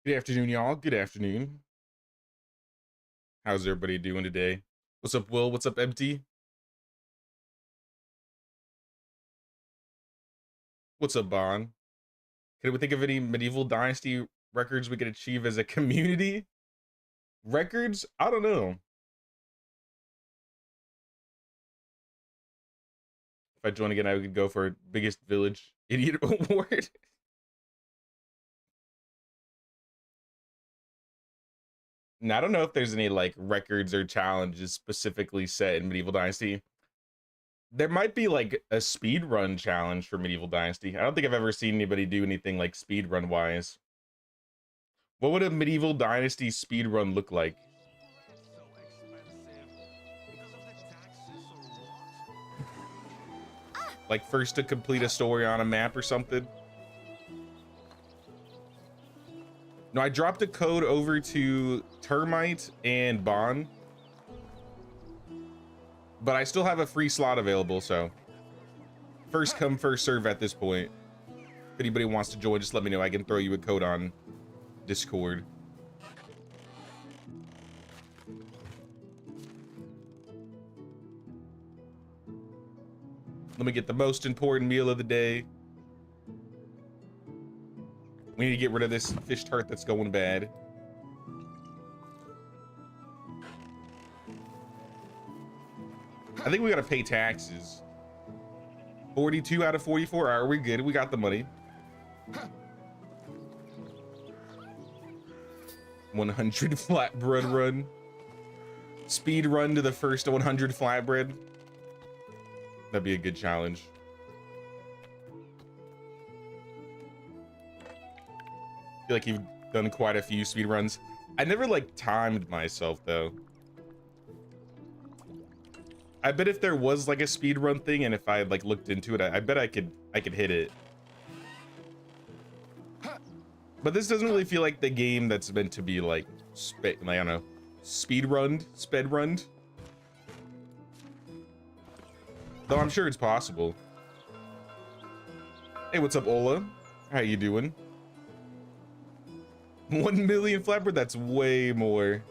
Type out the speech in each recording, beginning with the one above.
Good afternoon, y'all. Good afternoon. How's everybody doing today? What's up, Will? What's up, Empty? What's up, Bon? Can we think of any medieval dynasty records we could achieve as a community? Records? I don't know. If I join again, I would go for biggest village idiot award. Now, I don't know if there's any like records or challenges specifically set in medieval dynasty. There might be like a speed run challenge for medieval dynasty. I don't think I've ever seen anybody do anything like speed run wise. What would a medieval dynasty speed run look like? Like first to complete a story on a map or something? No, I dropped a code over to Termite and Bon, but I still have a free slot available, so first come, first serve at this point. If anybody wants to join, just let me know. I can throw you a code on Discord. Let me get the most important meal of the day. We need to get rid of this fish tart that's going bad. I think we gotta pay taxes. 42 out of 44. All right, we're good. We got the money. 100 flatbread run. Speed run to the first 100 flatbread. That'd be a good challenge. I feel like you've done quite a few speed runs. I never like timed myself though. I bet if there was like a speed run thing and if I like looked into it, I bet I could hit it. But this doesn't really feel like the game that's meant to be like I don't know, speed runned, sped runned. Though I'm sure it's possible. Hey, what's up, Ola? How you doing? 1 million flatbread? That's way more.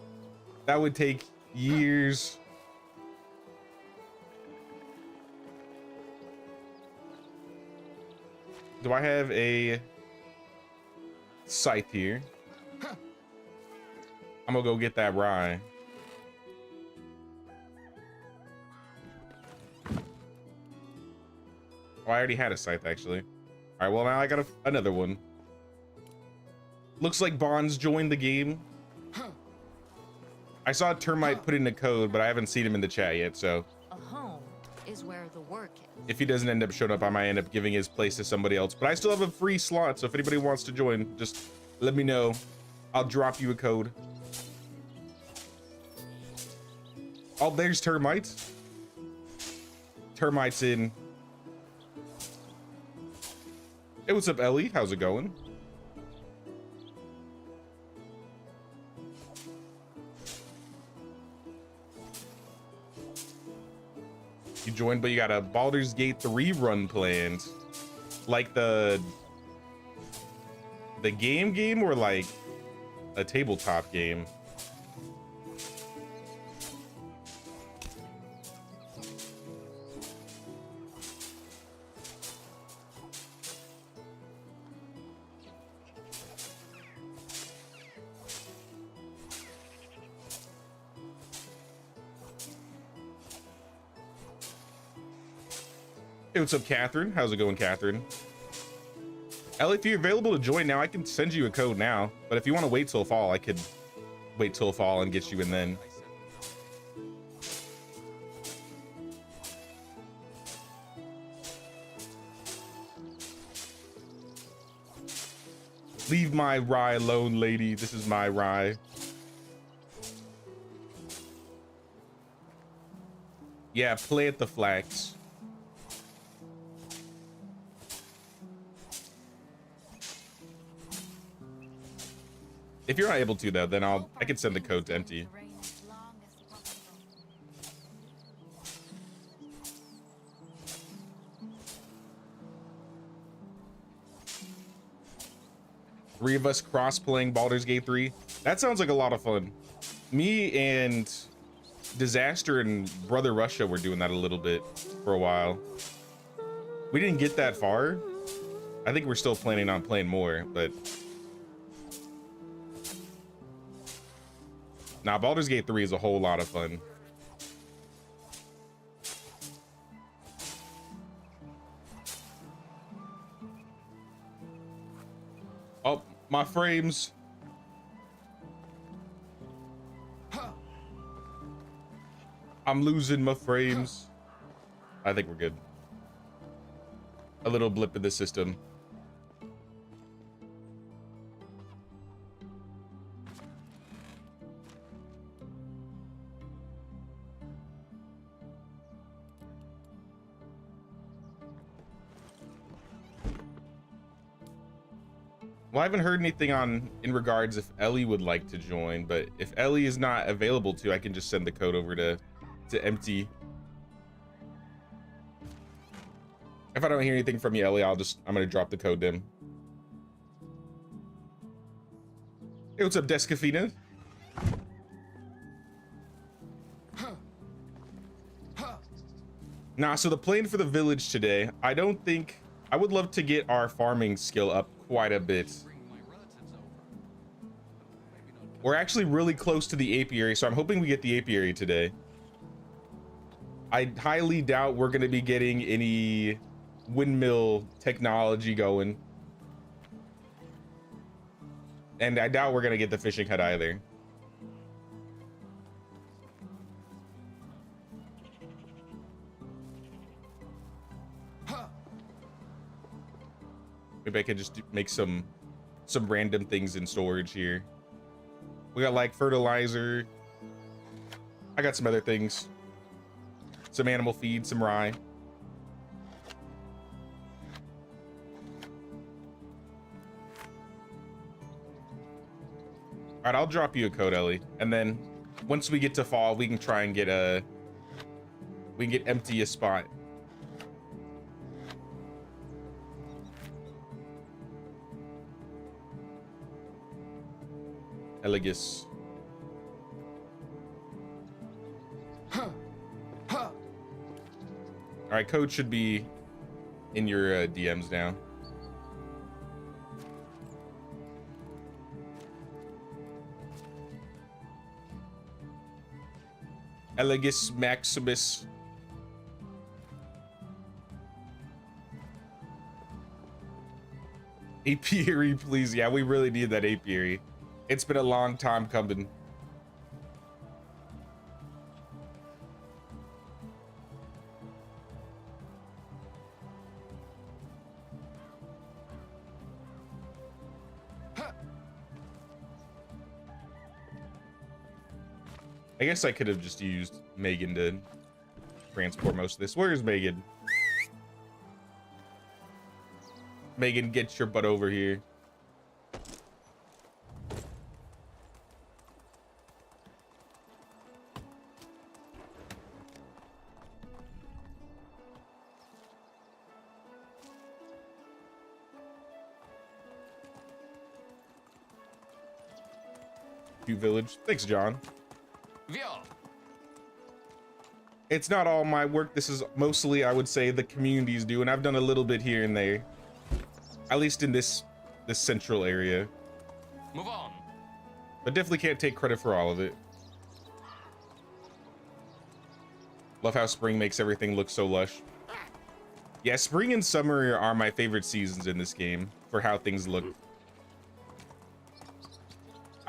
That would take years. Do I have a scythe here? I'm gonna go get that rye. Oh, I already had a scythe actually. All right, well now I got another one. Looks like Bonds joined the game. I saw Termite put in a code, but I haven't seen him in the chat yet, so. A home is where the work is. If he doesn't end up showing up, I might end up giving his place to somebody else. But I still have a free slot, so if anybody wants to join, just let me know. I'll drop you a code. Oh, there's Termite. Termite's in. Hey, what's up, Ellie? How's it going? You joined, but you got a Baldur's Gate 3 run planned. Like the game or like a tabletop game? Hey, what's up, Catherine? How's it going, Catherine? Ellie, if you're available to join now, I can send you a code now. But if you want to wait till fall, I could wait till fall and get you in then. Leave my rye alone, lady. This is my rye. Yeah, plant the flax. If you're not able to though, then I can send the code to Empty. 3 of us cross-playing Baldur's Gate 3. That sounds like a lot of fun. Me and Disaster and Brother Russia were doing that a little bit for a while. We didn't get that far. I think we're still planning on playing more, but... Nah, Baldur's Gate 3 is a whole lot of fun. Oh, my frames. I'm losing my frames. I think we're good. A little blip in the system. Well, I haven't heard anything in regards if Ellie would like to join, but if Ellie is not available to, I can just send the code over to empty. If I don't hear anything from you, Ellie, I'm gonna drop the code then. Hey, what's up, Descafina? Nah, so the plan for the village today, I would love to get our farming skill up quite a bit. We're actually really close to the apiary, so I'm hoping we get the apiary today. I highly doubt we're going to be getting any windmill technology going. And I doubt we're going to get the fishing hut either. Maybe I could just make some random things in storage here. We got like fertilizer. I got some other things. Some animal feed, some rye. All right, I'll drop you a code, Ellie. And then once we get to fall, we can try and get empty a spot. Elegus. All right, code should be in your DMs now. Elegus Maximus. Apiary, please. Yeah, we really need that apiary. It's been a long time coming. I guess I could have just used Megan to transport most of this. Where's Megan? Megan, get your butt over here. Village. Thanks, John. It's not all my work. This is mostly, I would say, the communities do, and I've done a little bit here and there. At least in this central area. Move on. But definitely can't take credit for all of it. Love how spring makes everything look so lush. Yeah, spring and summer are my favorite seasons in this game for how things look.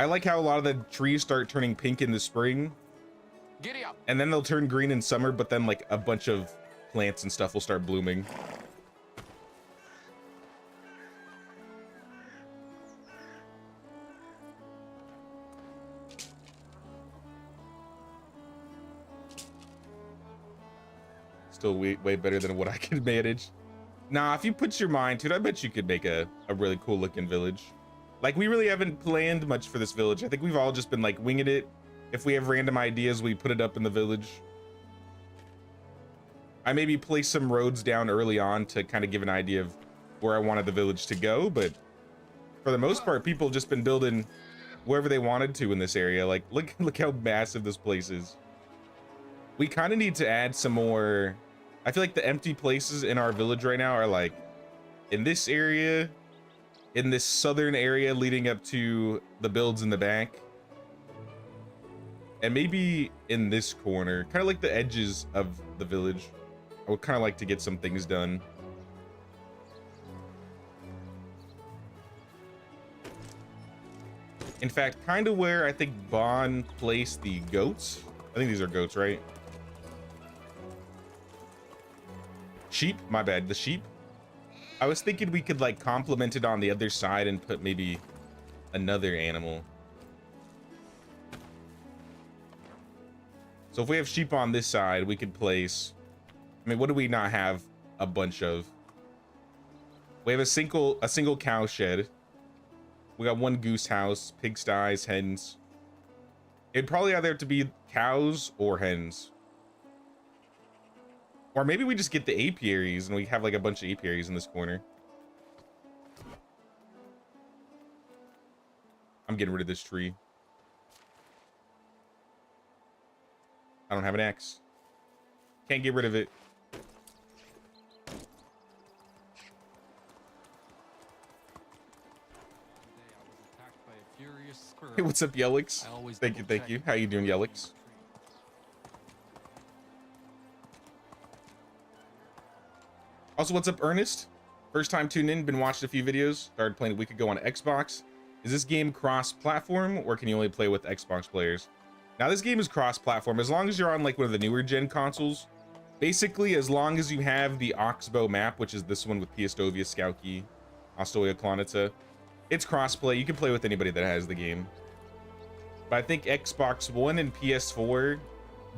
I like how a lot of the trees start turning pink in the spring. Giddy up. And then they'll turn green in summer, but then like a bunch of plants and stuff will start blooming. Still way better than what I can manage. Nah, if you put your mind to it, I bet you could make a really cool looking village. Like, we really haven't planned much for this village. I think we've all just been like winging it. If we have random ideas, we put it up in the village. I maybe place some roads down early on to kind of give an idea of where I wanted the village to go, but for for the most part, people just been building wherever they wanted to in this area. Like, look how massive this place is. We kind of need to add some more. I feel like the empty places in our village right now are like in this area, in this southern area leading up to the builds in the back, and maybe in this corner, kind of like the edges of the village. I would kind of like to get some things done. In fact, kind of where I think Bond placed the goats. I think these are goats, right? Sheep, my bad, the sheep. I was thinking we could like complement it on the other side and put maybe another animal. So if we have sheep on this side, we could place, I mean, what do we not have a bunch of? We have a single cow shed. We got one goose house, pigsties, hens. It'd probably either have to be cows or hens. Or maybe we just get the apiaries and we have like a bunch of apiaries in this corner. I'm getting rid of this tree. I don't have an axe. Can't get rid of it. Hey, what's up, Yellix? Thank you. How you doing, Yellix? Also, what's up, Ernest? First time tuning in, been watching a few videos. Started playing a week ago on Xbox. Is this game cross-platform, or can you only play with Xbox players? Now, this game is cross-platform, as long as you're on like one of the newer gen consoles. Basically, as long as you have the Oxbow map, which is this one with Piastovia, Skauki, Ostoia, Klonita, it's cross-play. You can play with anybody that has the game. But I think Xbox One and PS4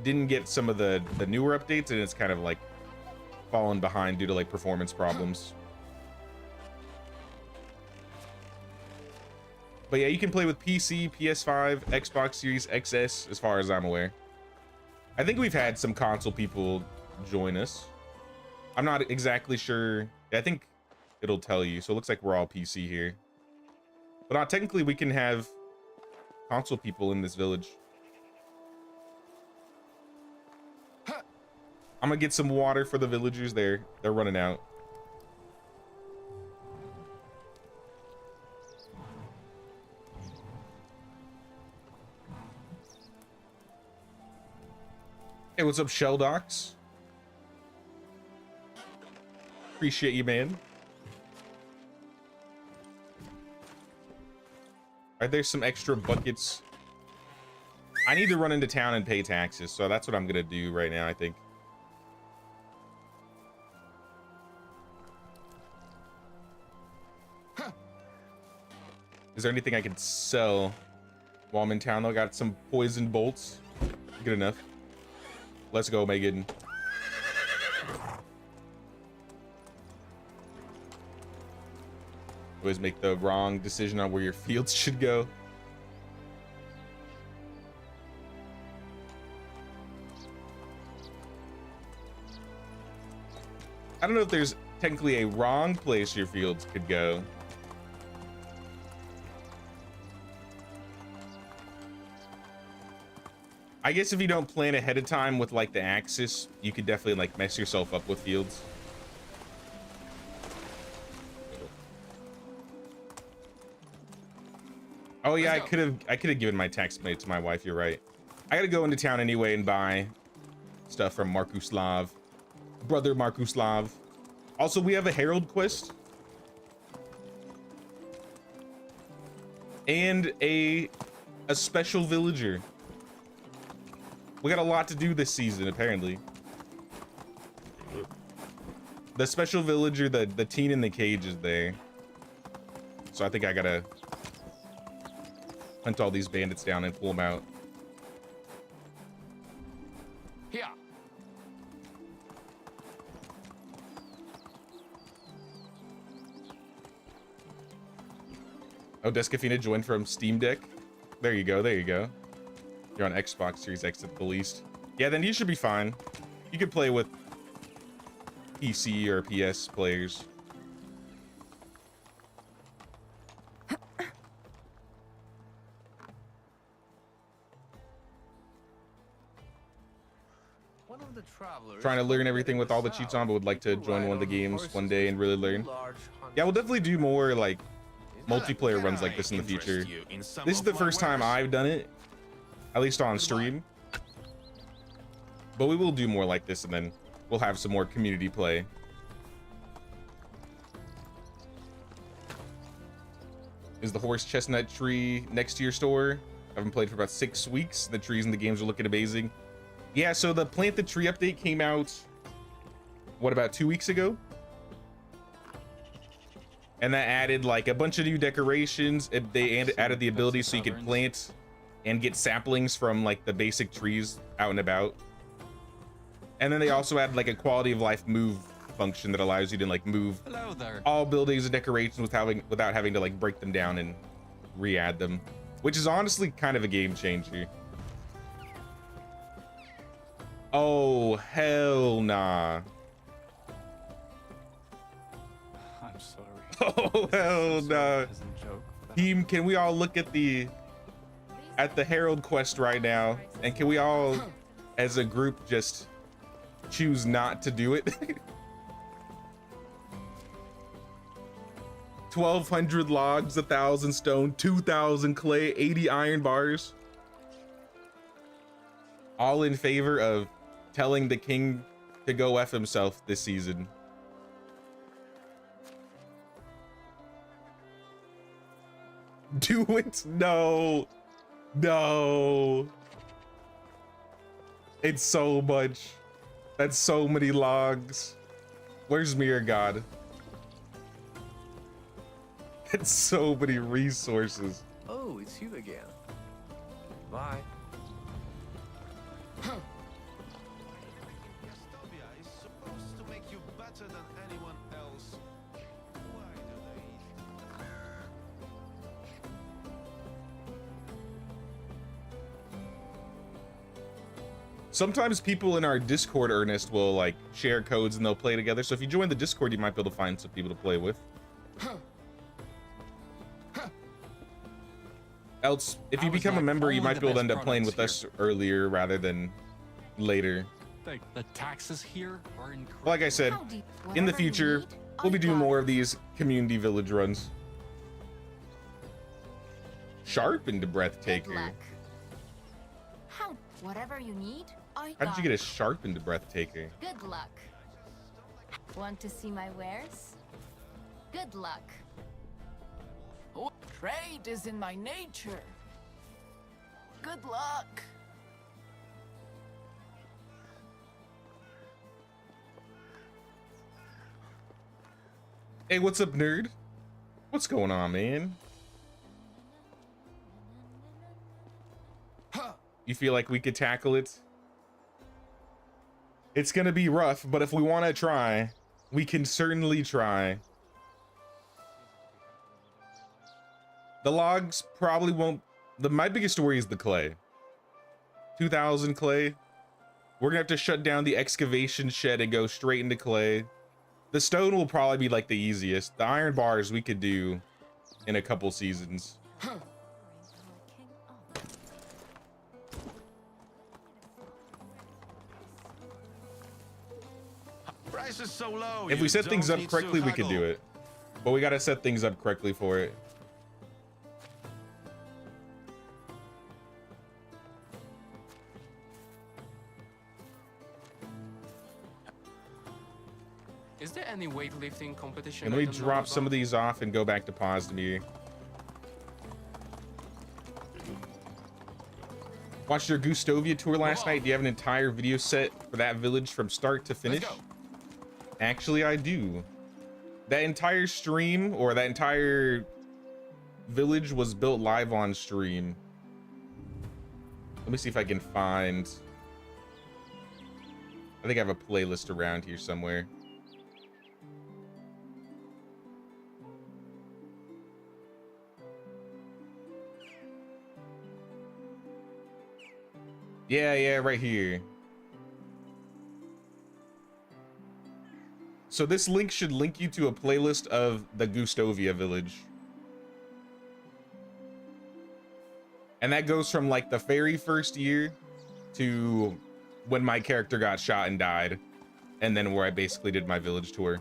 didn't get some of the newer updates, and it's kind of like fallen behind due to like performance problems. But yeah, you can play with PC, PS5, Xbox Series XS, as far as I'm aware. I think we've had some console people join us. I'm not exactly sure. I think it'll tell you. So it looks like we're all PC here. But technically we can have console people in this village. I'm gonna get some water for the villagers there. They're running out. Hey, what's up, Shelldox? Appreciate you, man. Are there some extra buckets? I need to run into town and pay taxes, so that's what I'm gonna do right now, I think. Is there anything I can sell while I'm in town, though? Got some poison bolts. Good enough. Let's go, Megan. Always make the wrong decision on where your fields should go. I don't know if there's technically a wrong place your fields could go. I guess if you don't plan ahead of time with like the axis, you could definitely like mess yourself up with fields. Oh yeah, I could have given my tax money to my wife. You're right. I gotta go into town anyway and buy stuff from Markuslav, brother Markuslav. Also, we have a herald quest and a special villager. We got a lot to do this season, apparently. The special villager, the teen in the cage is there. So I think I gotta hunt all these bandits down and pull them out. Here. Oh, Descafina joined from Steam Deck. There you go, there you go. You're on Xbox Series X at the least. Yeah, then you should be fine. You could play with PC or PS players. One of the travelers trying to learn everything with all the cheats on, but would like to join one of the games one day and really learn. Yeah, we'll definitely do more like multiplayer runs like this in the future. This is the first time I've done it, at least on stream. But we will do more like this, and then we'll have some more community play. Is the horse chestnut tree next to your store? I haven't played for about 6 weeks. The trees in the games are looking amazing. Yeah, so the plant the tree update came out, what, about 2 weeks ago? And that added like a bunch of new decorations. They added the ability so you could plant and get saplings from like the basic trees out and about. And then they also added like a quality of life move function that allows you to like move all buildings and decorations without having to like break them down and re-add them, which is honestly kind of a game changer. Oh hell nah. I'm sorry. Oh hell nah. Team, can we all look at the herald quest right now, and can we all as a group just choose not to do it? 1,200 logs, 1,000 stone, 2,000 clay, 80 iron bars. All in favor of telling the king to go F himself this season. Do it. No. No. It's so much. That's so many logs. Where's Mirror God? It's so many resources. Oh, it's you again. Bye. is supposed to make you better than anyone else. Why do they eat? Sometimes people in our Discord, Ernest, will like share codes and they'll play together. So if you join the Discord, you might be able to find some people to play with. Else, if you become a member, you might be able to end up playing with us earlier rather than later. The taxes here are incredible. Like I said, in the future, we'll be doing more of these community village runs. Sharpened breathtaker. Whatever you need, I How did you get a sharpened breathtaker? Good luck. Want to see my wares? Good luck. Oh, trade is in my nature. Good luck. Hey, what's up, nerd? What's going on, man? You feel like we could tackle it? It's gonna be rough, but if we want to try, we can certainly try. The logs probably won't. My biggest worry is the clay. 2,000 clay. We're gonna have to shut down the excavation shed and go straight into clay. The stone will probably be like the easiest. The iron bars we could do in a couple seasons. Price is so low. If we set things up correctly, we could do it. But we gotta set things up correctly for it. Is there any weightlifting competition? And let me drop some of these off and go back to Posdemir. Watched your Gustovia tour last night. Do you have an entire video set for that village from start to finish? Actually, I do. That entire stream, or that entire village, was built live on stream. Let me see if I can find... I think I have a playlist around here somewhere. Yeah, right here. So this link should link you to a playlist of the Gustovia village. And that goes from like the very first year to when my character got shot and died, and then where I basically did my village tour.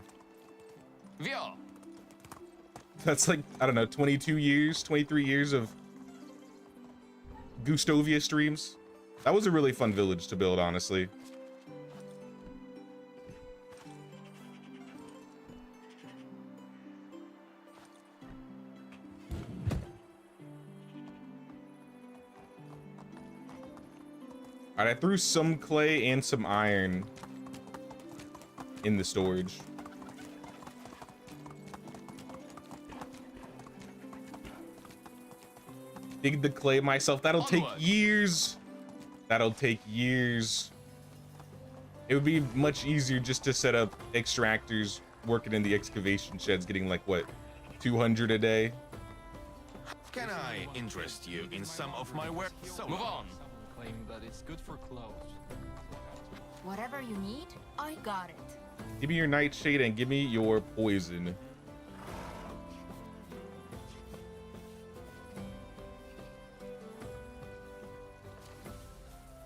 Vio. That's like, I don't know, 22 years, 23 years of Gustovia streams. That was a really fun village to build, honestly. All right, I threw some clay and some iron in the storage. Dig the clay myself. That'll take years. That'll take years. It would be much easier just to set up extractors working in the excavation sheds, getting like what, 200 a day. Can I interest you in some of my work? Move on. Claiming that it's good for clothes. Whatever you need, I got it. Give me your nightshade and give me your poison.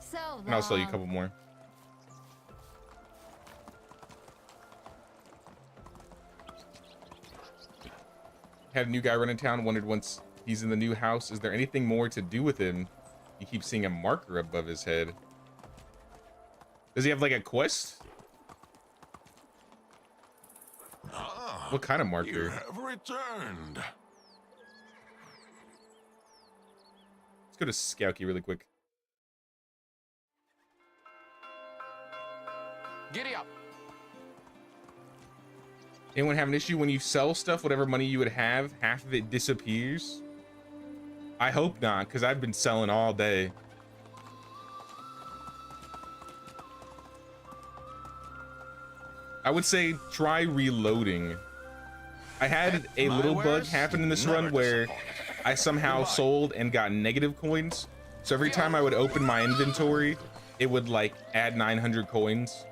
So, And I'll sell you a couple more. Had a new guy run in town, wondered once he's in the new house, is there anything more to do with him? You keep seeing a marker above his head. Does he have like a quest? Ah, What kind of you marker? have returned. Let's go to Skouky really quick. Giddy up. Anyone have an issue when you sell stuff, whatever money you would have, half of it disappears? I hope not, because I've been selling all day. I would say try reloading. I had a My little bug wares happen in this run never where disappoint. I somehow Goodbye. sold and got negative coins. So every time I would open my inventory, it would like add 900 coins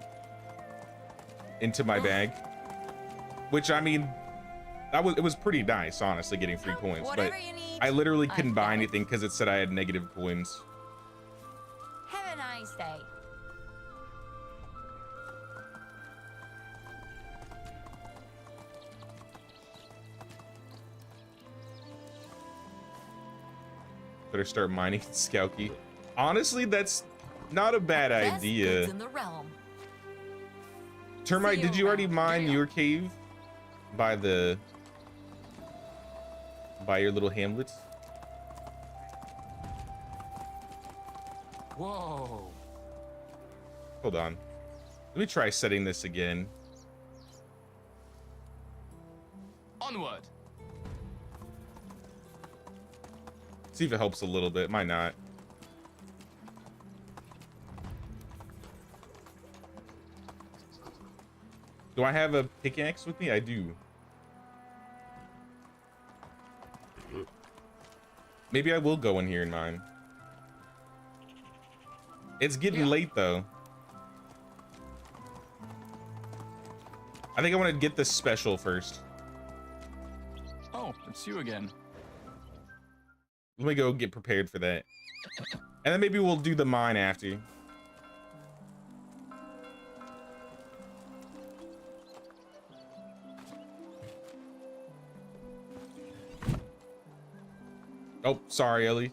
into my bag. Which, I mean, it was pretty nice, honestly, getting free coins. But Whatever you need, I literally I've couldn't got buy it. anything because it said I had negative coins. Have a nice day. Better start mining Skouky. Honestly, that's not a bad Best idea. goods in the realm. Termite, See you did you already around. mine your cave by your little hamlet? Whoa. Hold on. Let me try setting this again. Onward. See if it helps a little bit. Might not. Do I have a pickaxe with me? I do. Maybe I will go in here and mine. It's getting late though. I think I want to get the special first. Oh, it's you again. Let me go get prepared for that. And then maybe we'll do the mine after. Oh, sorry, Ellie.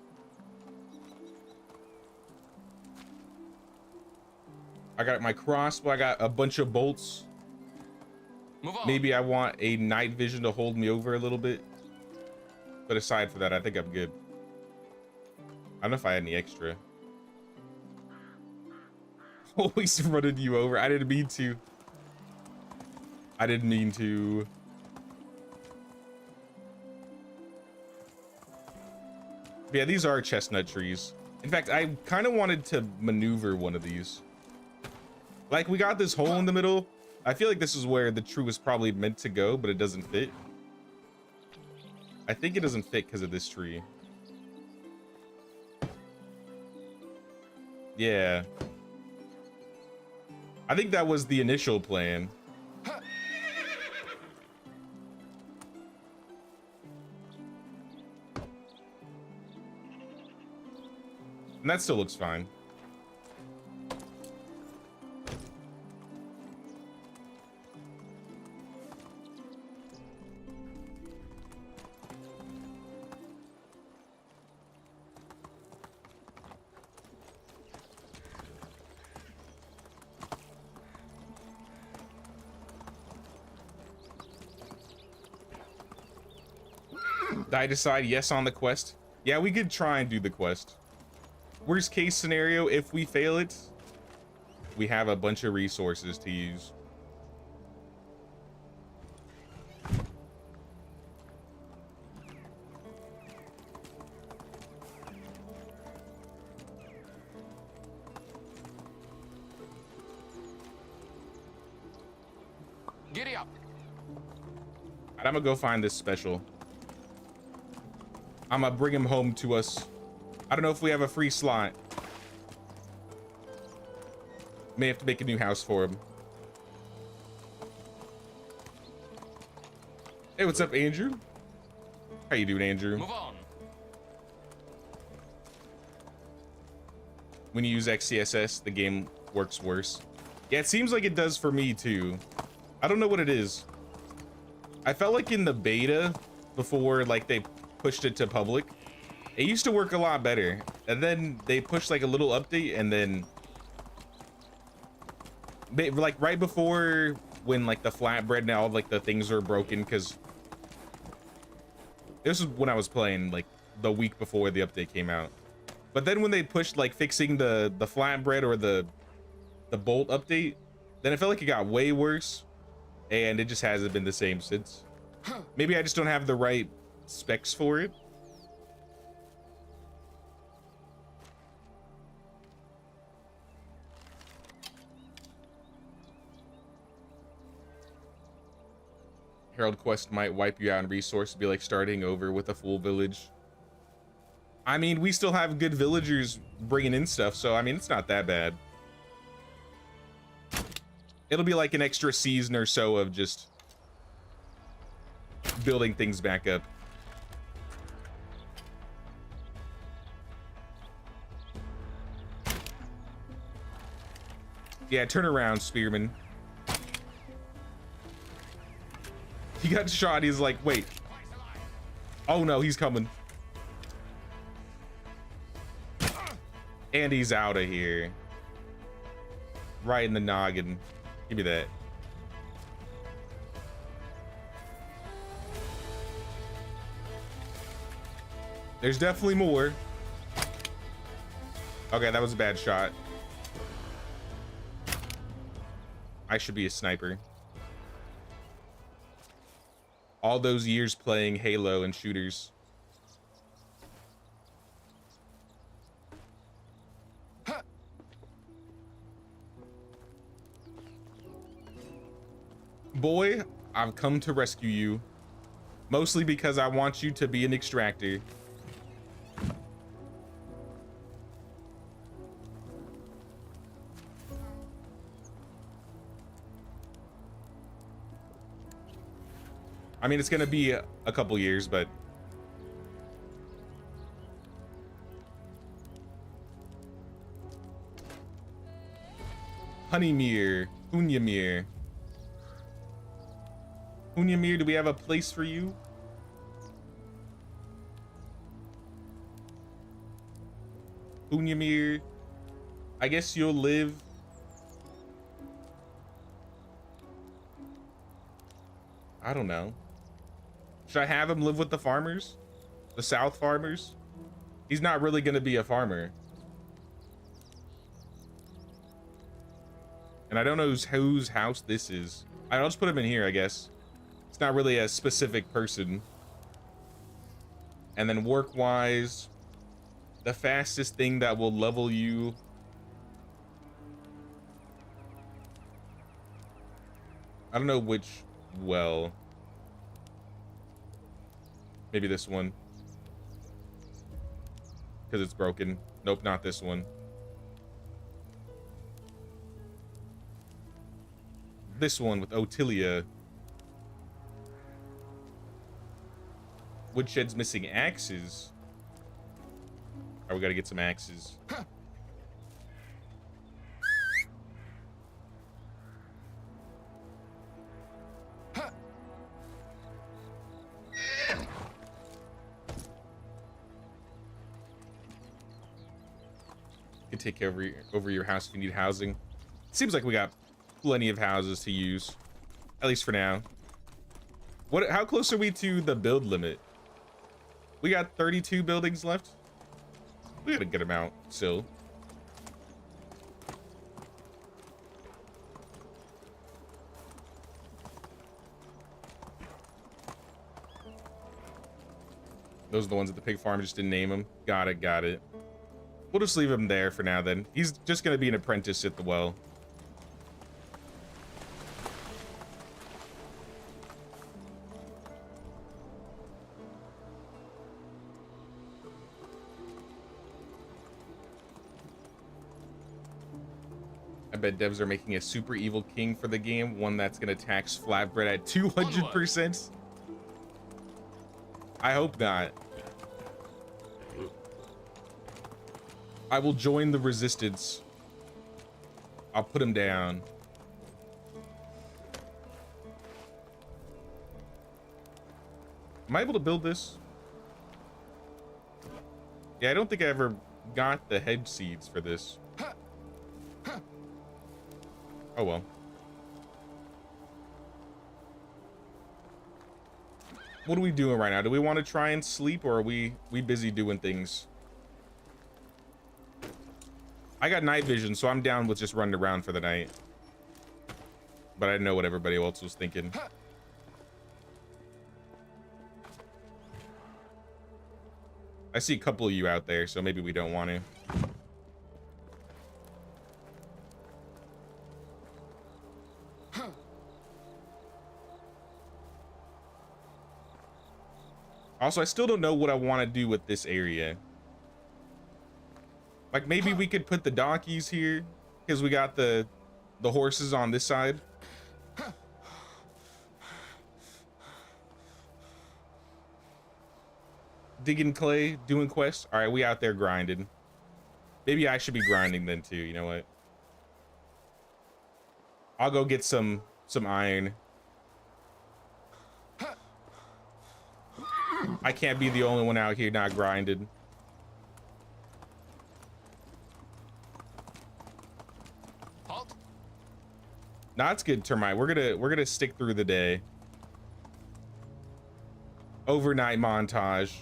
I got my crossbow. I got a bunch of bolts. Move on. Maybe I want a night vision to hold me over a little bit. But aside from that, I think I'm good. I don't know if I had any extra. Always running you over. I didn't mean to. I didn't mean to. But yeah, these are chestnut trees. In fact, I kind of wanted to maneuver one of these. Like, we got this hole in the middle. I feel like this is where the tree was probably meant to go, but it doesn't fit. I think it doesn't fit because of this tree. Yeah. I think that was the initial plan. And that still looks fine. Did I decide yes on the quest? Yeah, we could try and do the quest. Worst case scenario, if we fail it, we have a bunch of resources to use. Giddy up. Alright, I'm gonna go find this special. I'm gonna bring him home to us. I don't know if we have a free slot. May have to make a new house for him. Hey, what's up, Andrew? How you doing, Andrew? Move on. When you use XCSS, the game works worse. Yeah, it seems like it does for me too. I don't know what it is. I felt like in the beta, before like they pushed it to public, it used to work a lot better. And then they pushed like a little update, and then like right before when like the flatbread and all like the things were broken, because this is when I was playing like the week before the update came out. But then when they pushed like fixing the flatbread or the bolt update, then it felt like it got way worse, and it just hasn't been the same since. Maybe I just don't have the right specs for it. Herald quest might wipe you out in resources, be like starting over with a full village. I mean, we still have good villagers bringing in stuff, so I mean, it's not that bad. It'll be like an extra season or so of just building things back up. Yeah, turn around, Spearman. He got shot. He's like, wait. Oh no, he's coming. And he's out of here. Right in the noggin. Give me that. There's definitely more. Okay, that was a bad shot. I should be a sniper. All those years playing Halo and shooters. Boy, I've come to rescue you. Mostly because I want you to be an extractor. I mean, it's gonna be a couple years, but Honeymere, Unyamere. Unyamere, do we have a place for you? Unyamere, I guess you'll live. I don't know. Should I have him live with the farmers? The South farmers? He's not really gonna be a farmer. And I don't know whose house this is. I'll just put him in here, I guess. It's not really a specific person. And then work-wise, the fastest thing that will level you. I don't know which well. Maybe this one. Because it's broken. Nope, not this one. This one with Otilia. Woodshed's missing axes. Oh, we gotta get some axes. You can take care over your house if you need housing. Seems like we got plenty of houses to use, at least for now. How close are we to the build limit? We got 32 buildings left. We got a good amount still. Those are the ones at the pig farm, just didn't name them. Got it, got it. We'll just leave him there for now then. He's just gonna be an apprentice at the well. I bet devs are making a super evil king for the game, one that's gonna tax Flatbread at 200%. I hope not. I will join the resistance. I'll put him down. Am I able to build this? Yeah, I don't think I ever got the hedge seeds for this. Oh well. What are we doing right now? Do we want to try and sleep, or are we busy doing things? I got night vision, so I'm down with just running around for the night. But I didn't know what everybody else was thinking. I see a couple of you out there, so maybe we don't want to. Also, I still don't know what I want to do with this area. Like, maybe we could put the donkeys here, because we got the horses on this side. Digging clay, doing quests. All right, we out there grinding. Maybe I should be grinding then too. You know what? I'll go get some iron. I can't be the only one out here not grinded. Halt. Nah, that's good, Termite. We're gonna stick through the day. Overnight montage.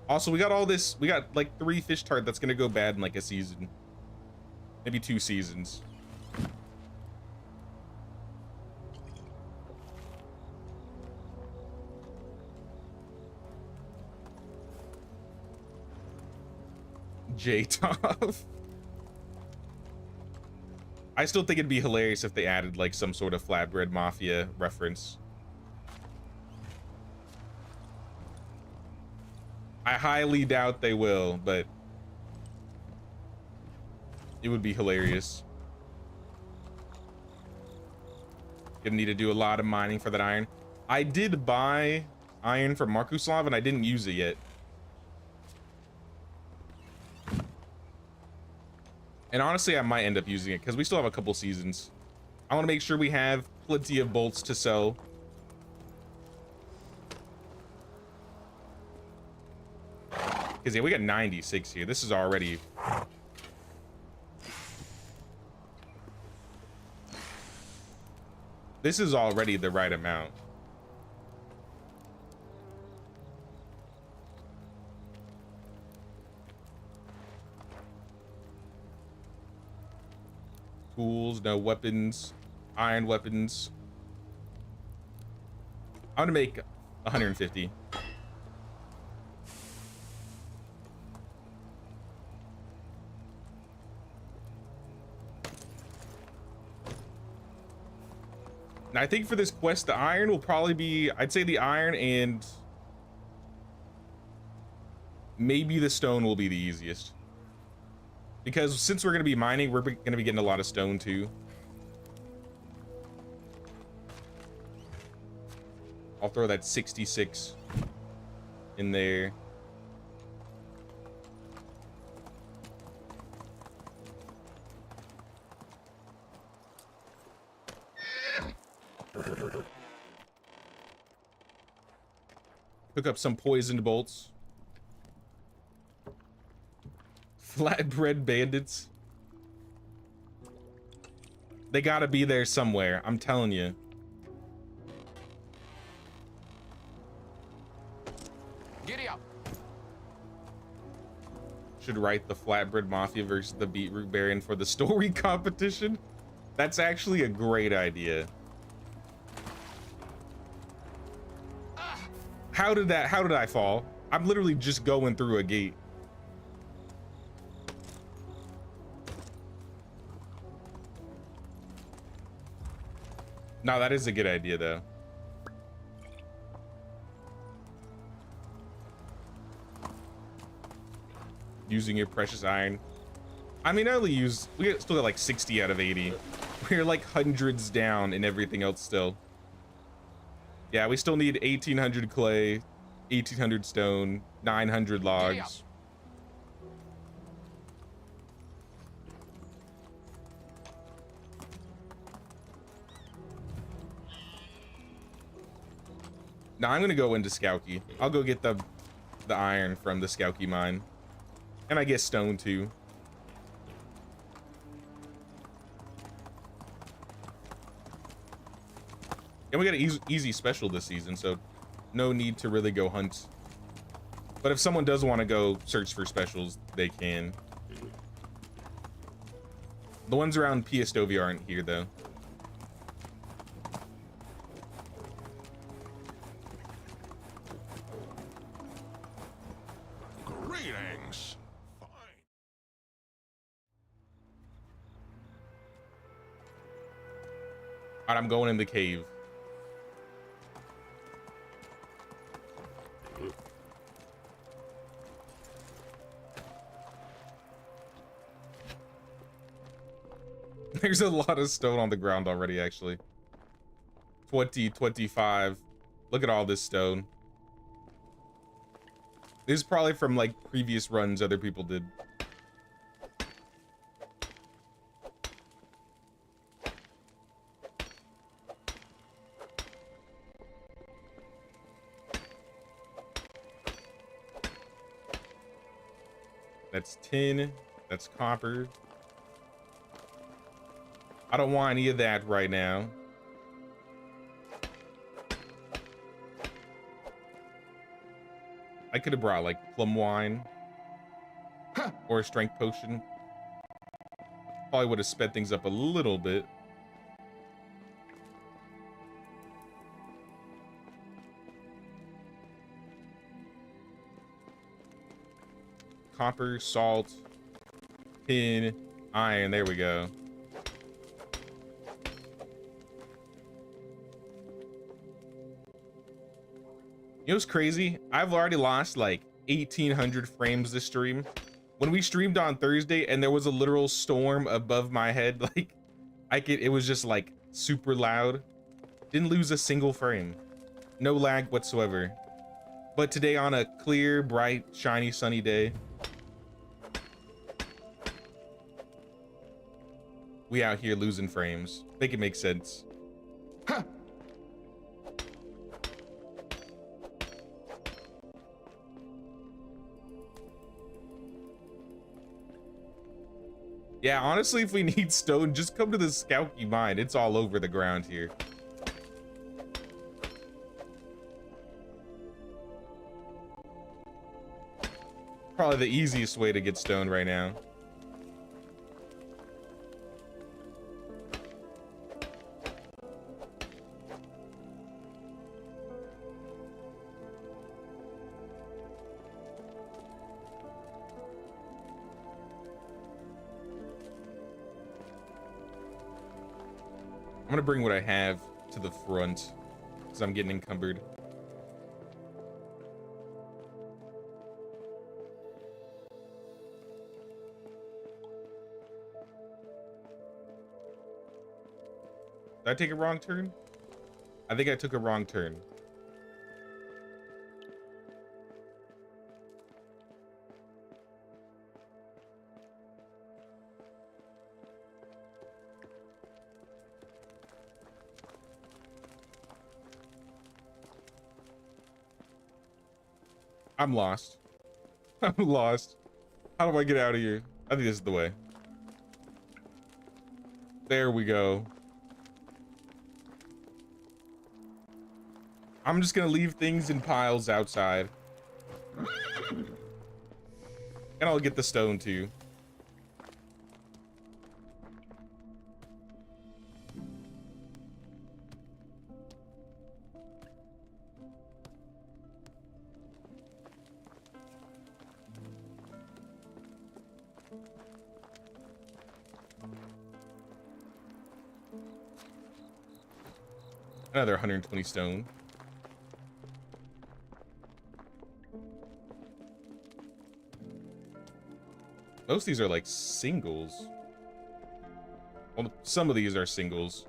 Also, we got all this. We got like 3 fish tart that's gonna go bad in like a season, maybe 2 seasons. J-Top. I still think it'd be hilarious if they added like some sort of Flatbread Mafia reference. I highly doubt they will, but it would be hilarious. Gonna need to do a lot of mining for that iron. I did buy iron from Markuslav and I didn't use it yet. And honestly, I might end up using it because we still have a couple seasons. I want to make sure we have plenty of bolts to sell. Because yeah, we got 96 here. This is already... This is already the right amount. Tools, no weapons, iron weapons. I'm gonna make 150. Now I think for this quest, the iron will probably be, I'd say the iron and maybe the stone will be the easiest. Because since we're going to be mining, we're going to be getting a lot of stone too. I'll throw that 66 in there. Pick up some poisoned bolts. Flatbread bandits. They gotta be there somewhere, I'm telling you. Giddy up. Should write the Flatbread Mafia versus the Beetroot Baron for the story competition. That's actually a great idea. How did I fall? I'm literally just going through a gate. No, that is a good idea though. Using your precious iron. I mean, we still got like 60 out of 80. We're like hundreds down in everything else still. Yeah, we still need 1800 clay, 1800 stone, 900 logs. Now I'm gonna go into Skouki. I'll go get the iron from the Skouki mine. And I guess stone too. And we got an easy special this season, so no need to really go hunt. But if someone does want to go search for specials, they can. The ones around Piastovi aren't here though. Greetings. Fine. All right, I'm going in the cave. There's a lot of stone on the ground already, actually. 20, 25. Look at all this stone. This is probably from like previous runs other people did. That's tin. That's copper. I don't want any of that right now. I could have brought like plum wine or a strength potion. Probably would have sped things up a little bit. Copper, salt, tin, iron. There we go. You know what's crazy? I've already lost like 1800 frames this stream. When we streamed on Thursday and there was a literal storm above my head, like it was just like super loud. Didn't lose a single frame. No lag whatsoever. But today on a clear, bright, shiny, sunny day, we out here losing frames. Make it make sense. Huh. Yeah, honestly, if we need stone, just come to the Skouki mine. It's all over the ground here. Probably the easiest way to get stone right now. I'm gonna bring what I have to the front because I'm getting encumbered. Did I take a wrong turn? I think I took a wrong turn. I'm lost. I'm lost. How do I get out of here? I think this is the way. There we go. I'm just gonna leave things in piles outside. And I'll get the stone too. Another 120 stone. Most of these are like singles. Well, some of these are singles.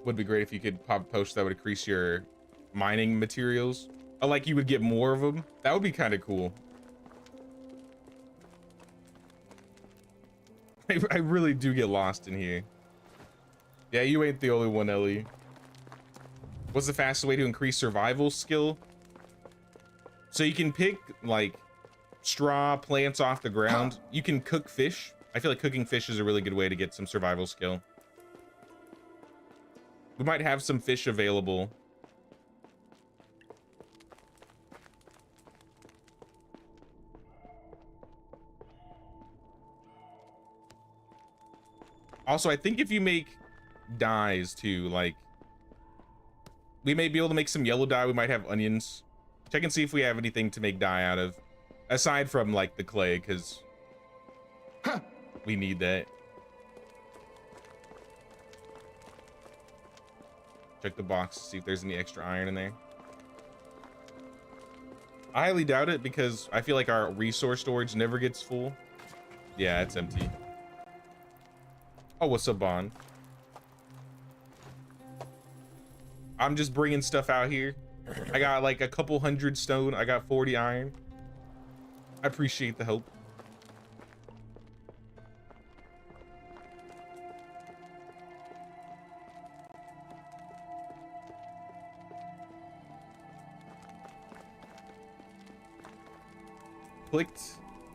Would be great if you could pop post that would increase your mining materials. Like you would get more of them. That would be kind of cool. I really do get lost in here. Yeah, you ain't the only one, Ellie. What's the fastest way to increase survival skill? So you can pick like straw plants off the ground. You can cook fish. I feel like cooking fish is a really good way to get some survival skill. We might have some fish available. Also, I think if you make dyes too, like we may be able to make some yellow dye. We might have onions. Check and see if we have anything to make dye out of, aside from like the clay, because we need that. Check the box to see if there's any extra iron in there. I highly doubt it because I feel like our resource storage never gets full. Yeah, it's empty. Oh, what's up, Bond? I'm just bringing stuff out here. I got like a couple hundred stone. I got 40 iron. I appreciate the help. Clicked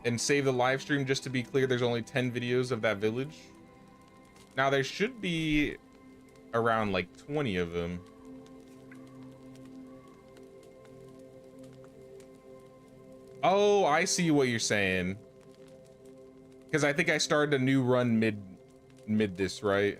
and save the live stream. Just to be clear, there's only 10 videos of that village. Now there should be around like 20 of them. Oh, I see what you're saying. Because I think I started a new run mid this, right?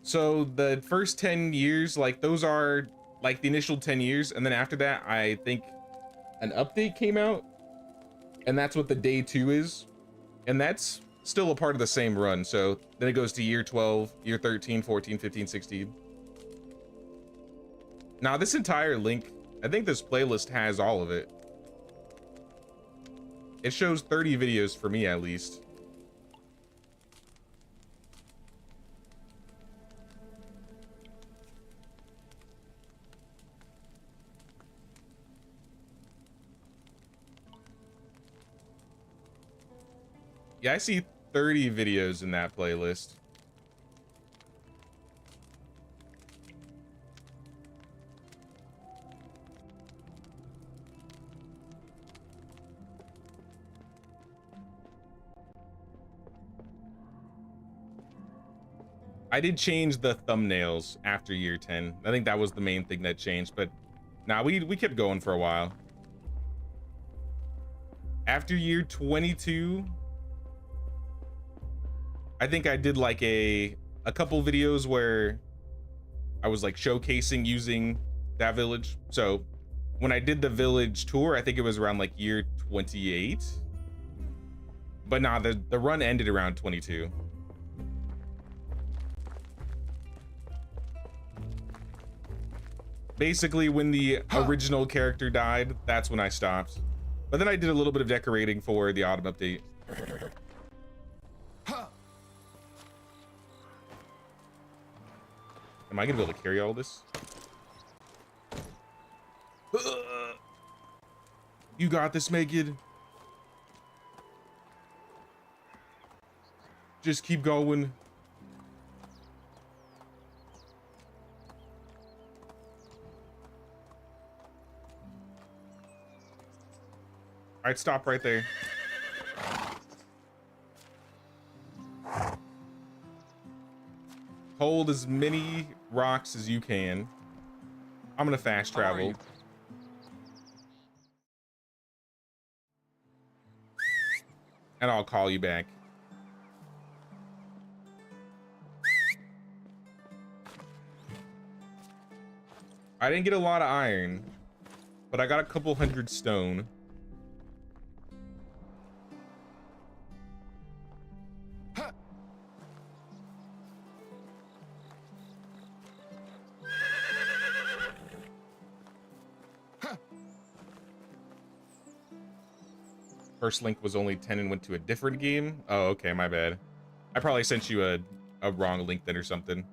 So the first 10 years, like those are like the initial 10 years, and then after that I think an update came out, and that's what the day 2 is, and that's still a part of the same run. So then it goes to year 12, year 13, 14, 15, 16. Now this entire link, I think this playlist has all of it. It shows 30 videos for me at least. Yeah, I see 30 videos in that playlist. I did change the thumbnails after year 10. I think that was the main thing that changed, but nah, we kept going for a while. After year 22, I think I did like a couple videos where I was like showcasing using that village. So when I did the village tour, I think it was around like year 28. But nah, the run ended around 22. Basically, when the original character died, that's when I stopped. But then I did a little bit of decorating for the autumn update. Am I gonna be able to carry all this? You got this, Megan. Just keep going. right, stop right there. Hold as many rocks as you can. I'm gonna fast How are travel. you? And I'll call you back. I didn't get a lot of iron, but I got a couple hundred stone. First link was only 10 and went to a different game. Oh, okay, my bad. I probably sent you a wrong link then or something.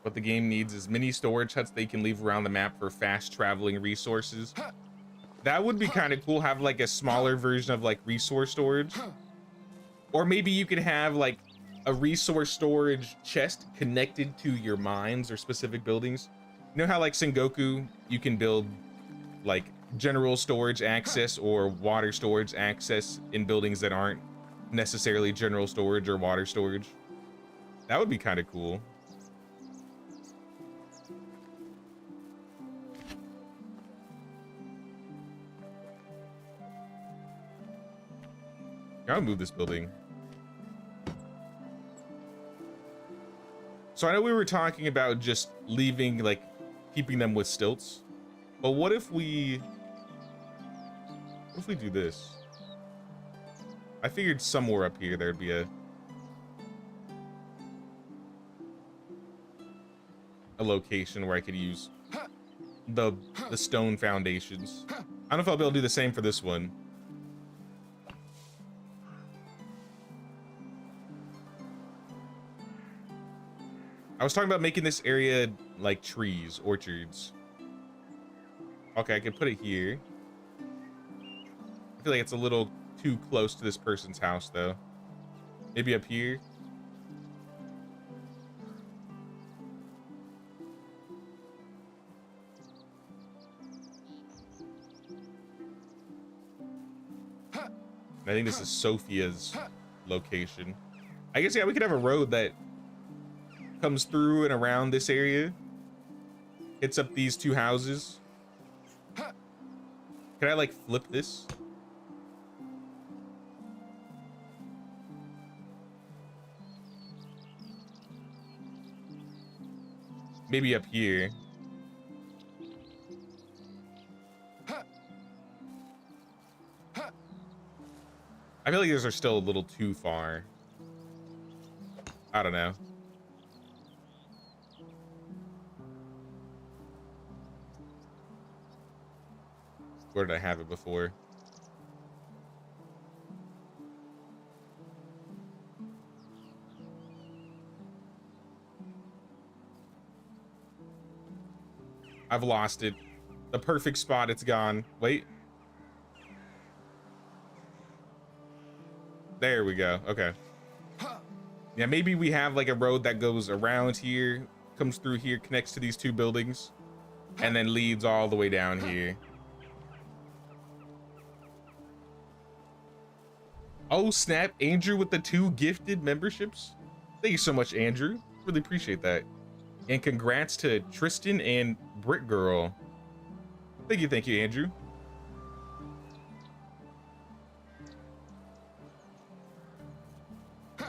What the game needs is mini storage huts they can leave around the map for fast traveling resources. That would be kind of cool, have like a smaller version of like resource storage. Or maybe you could have like a resource storage chest connected to your mines or specific buildings. You know how like Sengoku, you can build like general storage access or water storage access in buildings that aren't necessarily general storage or water storage? That would be kind of cool. I'll move this building. So I know we were talking about just leaving, like, keeping them with stilts. But what if we do this? I figured somewhere up here there'd be a location where I could use the stone foundations. I don't know if I'll be able to do the same for this one. I was talking about making this area like trees, orchards. Okay, I can put it here. I feel like it's a little too close to this person's house though. Maybe up here. I think this is Sophia's location. I guess, yeah, we could have a road that comes through and around this area. Hits up these two houses. Can I like flip this? Maybe up here. I feel like those are still a little too far. I don't know. Where did I have it before? I've lost it. The perfect spot, it's gone. Wait. There we go. Okay. Yeah, maybe we have like a road that goes around here, comes through here, connects to these two buildings, and then leads all the way down here. Oh snap, Andrew with the 2 gifted memberships. Thank you so much, Andrew. Really appreciate that. And congrats to Tristan and Brick Girl. Thank you, Andrew.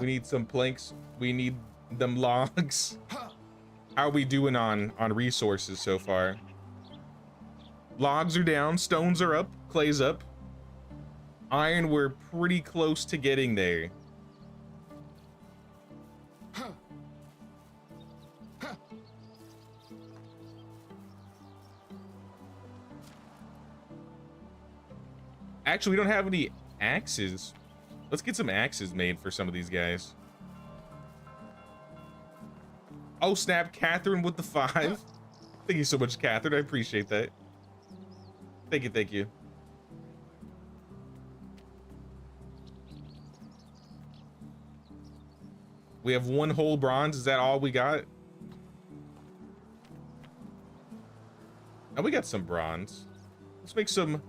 We need some planks. We need them logs. How are we doing on resources so far? Logs are down, stones are up, clay's up. Iron, we're pretty close to getting there. Actually, we don't have any axes. Let's get some axes made for some of these guys. Oh snap, Catherine with the 5. Thank you so much, Catherine. I appreciate that. Thank you. We have 1 whole bronze. Is that all we got? Oh, we got some bronze. Let's make some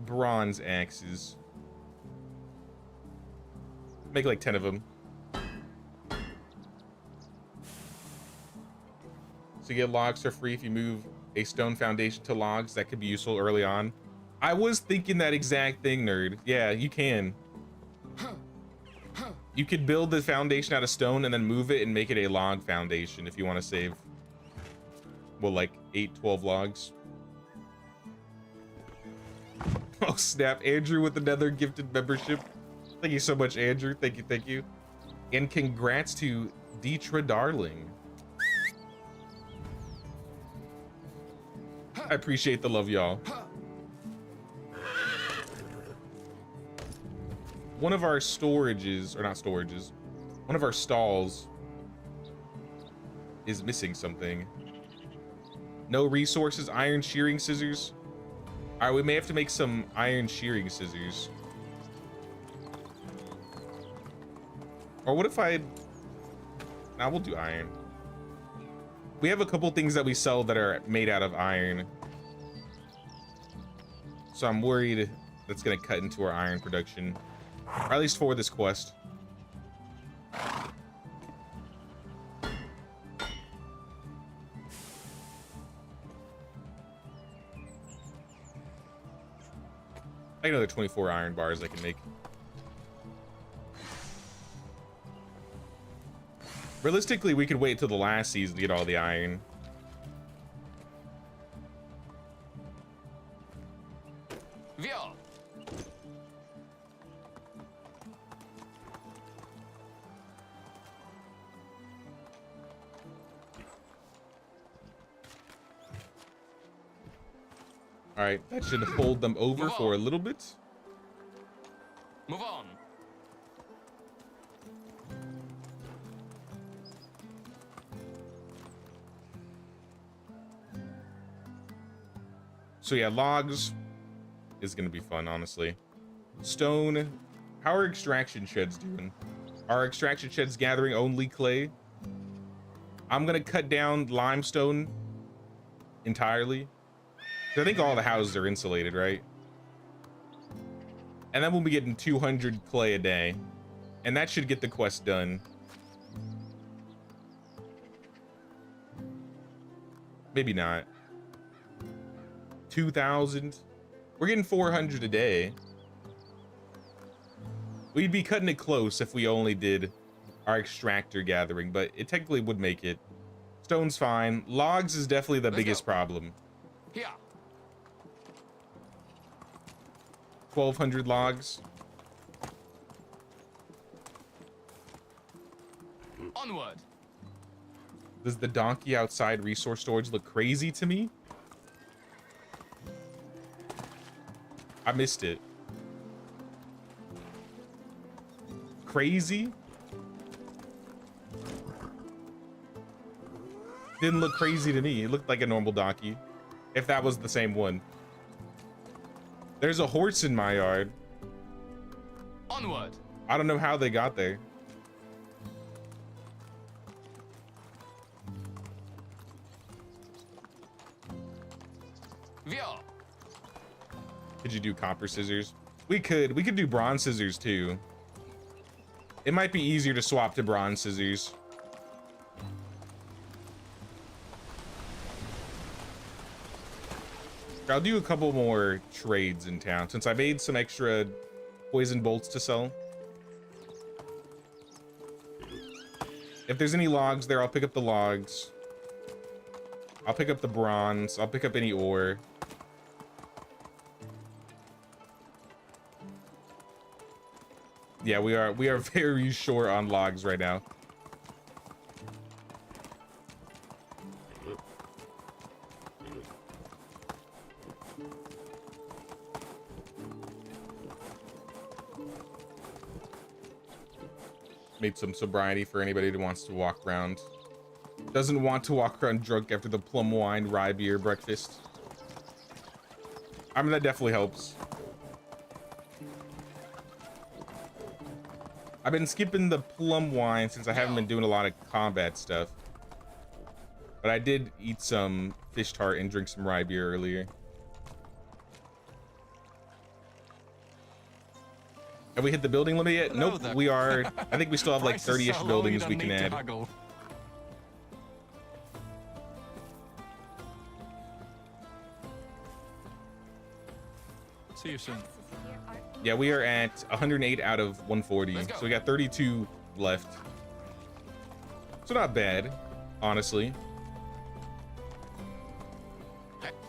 bronze axes. Make like 10 of them. So you get logs for free if you move a stone foundation to logs. That could be useful early on. I was thinking that exact thing, nerd. Yeah, you can. You could build the foundation out of stone and then move it and make it a log foundation if you want to save, well, like 8, 12 logs. Oh snap, Andrew with another gifted membership. Thank you so much, Andrew. Thank you, thank you. And congrats to Deetra Darling. I appreciate the love, y'all. One of our storages, or not storages, one of our stalls is missing something. No resources, iron shearing scissors. All right, we may have to make some iron shearing scissors. Or what if nah, we'll do iron. We have a couple things that we sell that are made out of iron. So I'm worried that's gonna cut into our iron production. Or at least for this quest. I got another 24 iron bars I can make. Realistically, we could wait till the last season to get all the iron. Vio. All right, that should hold them over for a little bit. Move on. So yeah, logs is gonna be fun, honestly. Stone, how are extraction sheds doing? Are extraction sheds gathering only clay? I'm gonna cut down limestone entirely. I think all the houses are insulated, right? And then we'll be getting 200 clay a day. And that should get the quest done. Maybe not. 2,000. We're getting 400 a day. We'd be cutting it close if we only did our extractor gathering, but it technically would make it. Stone's fine. Logs is definitely the biggest problem. Here. 1,200 logs. Onward. Does the donkey outside resource storage look crazy to me? I missed it. Crazy? Didn't look crazy to me. It looked like a normal donkey. If that was the same one. There's a horse in my yard. Onward. I don't know how they got there. Vio. Could you do copper scissors? We could do bronze scissors too. It might be easier to swap to bronze scissors. I'll do a couple more trades in town since I made some extra poison bolts to sell. If there's any logs there, I'll pick up the logs. I'll pick up the bronze. I'll pick up any ore. Yeah, we are very short on logs right now. Made some sobriety for anybody who wants to walk around. Doesn't want to walk around drunk after the plum wine rye beer breakfast. I mean, that definitely helps. I've been skipping the plum wine since I haven't been doing a lot of combat stuff. But I did eat some fish tart and drink some rye beer earlier. Have we hit the building limit yet? Hello Nope, there. we are. I think we still have like Price is 30-ish so low, buildings you we don't can need to add. haggle. See you soon. Yeah, we are at 108 out of 140. Let's go. So we got 32 left. So not bad, honestly.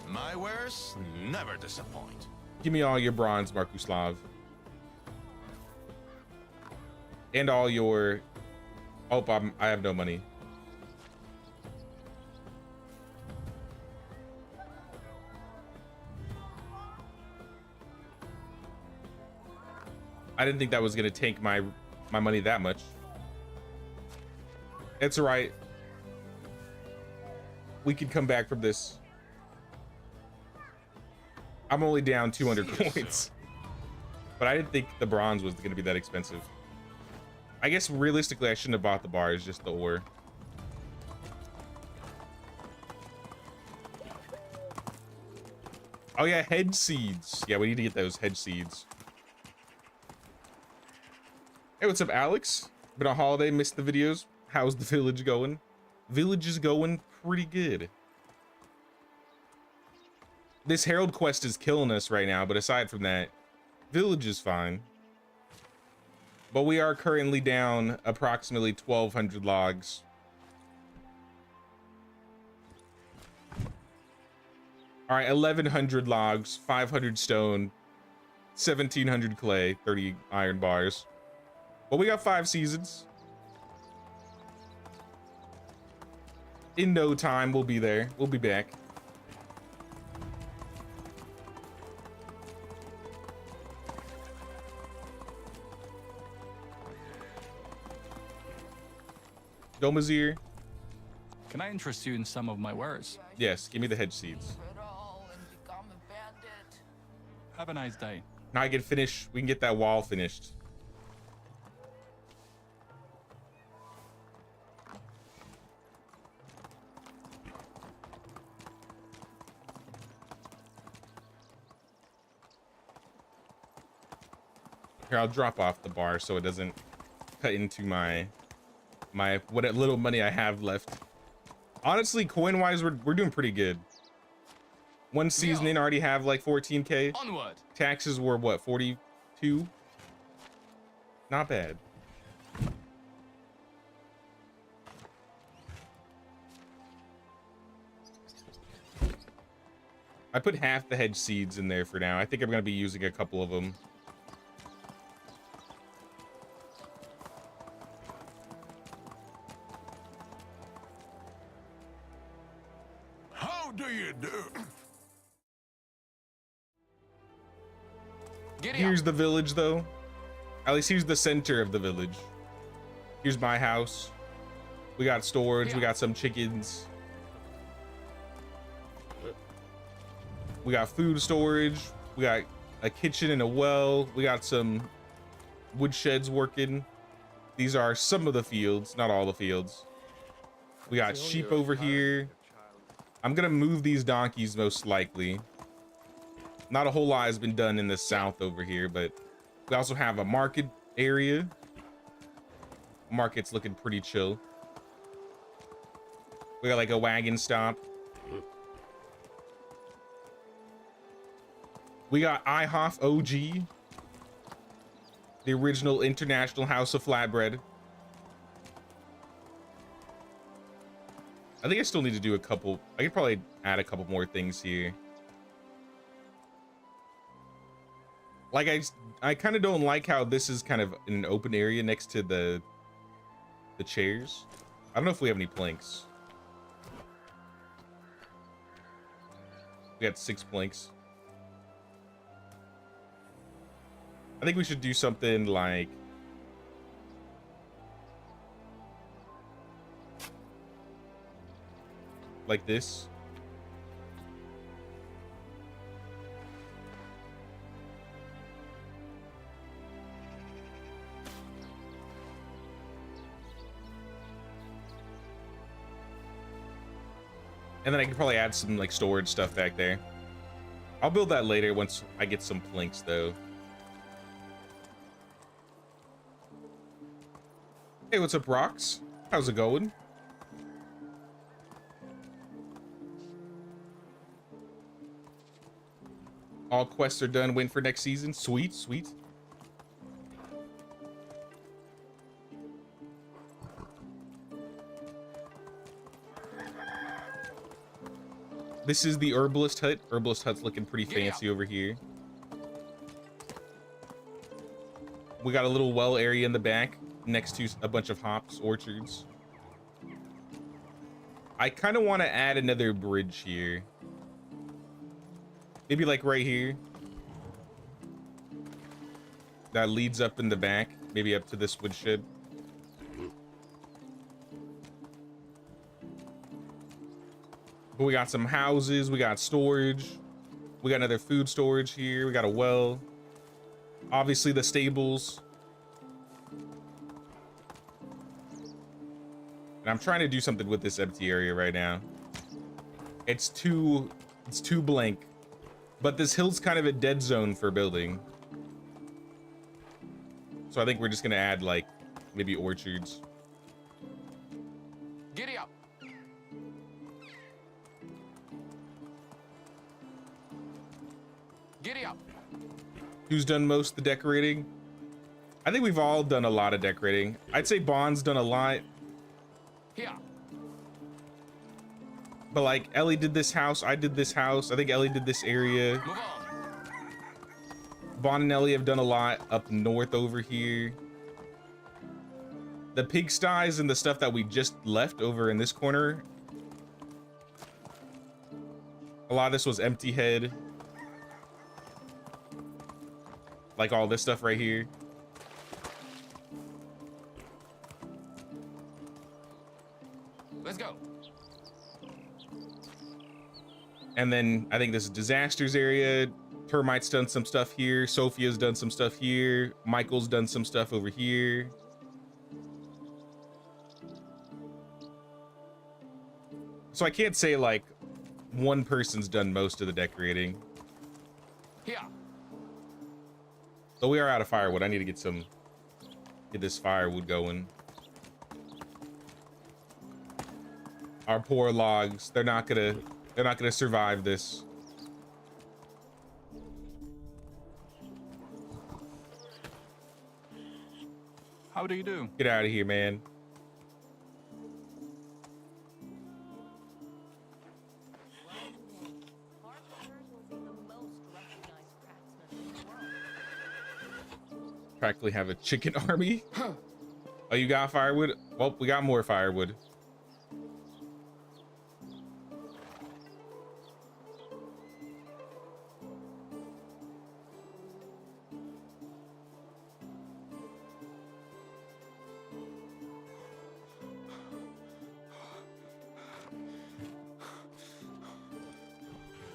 My wares never disappoint. Give me all your bronze, Markuslav. And all your... Oh, I have no money. I didn't think that was gonna take my money that much. It's all right. We could come back from this. I'm only down 200 points. But I didn't think the bronze was gonna be that expensive. I guess realistically I shouldn't have bought the bars, just the ore. Oh yeah, hedge seeds. Yeah, we need to get those hedge seeds. Hey, what's up, Alex? Been a holiday, missed the videos. How's the village going? Village is going pretty good. This herald quest is killing us right now, but aside from that, village is fine. But we are currently down approximately 1,200 logs. All right, 1,100 logs, 500 stone, 1,700 clay, 30 iron bars. But we got 5 seasons. In no time, we'll be there. We'll be back. Domazir. Can I interest you in some of my wares? Yes, give me the hedge seeds. It all and become a bandit. Have a nice day. Now I can finish. We can get that wall finished. Here, I'll drop off the bar so it doesn't cut into my what little money I have left. Honestly, coin wise, we're doing pretty good. One season in, already have like 14k. Onward. Taxes were what, 42? Not bad. I put half the hedge seeds in there for now. I think I'm gonna be using a couple of them. How do you do? Giddy Here's up. the village though. At least here's the center of the village. Here's my house. We got storage, we got some chickens. We got food storage. We got a kitchen and a well. We got some wood sheds working. These are some of the fields, not all the fields. We got sheep over here. I'm gonna move these donkeys most likely. Not a whole lot has been done in the south over here, but we also have a market area. Market's looking pretty chill. We got like a wagon stop. We got IHOF OG, the original International House of Flatbread. I think I still need to do a couple. I could probably add a couple more things here. Like I kind of don't like how this is kind of in an open area next to the chairs. I don't know if we have any planks. We got 6 planks. I think we should do something like this. And then I can probably add some like storage stuff back there. I'll build that later once I get some planks though. Hey, what's up, Rocks? How's it going? All quests are done. Wait for next season. Sweet, sweet. This is the herbalist hut. Herbalist hut's looking pretty fancy over here. We got a little well area in the back next to a bunch of hops orchards. I kind of want to add another bridge here. Maybe like right here. That leads up in the back. Maybe up to this woodshed. But we got some houses. We got storage. We got another food storage here. We got a well. Obviously the stables. And I'm trying to do something with this empty area right now. It's too blank. But this hill's kind of a dead zone for building. So I think we're just gonna add like maybe orchards. Giddy up. Giddy up. Who's done most of the decorating? I think we've all done a lot of decorating. I'd say Bond's done a lot. Here. But like Ellie did this house, I did this house. I think Ellie did this area. Move on. Bond and Ellie have done a lot up north over here. The pigsties and the stuff that we just left over in this corner. A lot of this was empty head. Like all this stuff right here. Let's go. And then I think this is disasters area. Termite's done some stuff here. Sophia's done some stuff here. Michael's done some stuff over here. So I can't say like one person's done most of the decorating. Here. So we are out of firewood. I need to get this firewood going. Our poor logs, they're not gonna survive this. How do you do? Get out of here, man. Practically have a chicken army. Oh, you got firewood? Well, we got more firewood.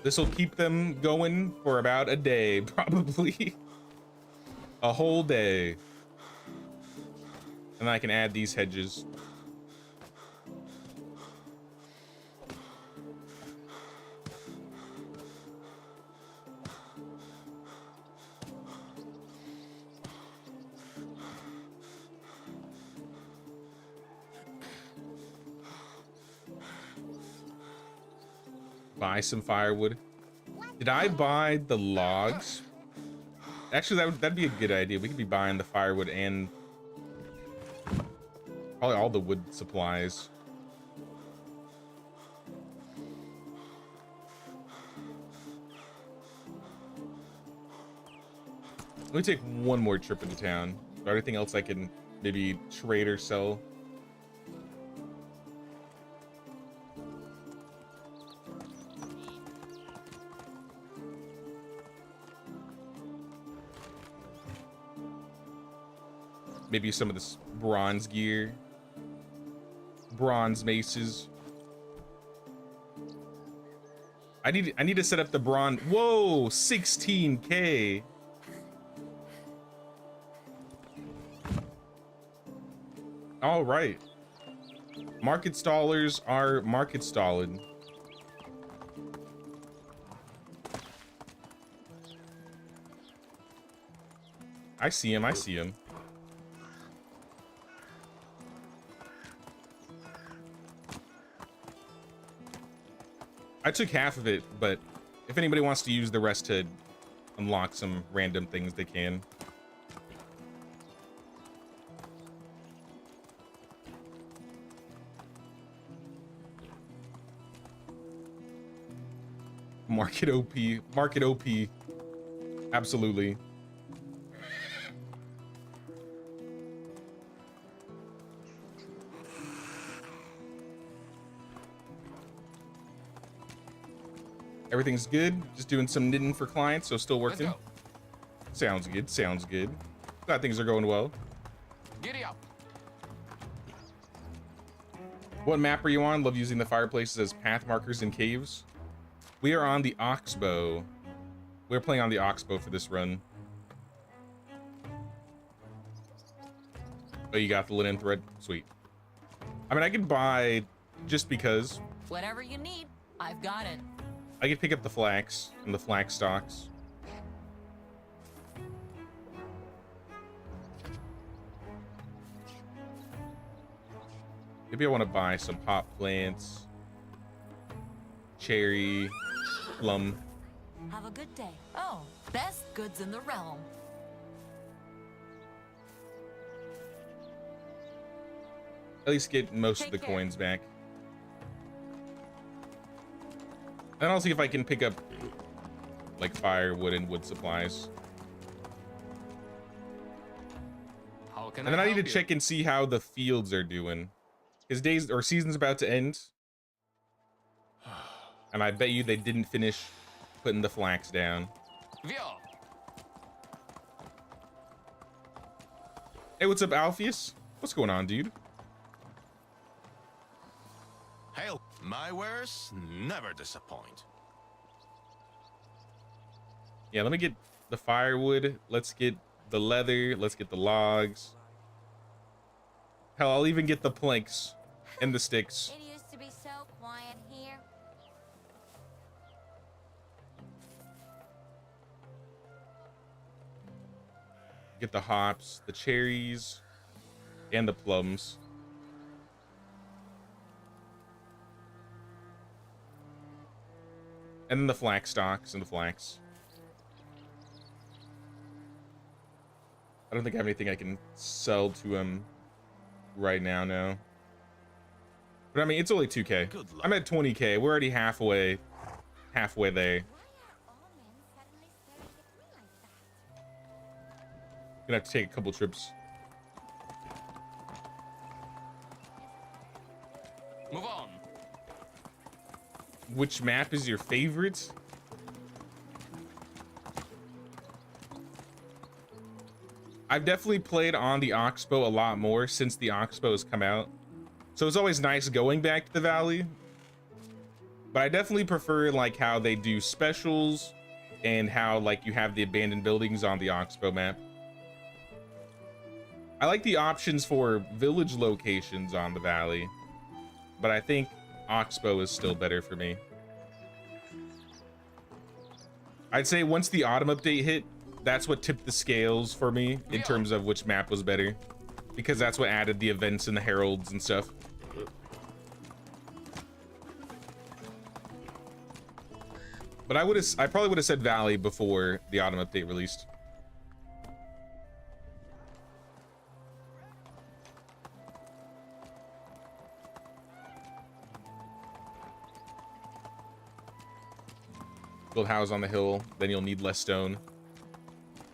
This will keep them going for about a day, probably. A whole day. And I can add these hedges. Buy some firewood. Did I buy the logs? Actually, that'd be a good idea. We could be buying the firewood and probably all the wood supplies. Let me take one more trip into town. Is there anything else I can maybe trade or sell? Maybe some of this bronze gear. Bronze maces. I need to set up the bronze. Whoa, 16K. All right. Market stallers are market stalling. I see him. I see him. I took half of it, but if anybody wants to use the rest to unlock some random things, they can. Market OP. Market OP. Absolutely. Everything's good. Just doing some knitting for clients, so still Let's working. go. Sounds good. Sounds good. Glad things are going well. Giddy up. What map are you on? Love using the fireplaces as path markers in caves. We are on the Oxbow. We're playing on the Oxbow for this run. Oh, you got the linen thread? Sweet. I mean, I could buy just because. Whatever you need, I've got it. I could pick up the flax and the flax stalks. Maybe I want to buy some pot plants, cherry, plum. Have a good day. Oh, best goods in the realm. At least get most of Take the care. coins back. And I'll see if I can pick up like firewood and wood supplies. How can And then I need to help you? check and see how the fields are doing. His days or season's about to end. And I bet you they didn't finish putting the flax down. Vio. Hey, what's up, Alpheus? What's going on, dude? Hail, my wares never disappoint. Yeah, let me get the firewood. Let's get the leather. Let's get the logs. Hell, I'll even get the planks and the sticks. It used to be so quiet here. Get the hops, the cherries, and the plums. And then the flax stalks and the flax. I don't think I have anything I can sell to him right now, no. But I mean, it's only 2K. Good luck. I'm at 20K. We're already halfway there. Why are almonds suddenly staring at me like that? Gonna have to take a couple trips. Move on. Which map is your favorite? I've definitely played on the Oxbow a lot more since the Oxbow has come out. So it's always nice going back to the Valley. But I definitely prefer like how they do specials and how like you have the abandoned buildings on the Oxbow map. I like the options for village locations on the Valley, but I think Oxbow is still better for me. I'd say once the autumn update hit, that's what tipped the scales for me in terms of which map was better, because that's what added the events and the heralds and stuff. But I probably would have said Valley before the autumn update released. Build house on the hill, then you'll need less stone.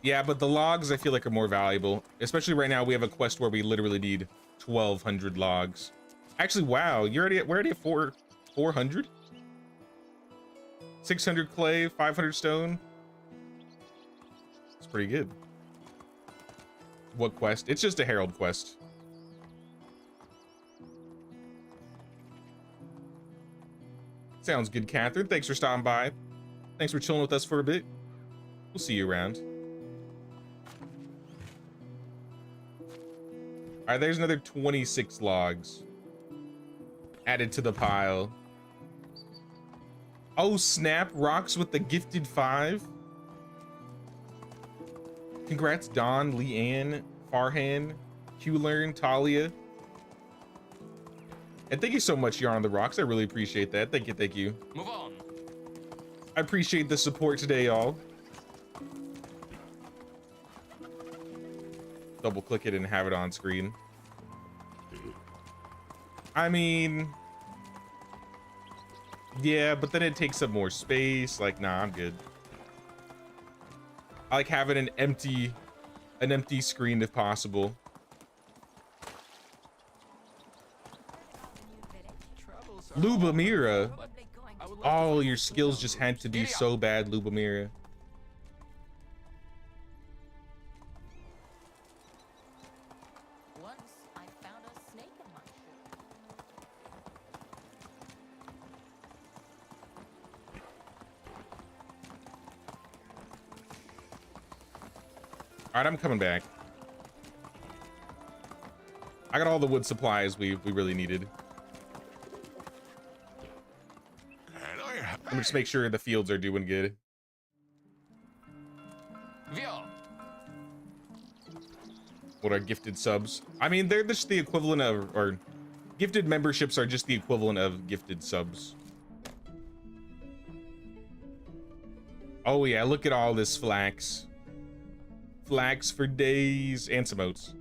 Yeah, but the logs I feel like are more valuable, especially right now. We have a quest where we literally need 1,200 logs. Actually, wow, we're already at 400. 600 clay, 500 stone. It's pretty good. What quest? It's just a herald quest. Sounds good, Catherine. Thanks for stopping by. Thanks for chilling with us for a bit. We'll see you around. All right, there's another 26 logs added to the pile. Oh, snap. Rocks with the gifted 5. Congrats, Don, Leanne, Farhan, Q-Learn, Talia. And thank you so much, Yarn on the Rocks. I really appreciate that. Thank you, thank you. Move on. I appreciate the support today, y'all. Double click it and have it on screen. I mean, yeah, but then it takes up more space. Like, nah, I'm good. I like having an empty screen if possible. Lubamira. Oh, your skills just had to be so bad, Lubamira. Once I found a snake in my shoe. All right, I'm coming back. I got all the wood supplies we really needed. Let me just make sure the fields are doing good. Vio. What are gifted subs? I mean, they're just the equivalent of, or gifted memberships are just the equivalent of gifted subs. Oh yeah, look at all this flax. Flax for days and some oats.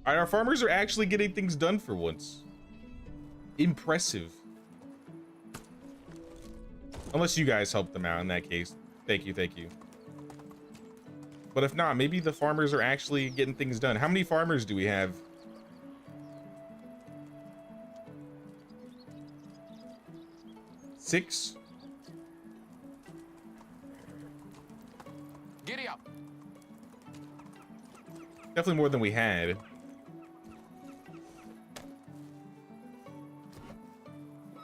All right, our farmers are actually getting things done for once. Impressive. Unless you guys help them out in that case. Thank you, thank you. But if not, maybe the farmers are actually getting things done. How many farmers do we have? Six? Giddy up. Definitely more than we had.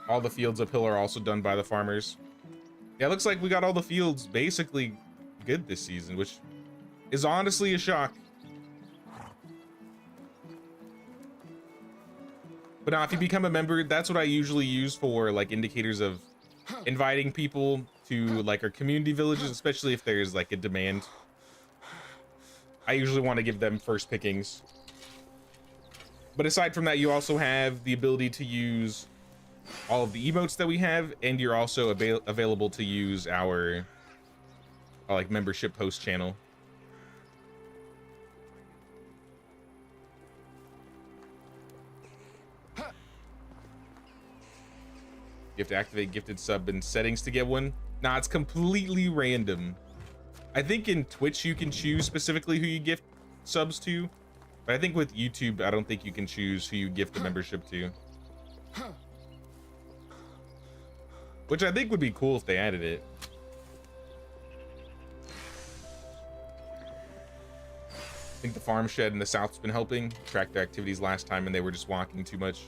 All the fields uphill are also done by the farmers. Yeah, it looks like we got all the fields basically good this season, which is honestly a shock. But now if you become a member, that's what I usually use for like indicators of inviting people to like our community villages, especially if there's like a demand. I usually want to give them first pickings. But aside from that, you also have the ability to use all of the emotes that we have, and you're also available to use our like membership post channel. You have to activate gifted sub in settings to get one. Nah, it's completely random. I think in Twitch you can choose specifically who you gift subs to, but I think with YouTube I don't think you can choose who you gift the membership to. Which I think would be cool if they added it. I think the farm shed in the south's been helping track their activities last time and they were just walking too much.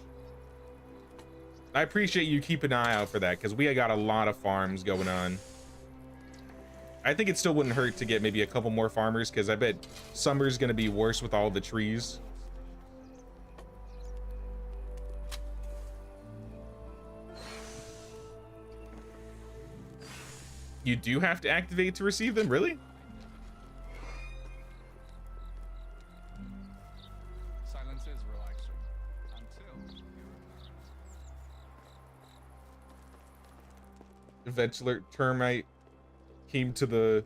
I appreciate you keeping an eye out for that because we got a lot of farms going on. I think it still wouldn't hurt to get maybe a couple more farmers because I bet summer's gonna be worse with all the trees. You do have to activate to receive them, really? Silence is relaxing until you Eventually, Termite came to the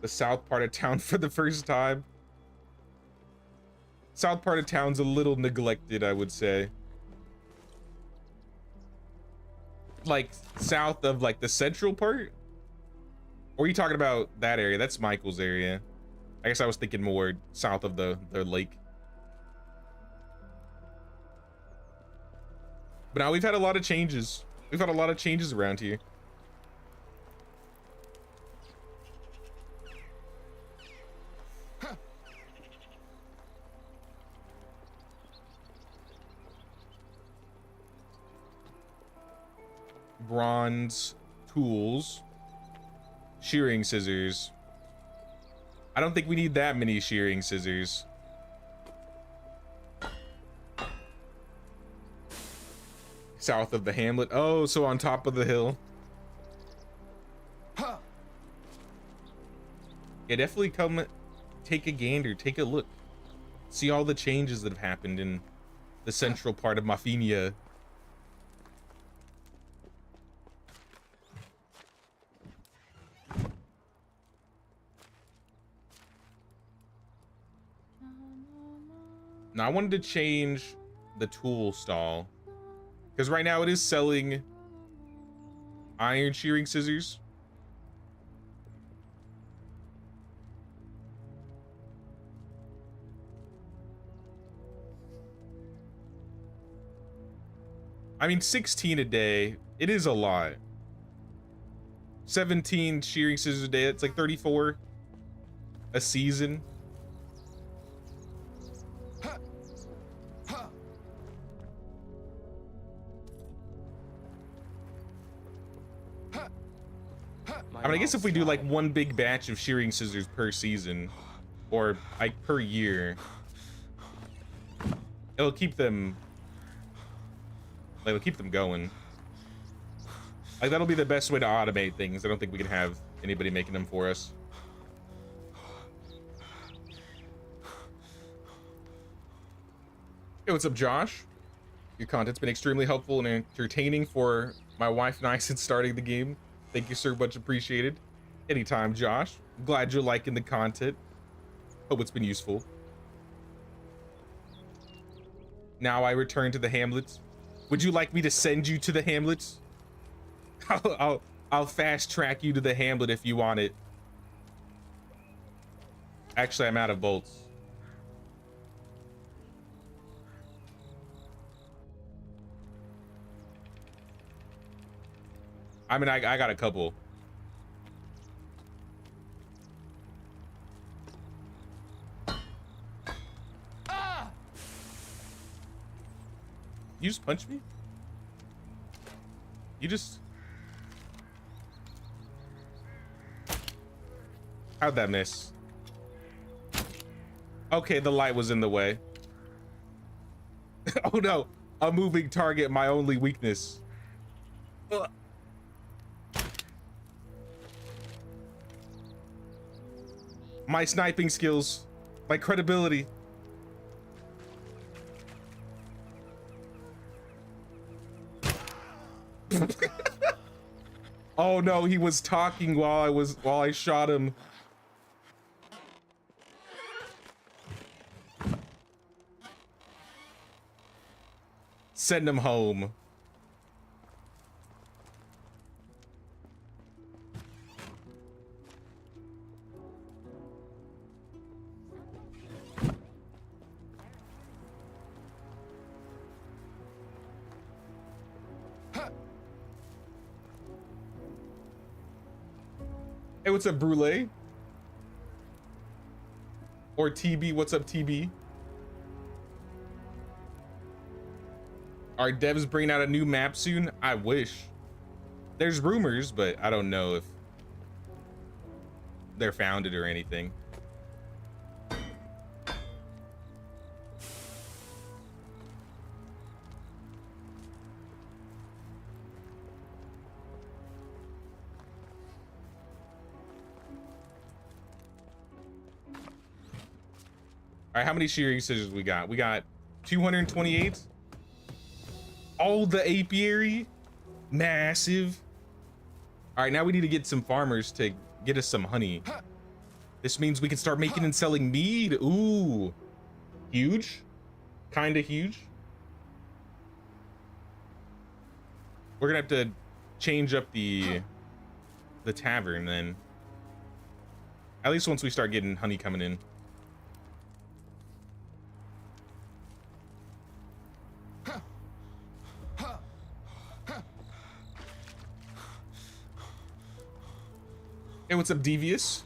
south part of town for the first time. South part of town's a little neglected, I would say. Like south of like the central part? Or are you talking about that area? That's Michael's area. I guess I was thinking more south of the lake. But now we've had a lot of changes. We've had a lot of changes around here. Bronze tools, shearing scissors. I don't think we need that many shearing scissors. South of the hamlet. Oh, so on top of the hill. Yeah, definitely come take a gander, take a look. See all the changes that have happened in the central part of Mafia. Now I wanted to change the tool stall because right now it is selling iron shearing scissors. I mean, 16 a day, it is a lot. 17 shearing scissors a day, it's like 34 a season. I mean, I guess if we do like one big batch of shearing scissors per season, or like per year, it'll keep them, like, it'll keep them going. Like, that'll be the best way to automate things. I don't think we can have anybody making them for us. Hey, what's up, Josh? Your content's been extremely helpful and entertaining for my wife and I since starting the game. Thank you, sir. Much appreciated. Anytime, Josh. Glad you're liking the content. Hope it's been useful. Now I return to the hamlet. Would you like me to send you to the hamlet? I'll fast track you to the hamlet if you want it. Actually, I'm out of bolts. I mean, I got a couple. Ah! You just punched me? You just... How'd that miss? Okay, the light was in the way. Oh no, a moving target, my only weakness. Ugh. My sniping skills, my credibility. Oh no, he was talking while I shot him. Send him home. Hey, what's up, Brulee? Or TB, what's up, TB? Are devs bringing out a new map soon? I wish. There's rumors, but I don't know if they're founded or anything. All right, how many shearing scissors we got? We got 228. All the apiary, massive. All right, now we need to get some farmers to get us some honey. This means we can start making and selling mead. Ooh, huge, kind of huge. We're gonna have to change up the tavern then. At least once we start getting honey coming in. Hey, what's up, Devious?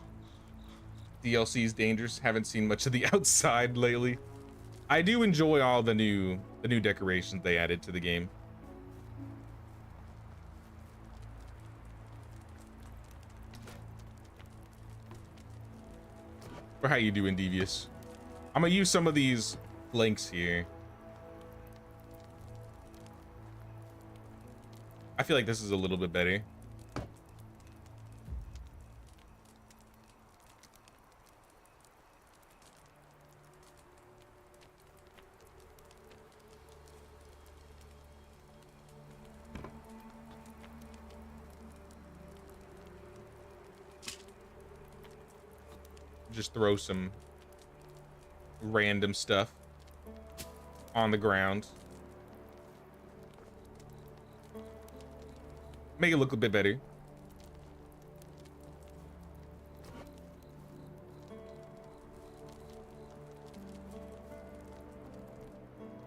DLC is dangerous. Haven't seen much of the outside lately. I do enjoy all the new decorations they added to the game. Or how you doing, Devious? I'm gonna use some of these links here. I feel like this is a little bit better. just throw some random stuff on the ground. Make it look a bit better.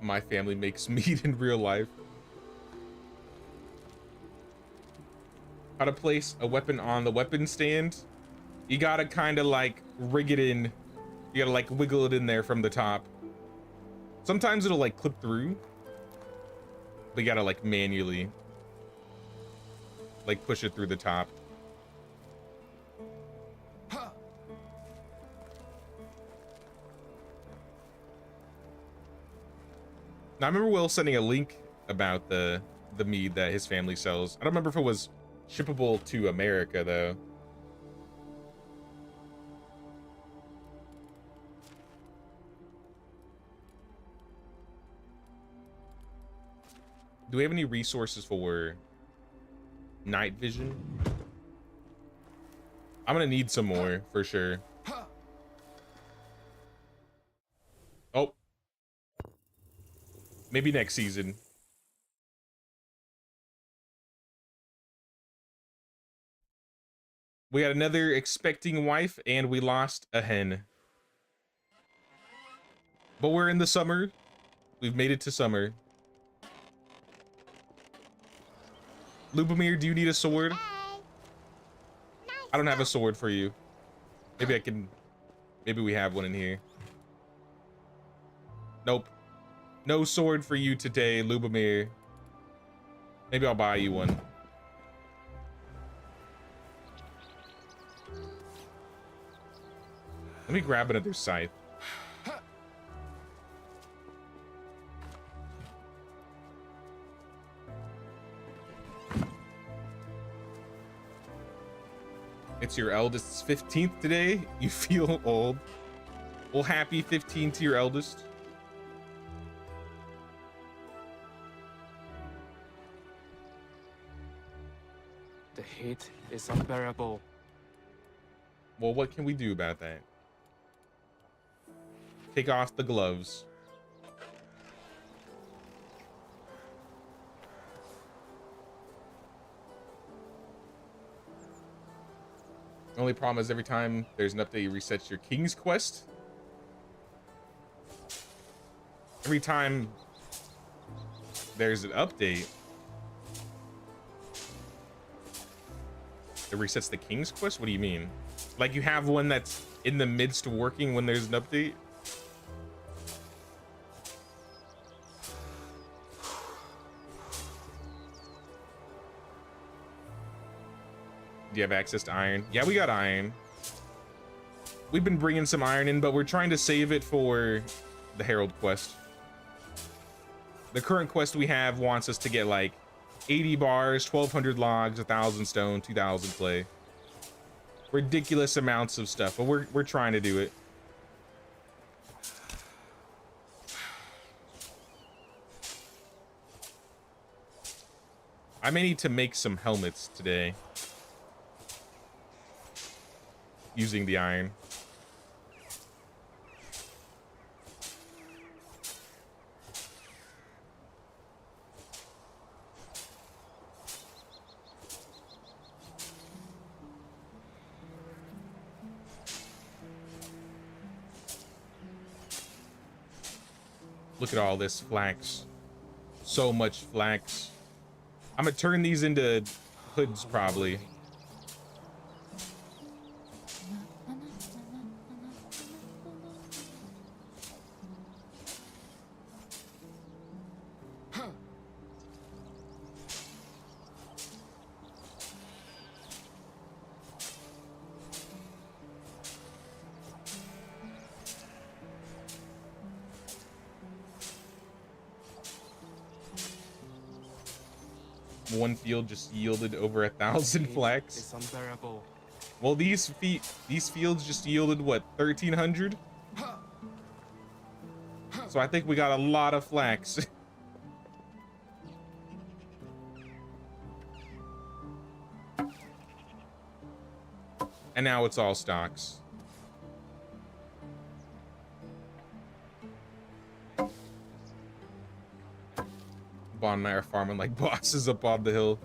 My family makes meat in real life. How to place a weapon on the weapon stand. You gotta kind of like rig it in. You gotta like wiggle it in there from the top. Sometimes it'll like clip through. But you gotta like manually like push it through the top. Now I remember Will sending a link about the mead that his family sells. I don't remember if it was shippable to America though. Do we have any resources for night vision? I'm gonna need some more for sure. Oh, maybe next season. We had another expecting wife and we lost a hen. But we're in the summer. We've made it to summer. Lubomir, do you need a sword? I don't have a sword for you. Maybe I can... Maybe we have one in here. Nope. No sword for you today, Lubomir. Maybe I'll buy you one. Let me grab another scythe. It's your eldest's 15th today. You feel old. Well, happy 15 to your eldest. The heat is unbearable. Well, what can we do about that? Take off the gloves. Only problem is every time there's an update, you reset your King's Quest. Every time there's an update, it resets the King's Quest? What do you mean? Like you have one that's in the midst of working when there's an update? Do you have access to iron? Yeah, we got iron. We've been bringing some iron in, but we're trying to save it for the Herald quest. The current quest we have wants us to get like 80 bars, 1,200 logs, 1,000 stone, 2,000 clay. Ridiculous amounts of stuff, but we're trying to do it. I may need to make some helmets today. Using the iron. Look at all this flax. So much flax. I'm gonna turn these into hoods probably. One field just yielded over 1,000 flax. It's unbearable. Well, these fields just yielded what, 1,300? So I think we got a lot of flax. And now it's all stocks. Bon and I are farming like bosses up on the hill.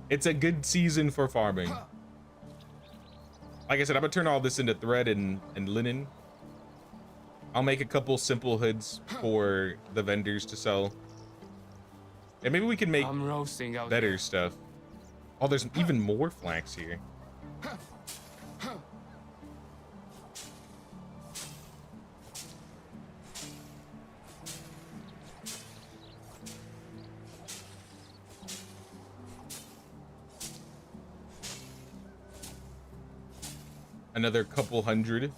It's a good season for farming. Like I said, I'm gonna turn all this into thread and linen. I'll make a couple simple hoods for the vendors to sell. And maybe we can make I'm roasting out better here. stuff. Oh, there's even more flax here. Another couple hundred.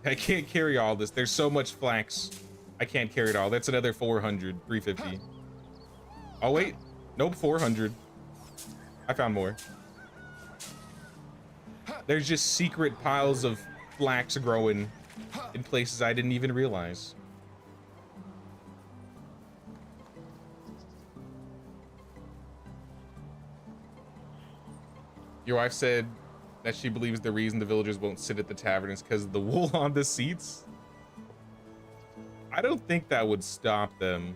I can't carry all this. There's so much flax. I can't carry it all. That's another 400, 350. Oh, wait. Nope, 400. I found more. There's just secret piles of flax growing in places I didn't even realize. Your wife said that she believes the reason the villagers won't sit at the tavern is because of the wool on the seats. I don't think that would stop them.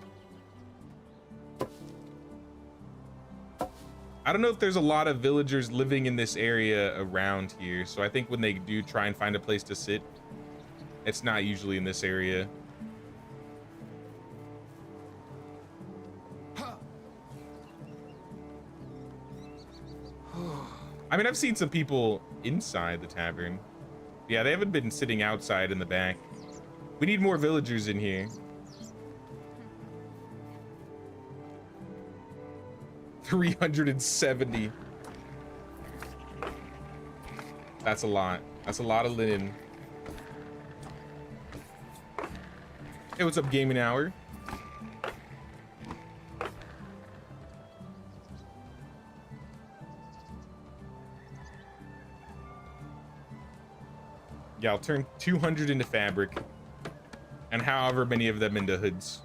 I don't know if there's a lot of villagers living in this area around here, so I think when they do try and find a place to sit, it's not usually in this area. I mean, I've seen some people inside the tavern. Yeah, they haven't been sitting outside in the back. We need more villagers in here. 370. That's a lot. That's a lot of linen. Hey, what's up, Gaming Hour? Yeah, I'll turn 200 into fabric, and however many of them into hoods.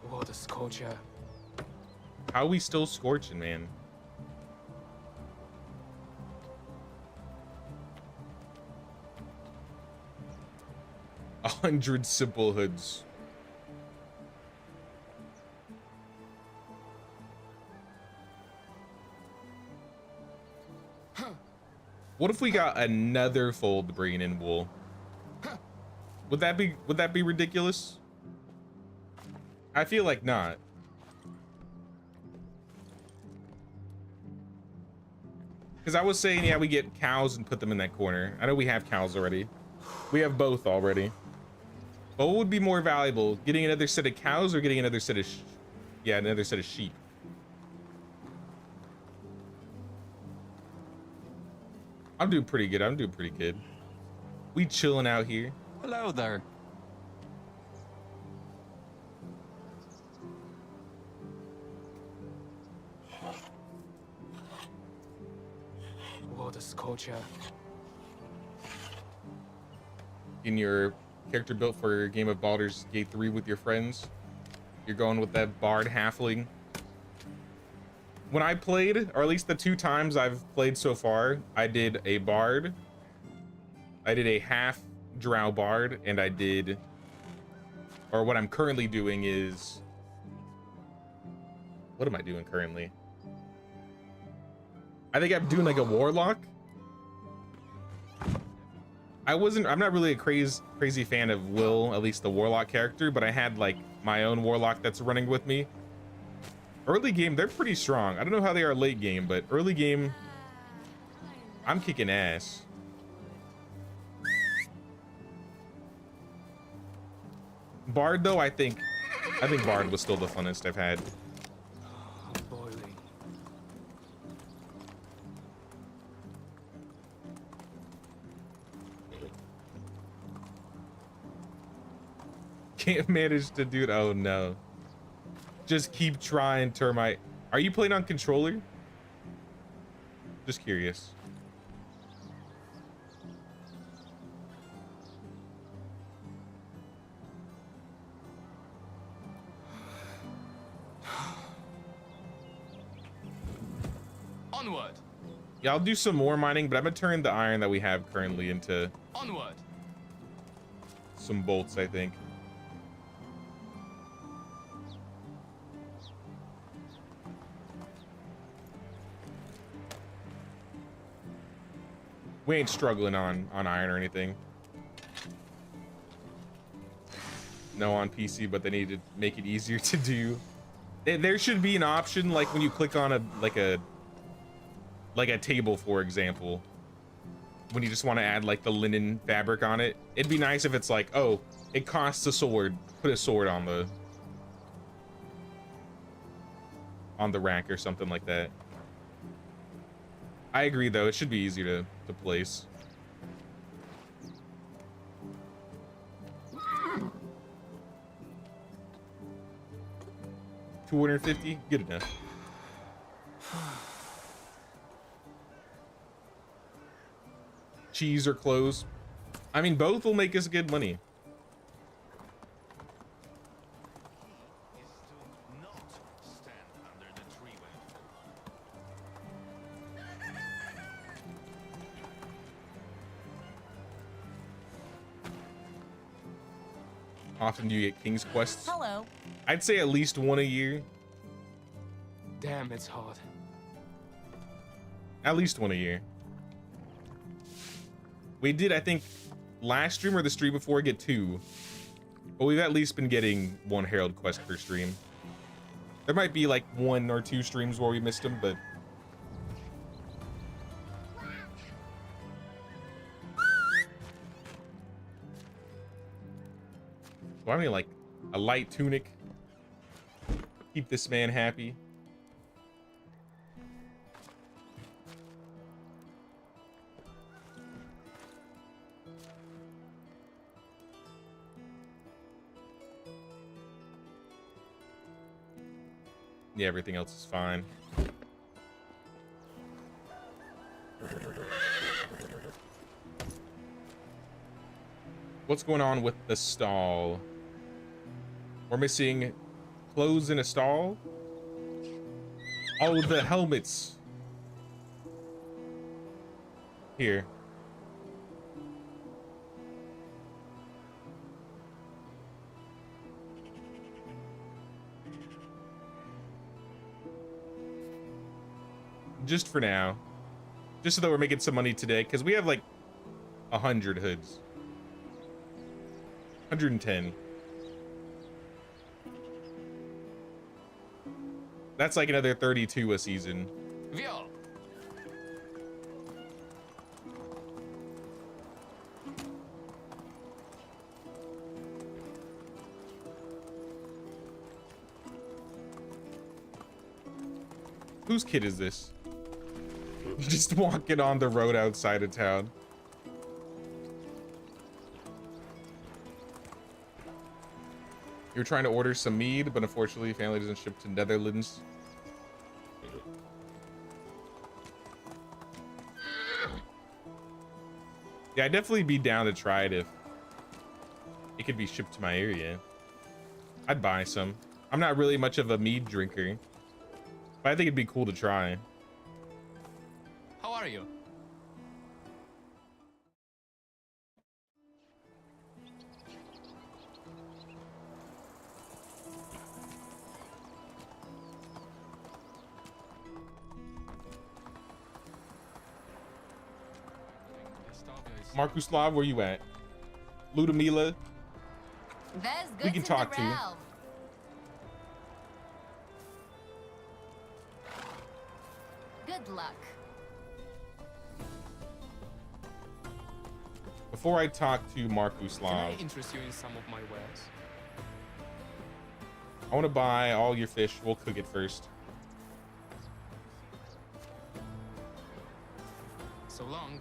What a scorcher. How are we still scorching, man? A 100 simple hoods. What if we got another fold bringing in wool? Would that be ridiculous? I feel like not. Because I was saying, yeah, we get cows and put them in that corner. I know we have cows already. We have both already. But what would be more valuable? Getting another set of cows or getting another set of another set of sheep? I'm doing pretty good. I'm doing pretty good. We chilling out here. Hello there. What a scorcher. In your character built for a game of Baldur's Gate 3 with your friends, you're going with that bard halfling. When I played, or at least the 2 times I've played so far, I did a bard, I did a half drow bard, and I did, or what I'm currently doing is, what am I doing currently? I think I'm doing like a warlock. I'm not really a crazy fan of Will, at least the warlock character, but I had like my own warlock that's running with me. Early game, they're pretty strong. I don't know how they are late game, but early game, I'm kicking ass. Bard though, I think Bard was still the funnest I've had. Boiling. Can't manage to do it. Oh no. Just keep trying, Termite. Are you playing on controller? Just curious. Onward. Yeah, I'll do some more mining, but I'm gonna turn the iron that we have currently into Onward. Some bolts, I think. We ain't struggling on iron or anything. No, on PC, but they need to make it easier to do. There should be an option, like when you click on a table, for example, when you just want to add like the linen fabric on it. It'd be nice if it's like, oh, it costs a sword, put a sword on the rack or something like that. I agree though, it should be easier to place. $250, good enough. Cheese or clothes? I mean, both will make us good money. Is to not stand under the tree when Often do you get King's Quests? Hello. I'd say at least one a year. Damn, it's hot. At least one a year. We did, I think, last stream or the stream before, get 2. But we've at least been getting 1 Herald quest per stream. There might be like 1 or 2 streams where we missed them, but... So I mean, like, a light tunic. Keep this man happy. Yeah, everything else is fine. What's going on with the stall? We're missing clothes in a stall? Oh, the helmets. Here. Just for now. Just so that we're making some money today, because we have like 100 hoods. 110. That's like another 32 a season. Vio. Whose kid is this? Just walking on the road outside of town. You're trying to order some mead, but unfortunately family doesn't ship to Netherlands. Yeah, I'd definitely be down to try it if it could be shipped to my area. I'd buy some. I'm not really much of a mead drinker, but I think it'd be cool to try. How are you? Markuslav, where you at? Ludmila, There's goods we can in talk the to you. realm. Good luck. Before I talk to Can I Markuslav, interest you in some of my wares? I want to buy all your fish. We'll cook it first. So long.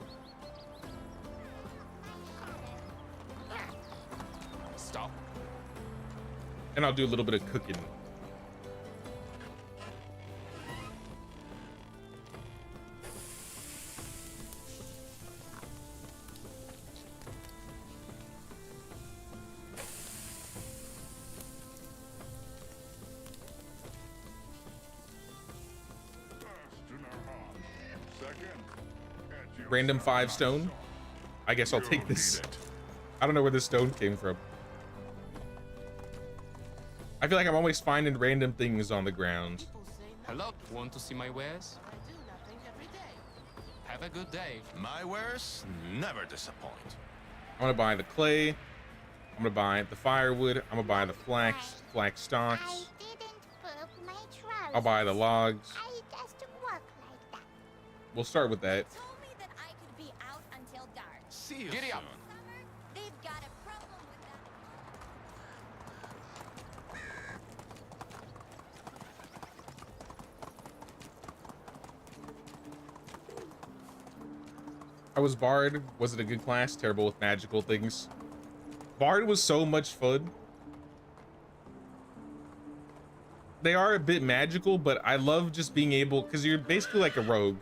Stop. And I'll do a little bit of cooking. Random 5 stone. I guess I'll take this. I don't know where this stone came from. I feel like I'm always finding random things on the ground. Hello. Want to see my wares? Have a good day. My wares never disappoint. I'm gonna buy the clay. I'm gonna buy the firewood. I'm gonna buy the flax stalks. I'll buy the logs. We'll start with that. Told me that I could be out until dark. See you Giddy soon. up. They've got a problem with that. I was Bard. Was it a good class? Terrible with magical things. Bard was so much fun. They are a bit magical, but I love just being able, because you're basically like a rogue.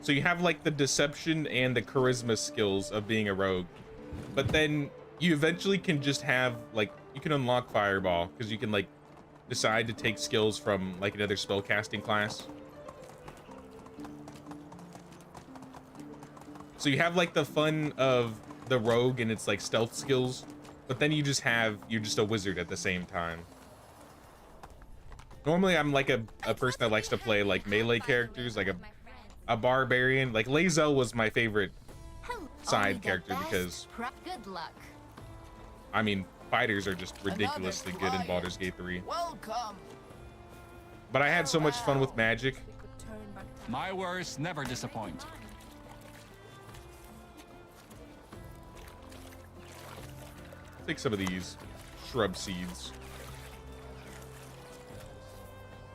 So you have like the deception and the charisma skills of being a rogue. But then you eventually can just have like, you can unlock Fireball because you can like decide to take skills from like another spellcasting class. So you have like the fun of the rogue and its like stealth skills, but then you're just a wizard at the same time. Normally I'm like a person that likes to play like melee characters, like a barbarian. Like Lae'zel was my favorite side character because, Good luck. I mean, fighters are just ridiculously good in Baldur's Gate 3. Welcome. But I had so much fun with magic. My wares never disappoint. Take some of these shrub seeds.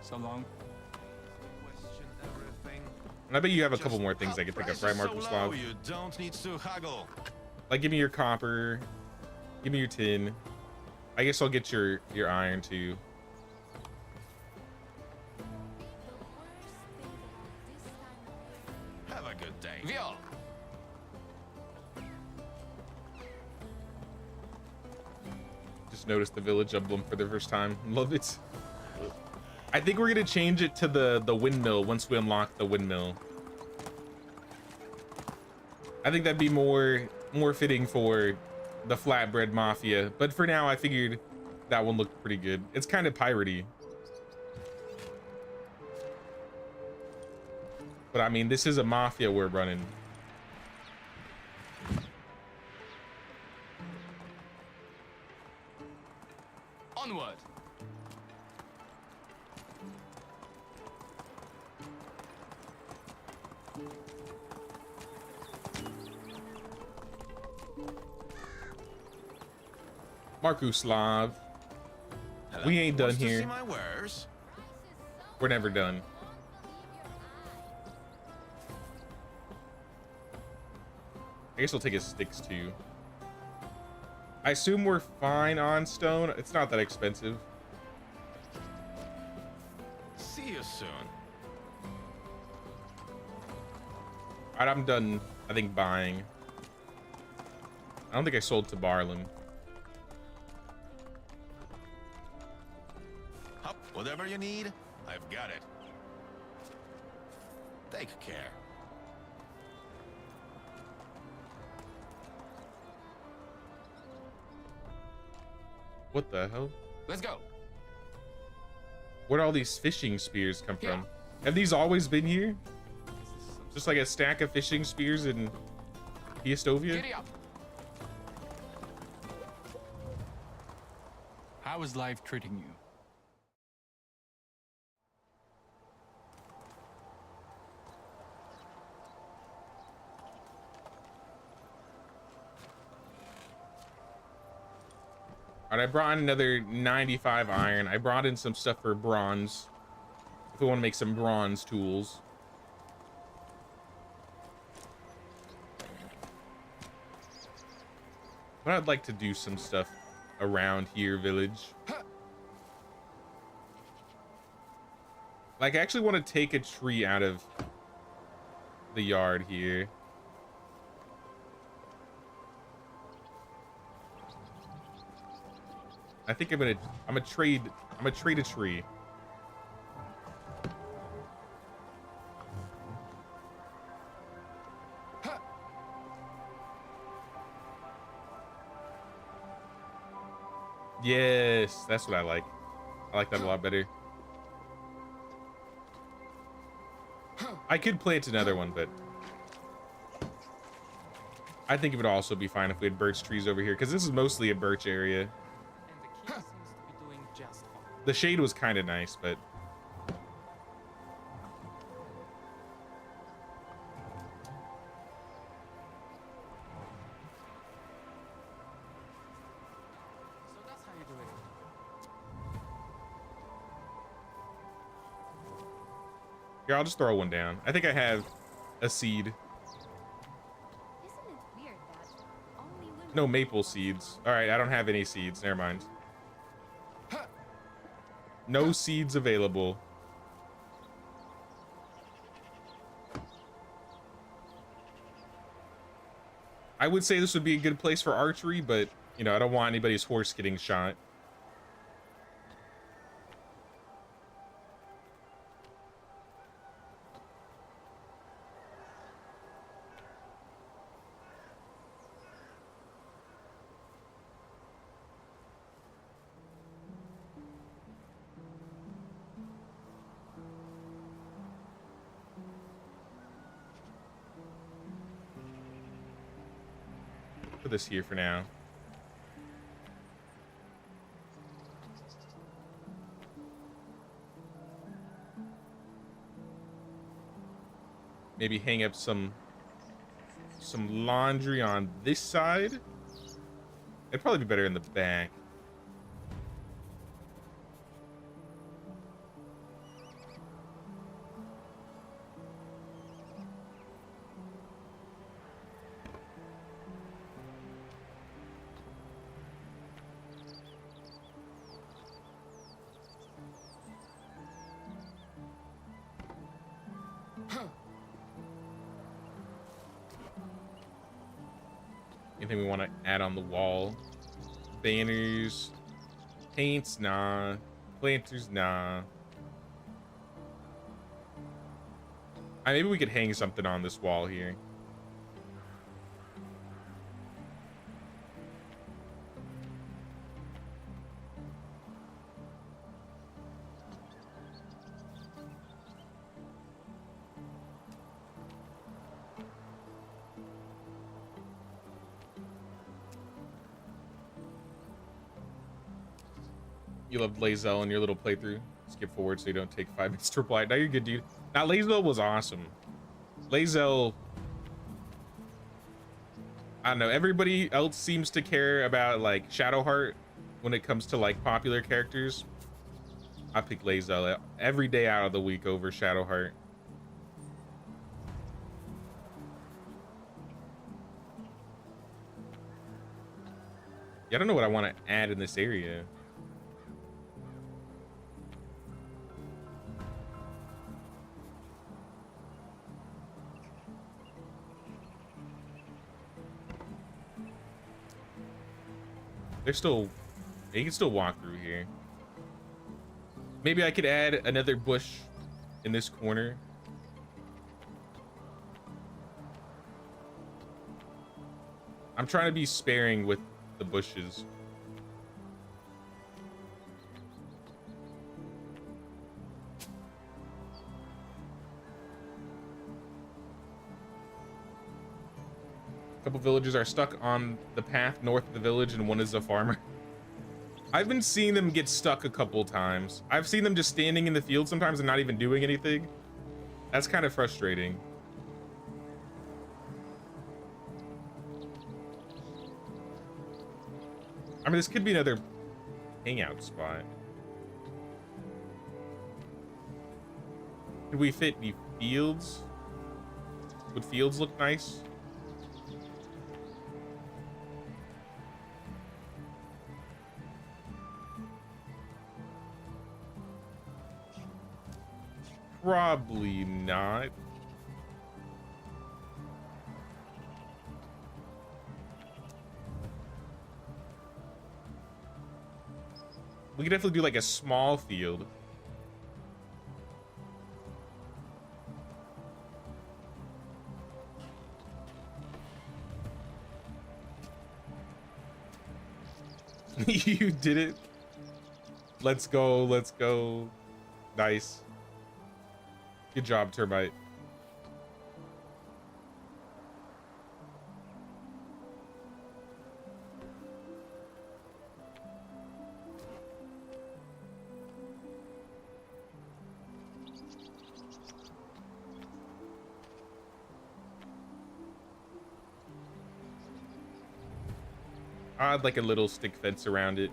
So long. Question everything. And I bet you have a couple Just more things I can pick up, right, prices so Marcus low, Slav? you don't need to haggle. Like, give me your copper. Give me your tin. I guess I'll get your iron too. Have a good day. Viol. Just noticed the village emblem for the first time. Love it. I think we're gonna change it to the windmill once we unlock the windmill. I think that'd be more fitting for the Flatbread Mafia. But for now, I figured that one looked pretty good. It's kind of piratey. But I mean, this is a mafia we're running. Onward. Markuslav. We ain't done Wants to here. see my wares? We're never done. I guess we'll take his sticks too. I assume we're fine on stone. It's not that expensive. See you soon. All right, I'm done, I think, buying. I don't think I sold to Barlin. Hup, whatever you need, I've got it. Take care. What the hell? Let's go. Where'd all these fishing spears come Yeah. from? Have these always been here? Just like a stack of fishing spears in Piastovia? Giddy up. How is life treating you? All right, I brought in another 95 iron. I brought in some stuff for bronze. If we want to make some bronze tools. But I'd like to do some stuff around here, village. Like, I actually want to take a tree out of the yard here. I think I'm gonna trade a tree. this. That's what I like. I like that a lot better. I could plant another one, but I think it would also be fine if we had birch trees over here, because this is mostly a birch area. And the king seems to be doing just fine. The shade was kind of nice, but So that's how you do it. here, I'll just throw one down. I think I have a seed. Isn't it weird that only women No maple seeds. All right, I don't have any seeds. Never mind. No seeds available. I would say this would be a good place for archery, but, you know, I don't want anybody's horse getting shot. Put this here for now. Maybe hang up some laundry on this side. It'd probably be better in the back. Anything we want to add on the wall? Banners, paints, nah. Planters, nah. Maybe we could hang something on this wall here. You loved Lae'zel in your little playthrough. Skip forward so you don't take 5 minutes to reply. No, you're good, dude. Now, Lae'zel was awesome. Lae'zel, I don't know. Everybody else seems to care about like Shadowheart when it comes to like popular characters. I pick Lae'zel every day out of the week over Shadowheart. Yeah, I don't know what I want to add in this area. They can still walk through here. Maybe I could add another bush in this corner. I'm trying to be sparing with the bushes. A couple villagers are stuck on the path north of the village, and one is a farmer. I've been seeing them get stuck a couple times. I've seen them just standing in the field sometimes and not even doing anything. That's kind of frustrating. I mean, this could be another hangout spot. Could we fit the fields? Would fields look nice? Probably not. We could definitely do like a small field. You did it. Let's go. Let's go. Nice. Good job, Termite. I'd like a little stick fence around it.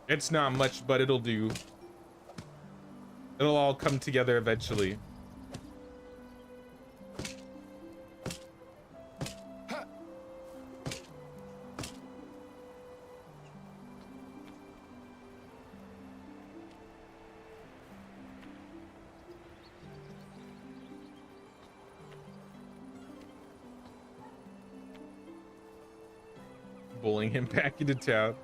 It's not much, but it'll do. It'll all come together eventually. Bullying him back into town.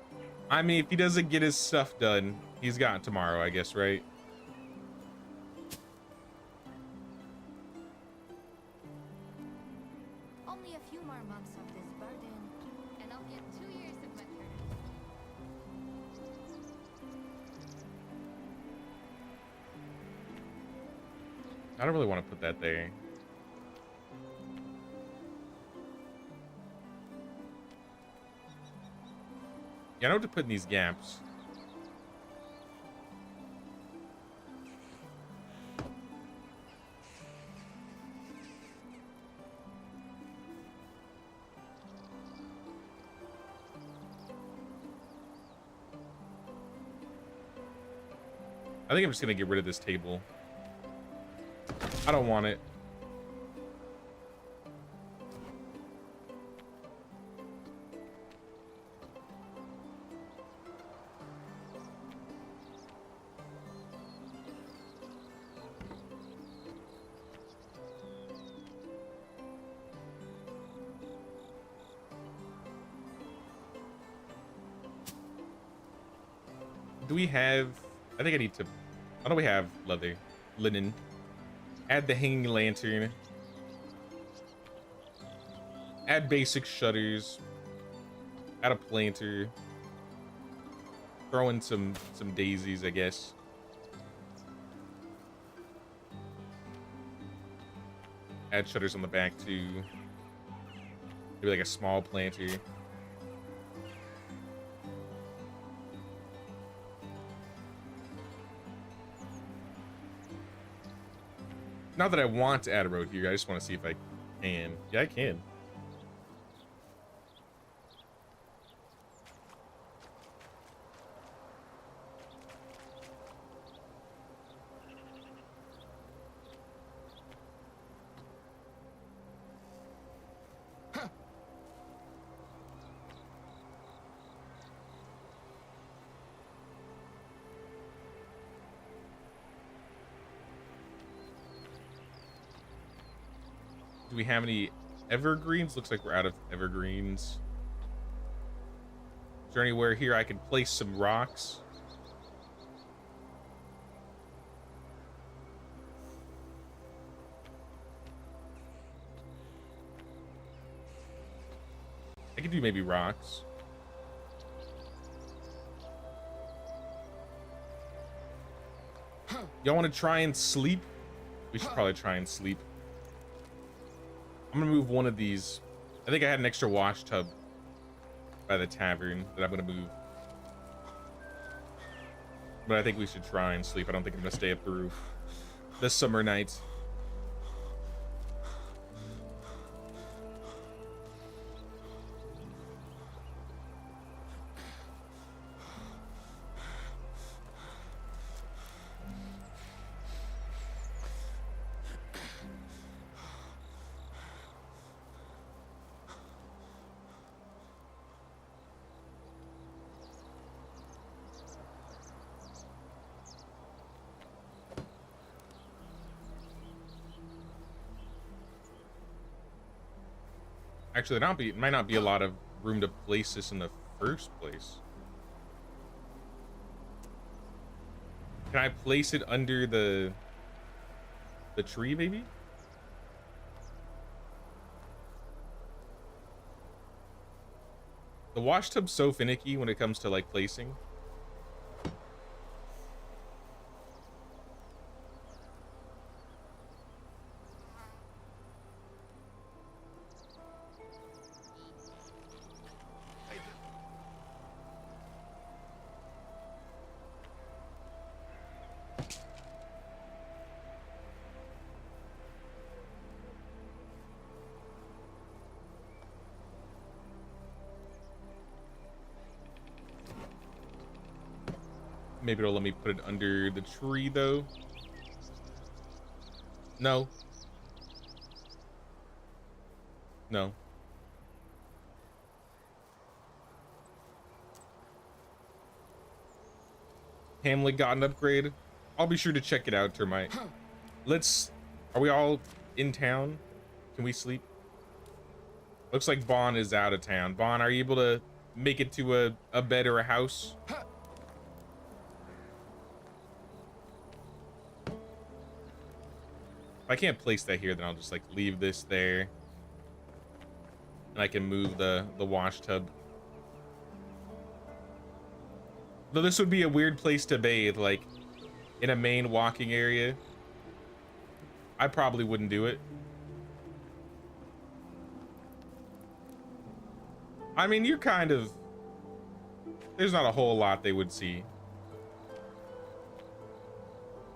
I mean, if he doesn't get his stuff done, he's got tomorrow, I guess, right? Only a few more months of this burden, and I'll get 2 years of maternity. I don't really want to put that there. Yeah, I know what to put in these gaps. I think I'm just gonna get rid of this table. I don't want it. Do we have... I think I need to... Why don't we have leather? Linen. Add the hanging lantern. Add basic shutters. Add a planter. Throw in some daisies, I guess. Add shutters on the back too. Maybe like a small planter. Not that I want to add a road here, I just want to see if I can. Yeah, I can. Do we have any evergreens? Looks like we're out of evergreens. Is there anywhere here I can place some rocks? I could do maybe rocks. Y'all want to try and sleep? We should probably try and sleep. I'm gonna move one of these. I think I had an extra wash tub by the tavern that I'm gonna move. But I think we should try and sleep. I don't think I'm gonna stay up through the summer nights. Actually, it might not be a lot of room to place this in the first place. Can I place it under the tree, maybe? The wash tub's so finicky when it comes to like placing. Maybe it'll let me put it under the tree though. No. No. Hamlet got an upgrade. I'll be sure to check it out, Termite. Are we all in town? Can we sleep? Looks like Bon is out of town. Bon, are you able to make it to a bed or a house? If I can't place that here, then I'll just like leave this there. And I can move the wash tub. Though this would be a weird place to bathe, like in a main walking area. I probably wouldn't do it. I mean, you're kind of... There's not a whole lot they would see.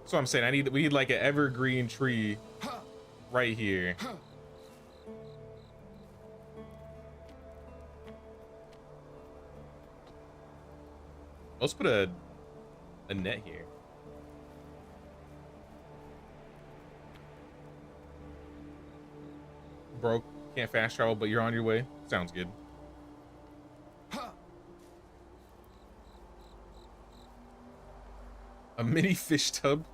So I'm saying we need like an evergreen tree right here. Let's put a net here. Broke, can't fast travel, but you're on your way. Sounds good. A mini fish tub.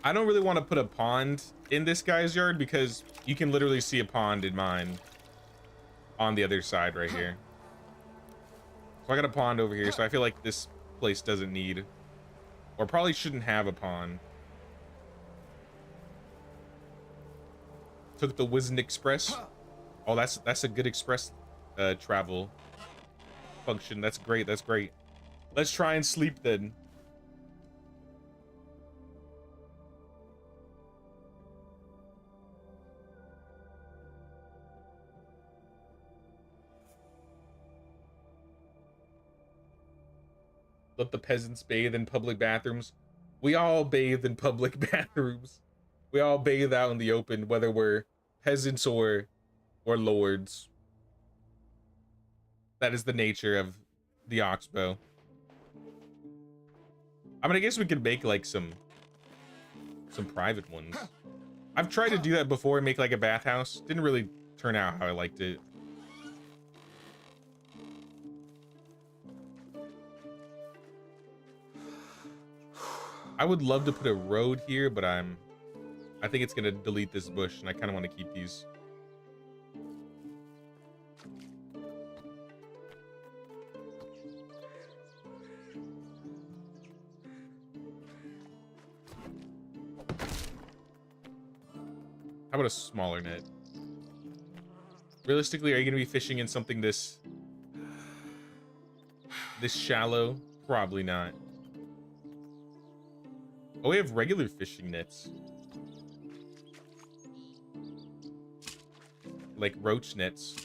I don't really want to put a pond in this guy's yard because you can literally see a pond in mine on the other side right here. So I got a pond over here, so I feel like this place doesn't need, or probably shouldn't have a pond. Took the Wizened Express. Oh, that's a good express travel function. That's great. That's great. Let's try and sleep then. Let the peasants bathe in public bathrooms. We all bathe in public bathrooms. We all bathe out in the open, whether we're peasants or lords. That is the nature of the Oxbow. I mean, I guess we could make like some private ones. I've tried to do that before and make like a bathhouse. Didn't really turn out how I liked it. I would love to put a road here, but I think it's gonna delete this bush, and I kind of want to keep these. How about a smaller net? Realistically, are you gonna be fishing in something this shallow? Probably not. Oh, we have regular fishing nets. Like roach nets.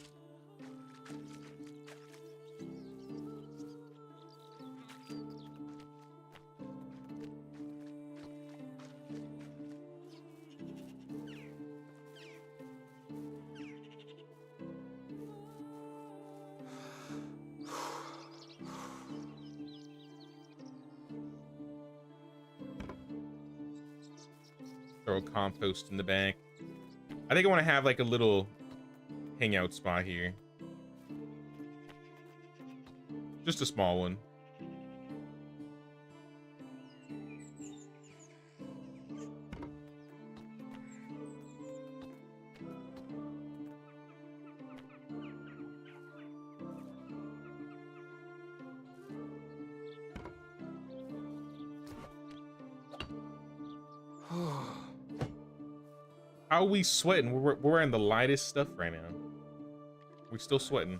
Throw compost in the back. I think I want to have like a little hangout spot here. Just a small one. How are we sweating? We're wearing the lightest stuff right now. We still sweating.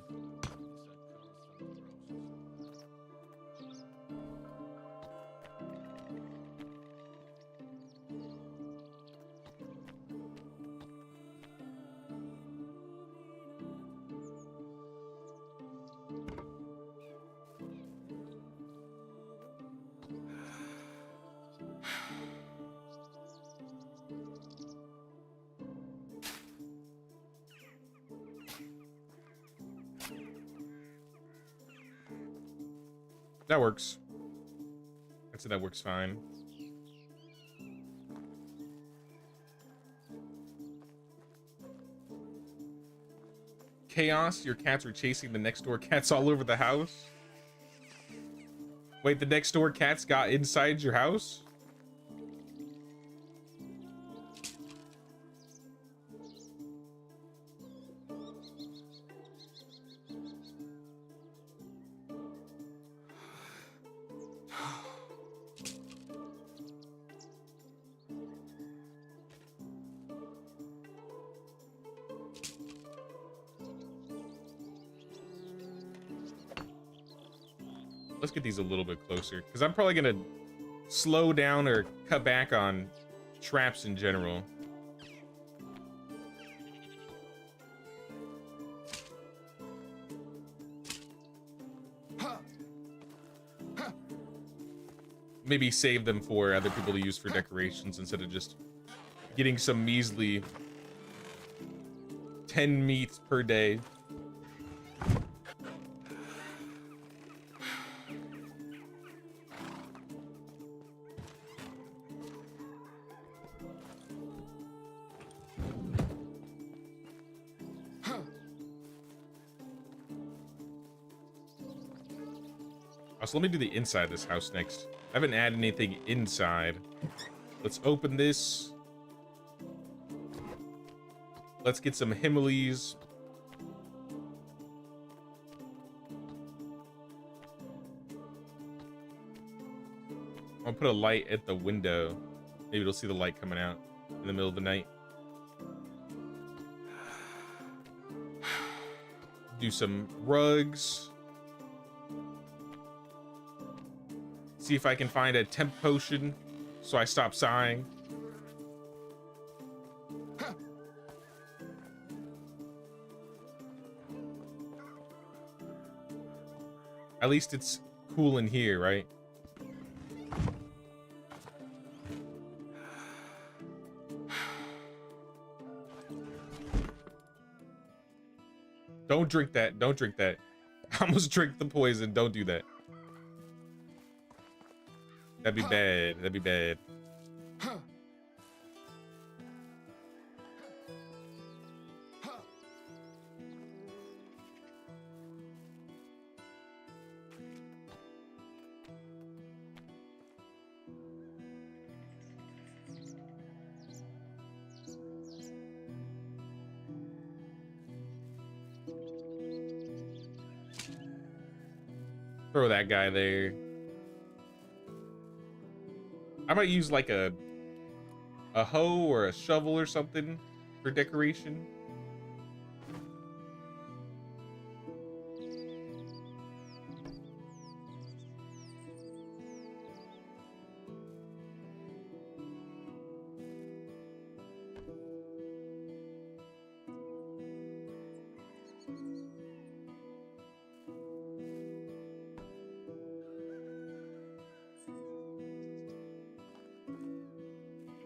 That works. I'd say that works fine. Chaos, your cats were chasing the next door cats all over the house. Wait, the next door cats got inside your house? Let's get these a little bit closer, because I'm probably gonna slow down or cut back on traps in general. Maybe save them for other people to use for decorations instead of just getting some measly 10 meats per day. So let me do the inside of this house next. I haven't added anything inside. Let's open this. Let's get some Himalays. I'll put a light at the window. Maybe it'll see the light coming out in the middle of the night. Do some rugs. See if I can find a temp potion so I stop sighing. At least it's cool in here, right? Don't drink that. Don't drink that. I almost drank the poison. Don't do that. That'd be bad. That'd be bad. Throw that guy there. I might use like a hoe or a shovel or something for decoration.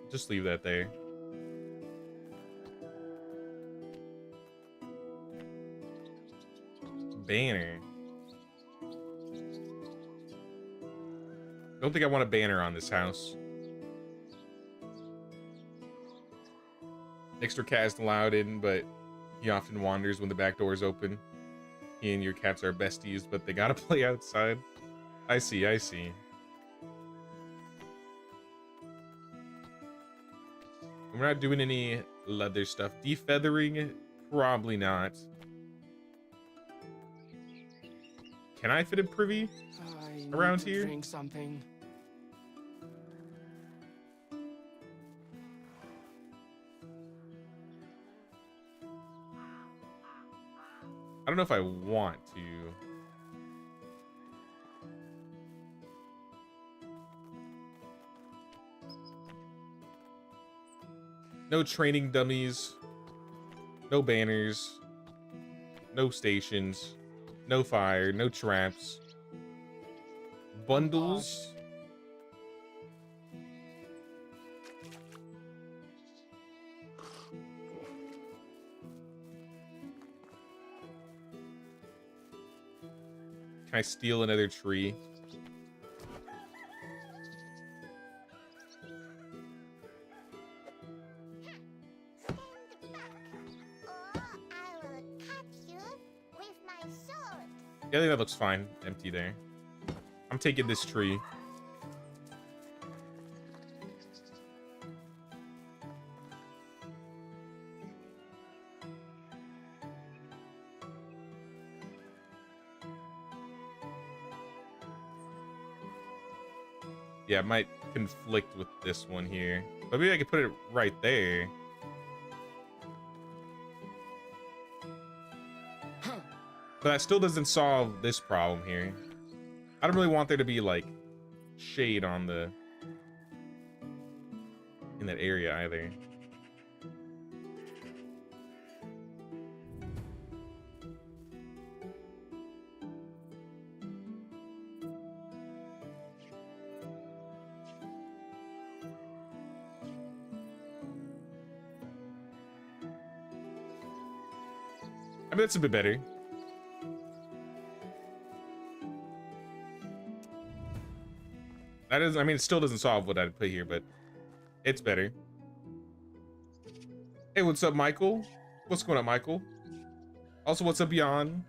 Just leave that there. Banner. Don't think I want a banner on this house. Extra cat isn't allowed in, but he often wanders when the back door is open. He and your cats are besties, but they gotta play outside. I see, I see. We're not doing any leather stuff. Defeathering? Probably not. Can I fit a privy around here? Drink something. I don't know if I want to. No training dummies. No banners. No stations. No fire. No traps. Bundles. Can I steal another tree? Yeah, I think that looks fine. Empty there. I'm taking this tree. Yeah, it might conflict with this one here. But maybe I could put it right there. But that still doesn't solve this problem here. I don't really want there to be like shade on the in that area either. I mean, that's a bit better. That is, I mean, it still doesn't solve what I'd put here, but it's better. Hey, what's up, Michael? What's going on, Michael? Also, what's up, Jan?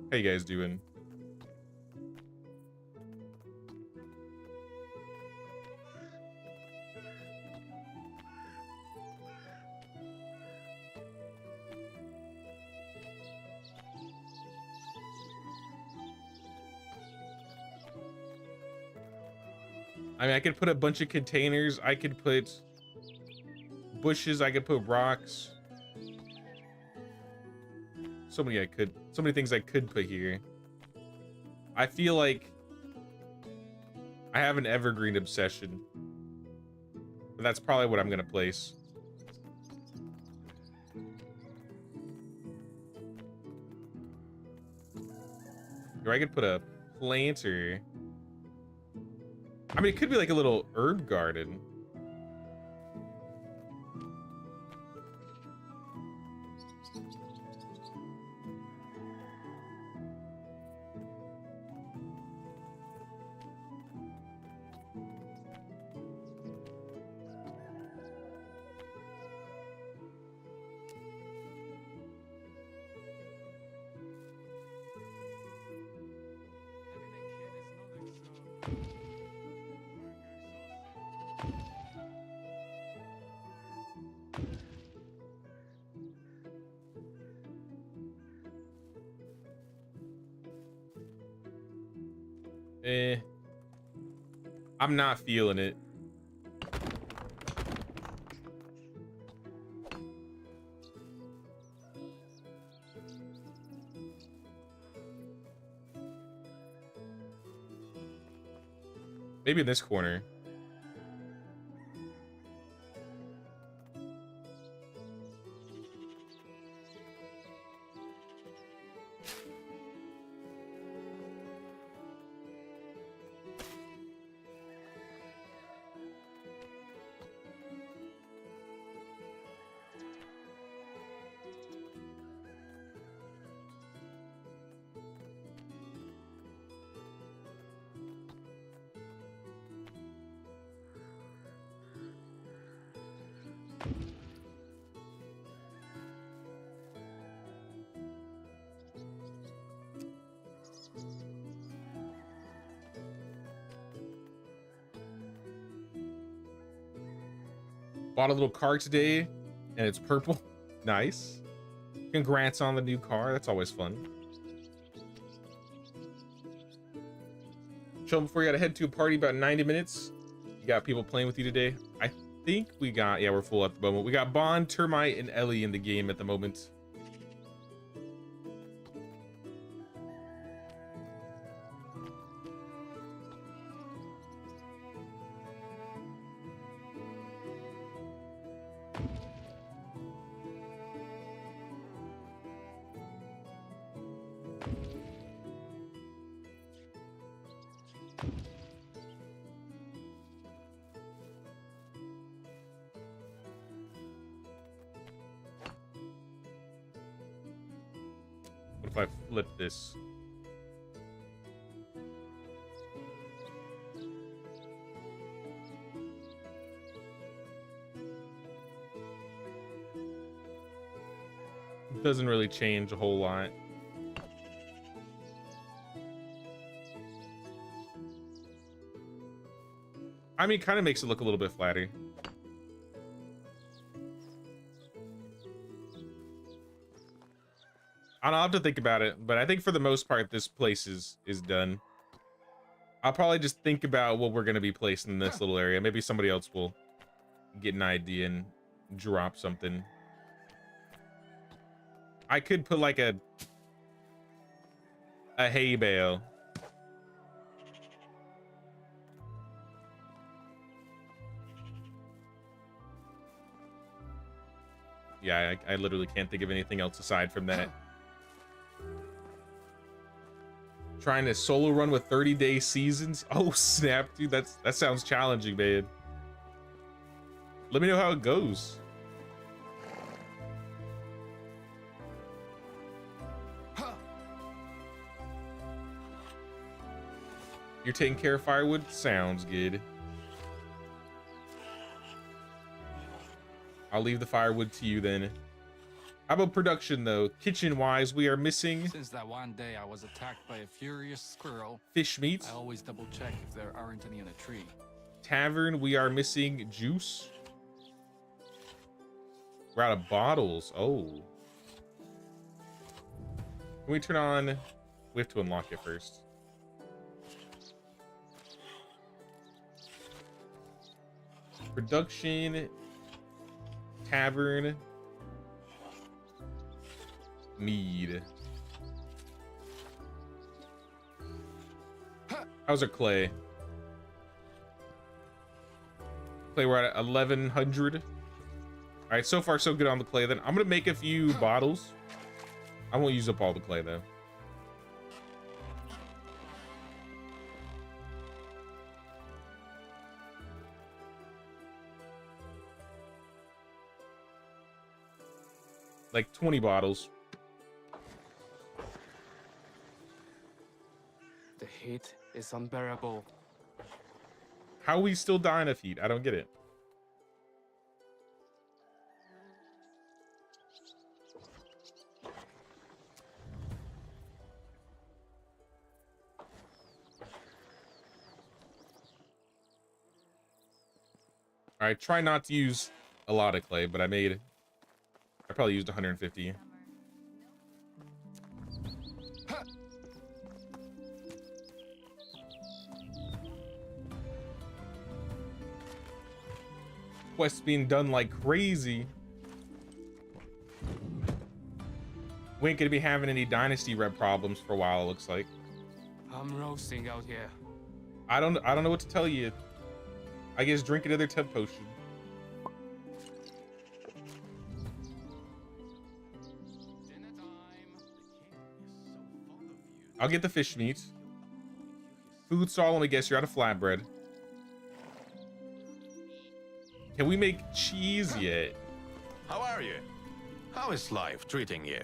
How you guys doing? I mean, I could put a bunch of containers. I could put bushes. I could put rocks. So many things I could put here. I feel like I have an evergreen obsession. But that's probably what I'm gonna place. Or I could put a planter. I mean, it could be like a little herb garden. I'm not feeling it. Maybe in this corner. Bought a little car today, and it's purple. Nice. Congrats on the new car. That's always fun. Chill before you gotta head to a party about 90 minutes. You got people playing with you today. I think we got, yeah, we're full at the moment. We got Bond, Termite, and Ellie in the game at the moment. What if I flip this? It doesn't really change a whole lot. I mean, kind of makes it look a little bit flatter. I'll have to think about it, but I think for the most part, this place is done. I'll probably just think about what we're going to be placing in this little area. Maybe somebody else will get an idea and drop something. I could put like a hay bale. Yeah, I literally can't think of anything else aside from that. Trying to solo run with 30-day seasons? Oh snap, dude, that sounds challenging, man. Let me know how it goes. You're taking care of firewood? Sounds good. I'll leave the firewood to you then. How about production though? Kitchen wise, we are missing Since that one day I was attacked by a furious squirrel, fish meat. I always double check if there aren't any on a tree. Tavern, we are missing juice. We're out of bottles. Oh. Can we turn on? We have to unlock it first. Production. Tavern. Mead. How's our clay? Clay, we're at 1100. All right, so far so good on the clay. Then I'm gonna make a few bottles. I won't use up all the clay though. Like 20 bottles. The heat is unbearable. How are we still dying of heat? I don't get it. All right, try not to use a lot of clay, but I probably used 150. Quest being done like crazy. We ain't gonna be having any Dynasty rep problems for a while, it looks like. I'm roasting out here. I don't know what to tell you. I guess drink another temp potion. Dinner time. I'll get the fish meat. Food stall, let me guess, you're out of flatbread. Can we make cheese yet? How are you? How is life treating you?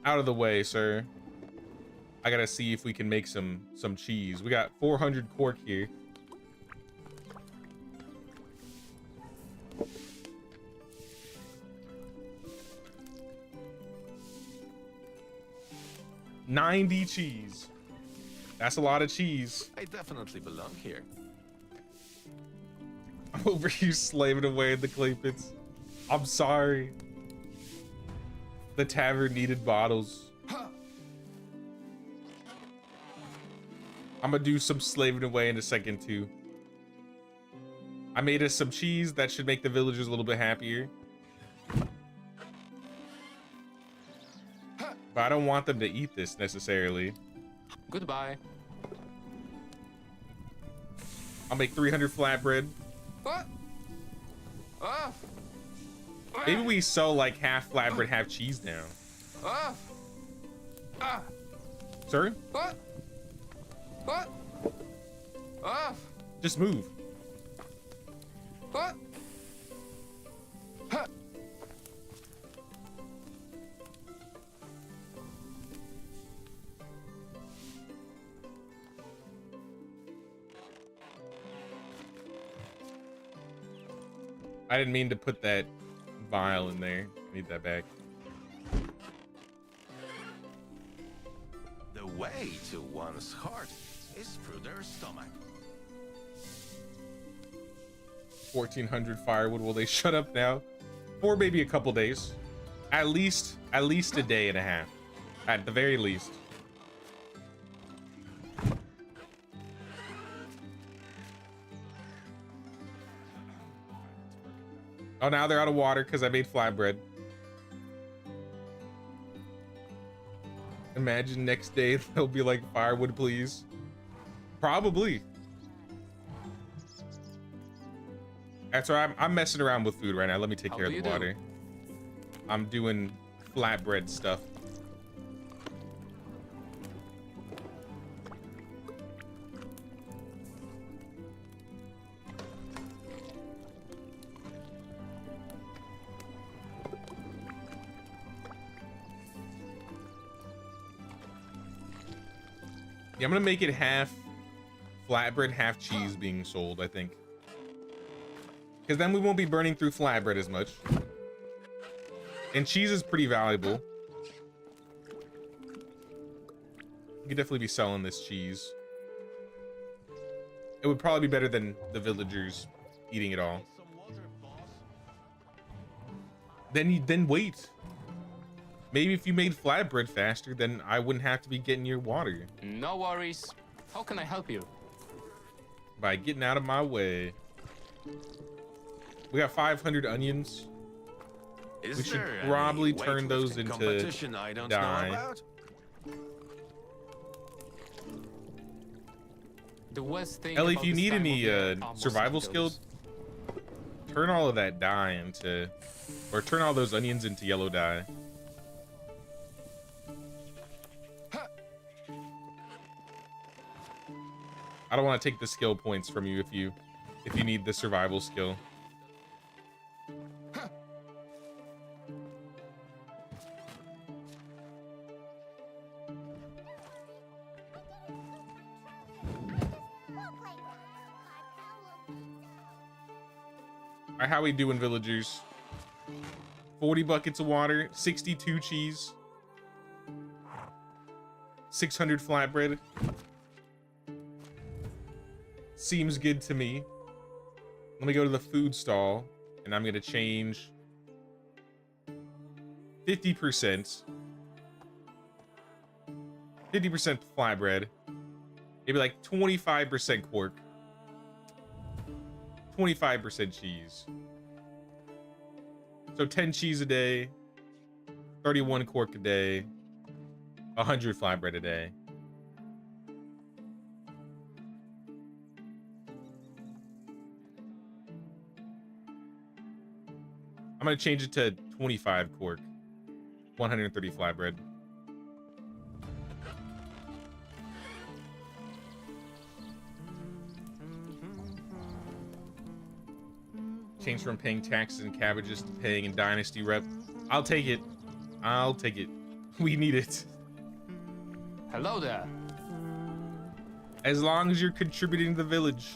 Out of the way, sir. I gotta see if we can make some cheese. We got 400 cork here. $90 cheese. That's a lot of cheese. I definitely belong here. I'm over here slaving away at the clay pits. I'm sorry. The tavern needed bottles. I'm gonna do some slaving away in a second too. I made us some cheese that should make the villagers a little bit happier. But I don't want them to eat this necessarily. Goodbye. I'll make 300 flatbread. What? Ah! Maybe we sell like half flatbread, half cheese now. Sir? Just move. I didn't mean to put that vial in there. I need that back. The way to one's heart is through their stomach. 1,400 firewood. Will they shut up now? For maybe a couple days. At least a day and a half. At the very least. Oh, now they're out of water because I made flatbread. Imagine next day they'll be like, firewood, please. Probably. That's right. I'm messing around with food right now. Let me take care of the water. I'm doing flatbread stuff. Yeah, I'm gonna make it half flatbread, half cheese being sold, I think. Because then we won't be burning through flatbread as much. And cheese is pretty valuable. You could definitely be selling this cheese. It would probably be better than the villagers eating it all. Then wait. Maybe if you made flatbread faster, then I wouldn't have to be getting your water. No worries. How can I help you? By getting out of my way. We got 500 onions. We should probably turn those into dye. The worst thing Ellie, about if you this need time any of year are survival skill, mosquitoes. turn all of that dye into, or turn all those onions into yellow dye. I don't want to take the skill points from you if you need the survival skill. Alright, how we doing, villagers? 40 buckets of water, 62 cheese, 600 flatbread. Seems good to me. Let me go to the food stall, and I'm gonna change 50%. 50% flatbread. Maybe like 25% quark. 25% cheese. So 10 cheese a day, 31 quark a day, 100 flatbread a day. I'm gonna change it to 25 quark, 130 flatbread. Change from paying taxes and cabbages to paying in Dynasty rep. I'll take it. I'll take it. We need it. Hello there. As long as you're contributing to the village.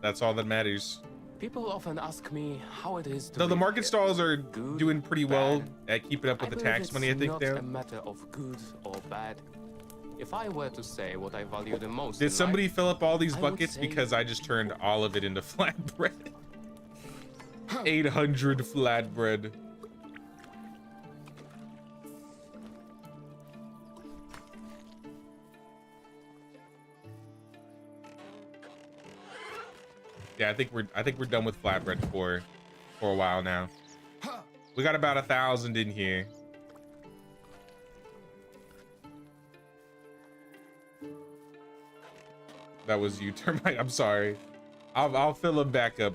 That's all that matters. People often ask me how it is to Though the live market here. stalls are Good, doing pretty well bad. at keeping up with the believe tax money, I it's think, not now. a matter of good or bad. If I were to say what I value the most Did in somebody life, fill up all these I would buckets say- because I just turned all of it into flatbread? 800 flatbread. Yeah, I think we're done with flatbread for a while now. We got about 1,000 in here. That was you, Termite. I'm sorry. I'll fill them back up.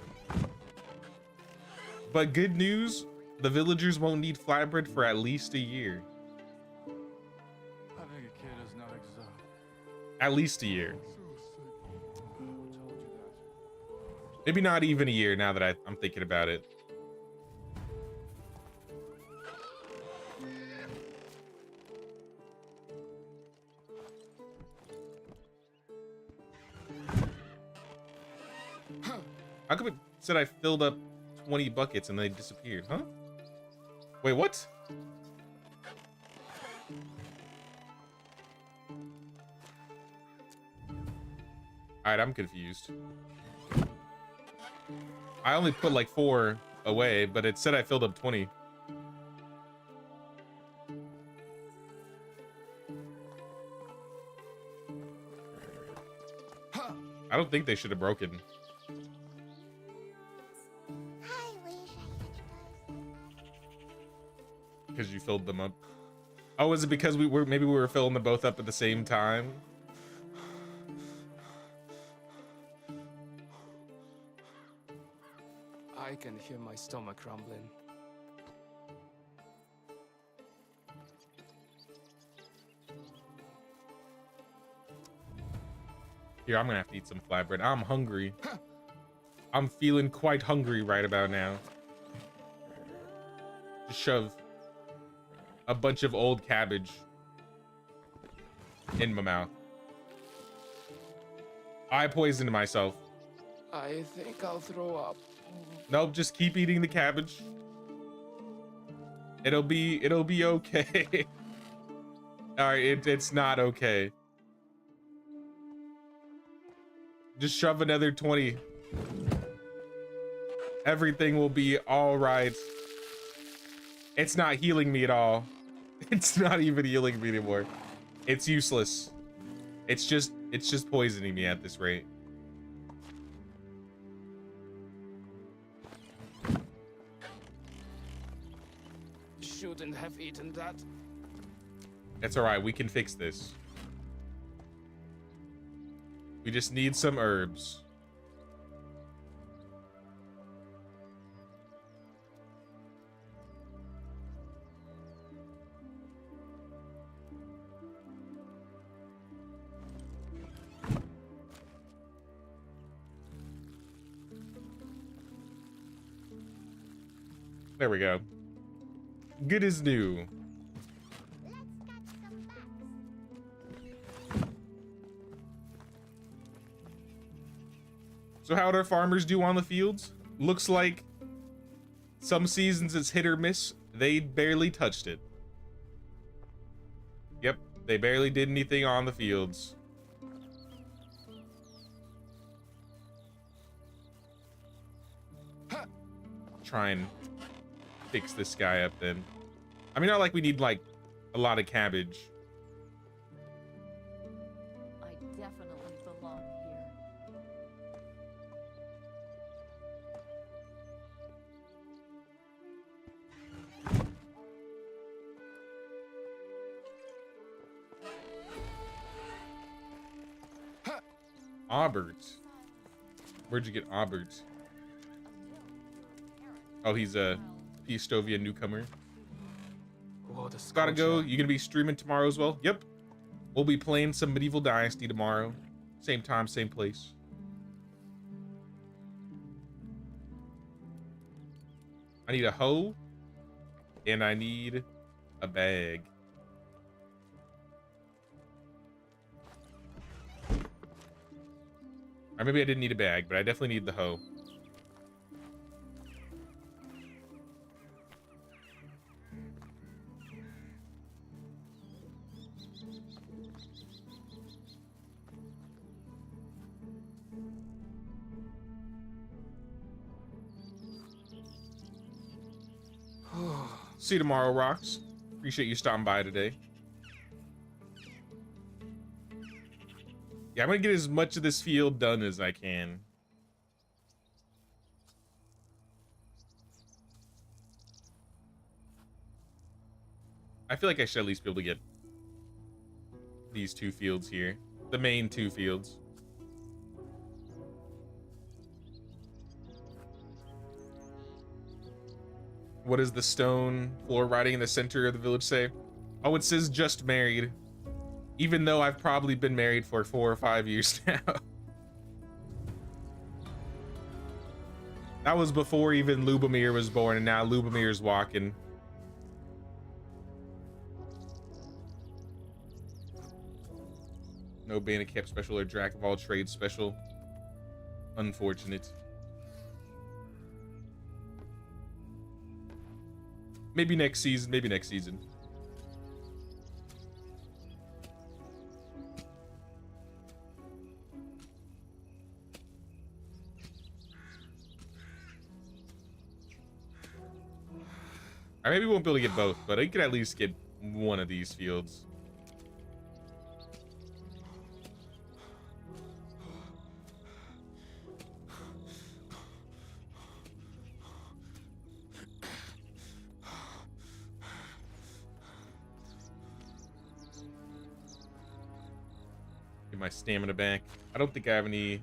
But good news, the villagers won't need flatbread for at least a year. Having a kid is not exact. At least a year. Who told you that? Maybe not even a year now that I'm thinking about it. How come it said I filled up 20 buckets and they disappeared, huh? Wait, what? Alright, I'm confused. I only put like 4 away, but it said I filled up 20. I don't think they should have broken. Because you filled them up. Oh, is it because maybe we were filling them both up at the same time? I can hear my stomach rumbling. Here, I'm gonna have to eat some flatbread. I'm hungry. I'm feeling quite hungry right about now. Just shove a bunch of old cabbage in my mouth. I poisoned myself. I think I'll throw up. Nope, just keep eating the cabbage. It'll be okay. All right, it's not okay. Just shove another 20. Everything will be all right. It's not healing me at all. It's not even healing me anymore. It's useless. It's just poisoning me at this rate. Shouldn't have eaten that. That's all right. We can fix this. We just need some herbs. There we go. Good as new. So how'd our farmers do on the fields? Looks like some seasons it's hit or miss. They barely touched it. Yep, they barely did anything on the fields. Try and fix this guy up then. I mean, not like we need like a lot of cabbage. I definitely belong here. Aubert. Where'd you get Aubert? Oh, he's a Pistovian newcomer. What a Gotta go. scorcher. You gonna be streaming tomorrow as well? Yep. We'll be playing some Medieval Dynasty tomorrow. Same time, same place. I need a hoe. And I need a bag. Or maybe I didn't need a bag, but I definitely need the hoe. See you tomorrow, Rocks. Appreciate you stopping by today. Yeah, I'm gonna get as much of this field done as I can. I feel like I should at least be able to get these 2 fields here. The main 2 fields. What does the stone floor writing in the center of the village say? Oh, it says just married. Even though I've probably been married for 4 or 5 years now. That was before even Lubomir was born, and now Lubomir's walking. No bandit cap special or Jack of all trades special. Unfortunate. Maybe next season, maybe next season. Or maybe we won't be able to get both, but I could at least get one of these fields. Get my stamina back. I don't think I have any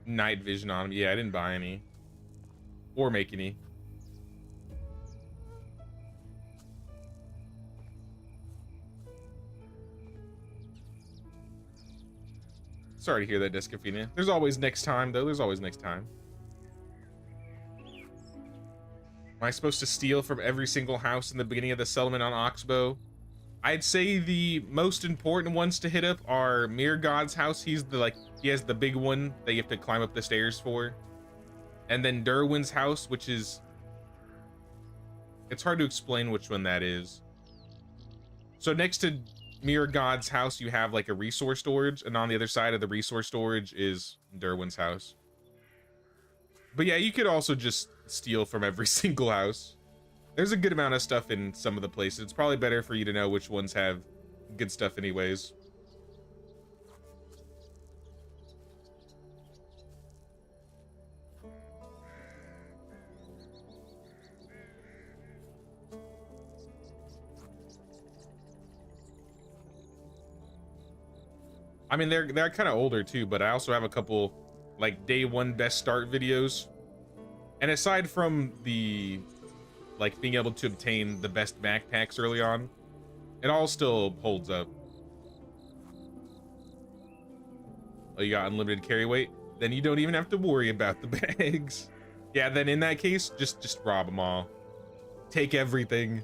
night vision on me. Yeah, I didn't buy any. Or make any. Sorry to hear that, Descafina. There's always next time, though. There's always next time. Am I supposed to steal from every single house in the beginning of the settlement on Oxbow? I'd say the most important ones to hit up are Mirror God's house. He has the big one that you have to climb up the stairs for. And then Derwin's house, which is... It's hard to explain which one that is. So next to Mirror God's house, you have like a resource storage, and on the other side of the resource storage is Derwin's house. But yeah, you could also just steal from every single house. There's a good amount of stuff in some of the places. It's probably better for you to know which ones have good stuff anyways. I mean, they're kind of older too, but I also have a couple like day one best start videos. And aside from the like being able to obtain the best backpacks early on, it all still holds up. Oh, you got unlimited carry weight? Then you don't even have to worry about the bags. Yeah, then in that case, just rob them all. Take everything.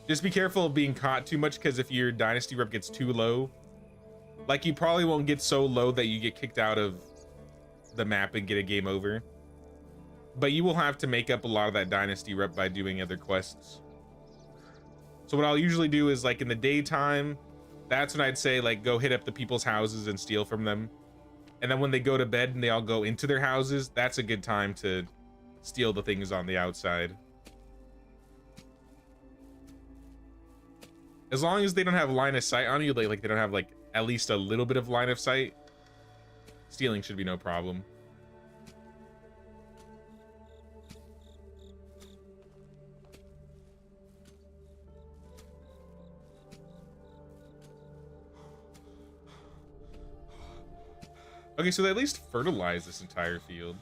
Just be careful of being caught too much, because if your dynasty rep gets too low, like, you probably won't get so low that you get kicked out of the map and get a game over. But you will have to make up a lot of that dynasty rep by doing other quests. So what I'll usually do is, like, in the daytime, that's when I'd say, like, go hit up the people's houses and steal from them. And then when they go to bed and they all go into their houses, that's a good time to steal the things on the outside. As long as they don't have line of sight on you, like they don't have, like, at least a little bit of line of sight, stealing should be no problem. Okay, so they at least fertilize this entire field.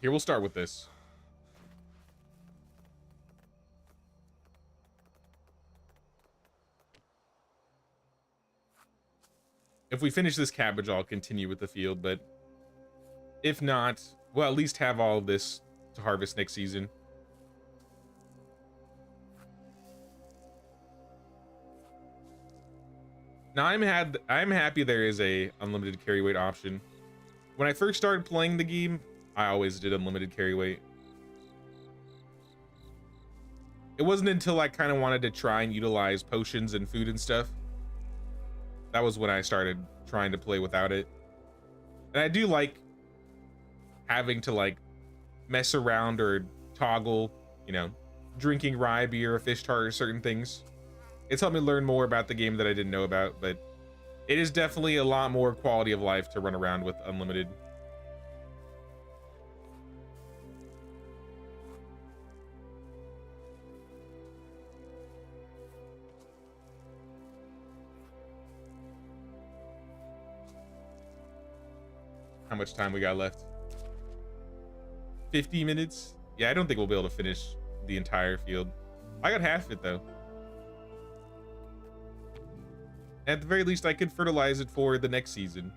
Here, we'll start with this. If we finish this cabbage, I'll continue with the field, but if not, we'll at least have all of this to harvest next season. Now, I'm happy there is a unlimited carry weight option. When I first started playing the game, I always did unlimited carry weight. It wasn't until I kind of wanted to try and utilize potions and food and stuff. That was when I started trying to play without it. And I do like having to, like, mess around or toggle, you know, drinking rye beer or fish tart or certain things. It's helped me learn more about the game that I didn't know about, but it is definitely a lot more quality of life to run around with unlimited. how much time we got left. 50 minutes? Yeah, I don't think we'll be able to finish the entire field. I got half of it though. At the very least, I could fertilize it for the next season.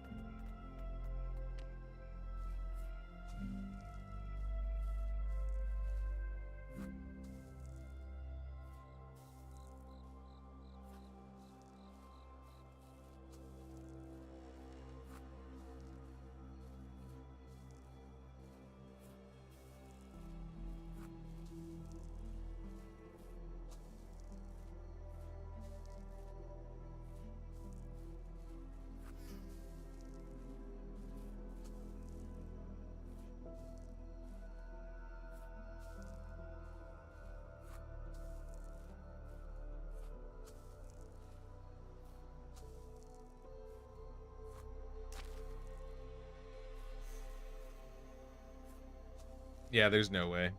Yeah, there's no way.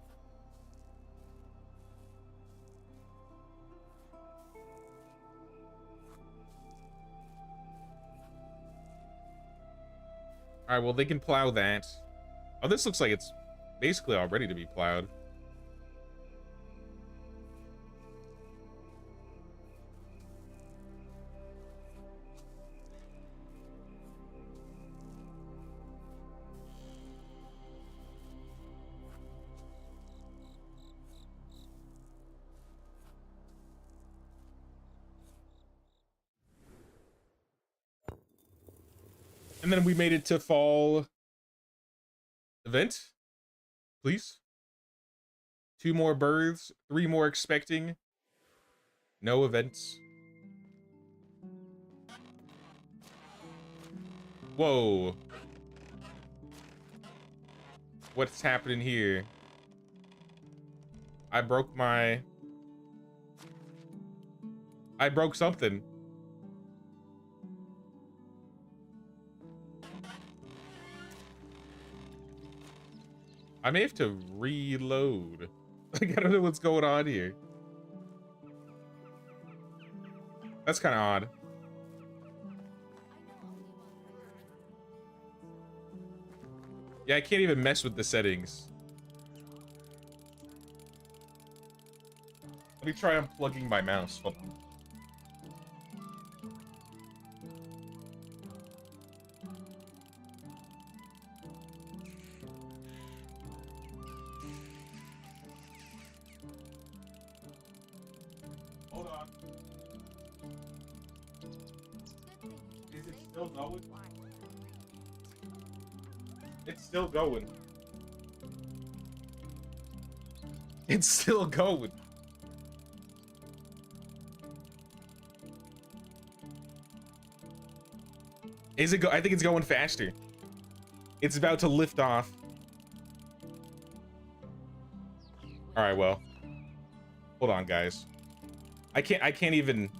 All right, well, they can plow that. Oh, this looks like it's basically all ready to be plowed. And then we made it to fall event, please. 2 more births, 3 more expecting. No events. Whoa. What's happening here? I broke something. I may have to reload. Like, I don't know what's going on here. That's kind of odd. Yeah, I can't even mess with the settings. Let me try unplugging my mouse. Hold on. Hold on. Is it still going? It's still going. It's still going. Is it I think it's going faster. It's about to lift off. All right, well. Hold on, guys. I can't even.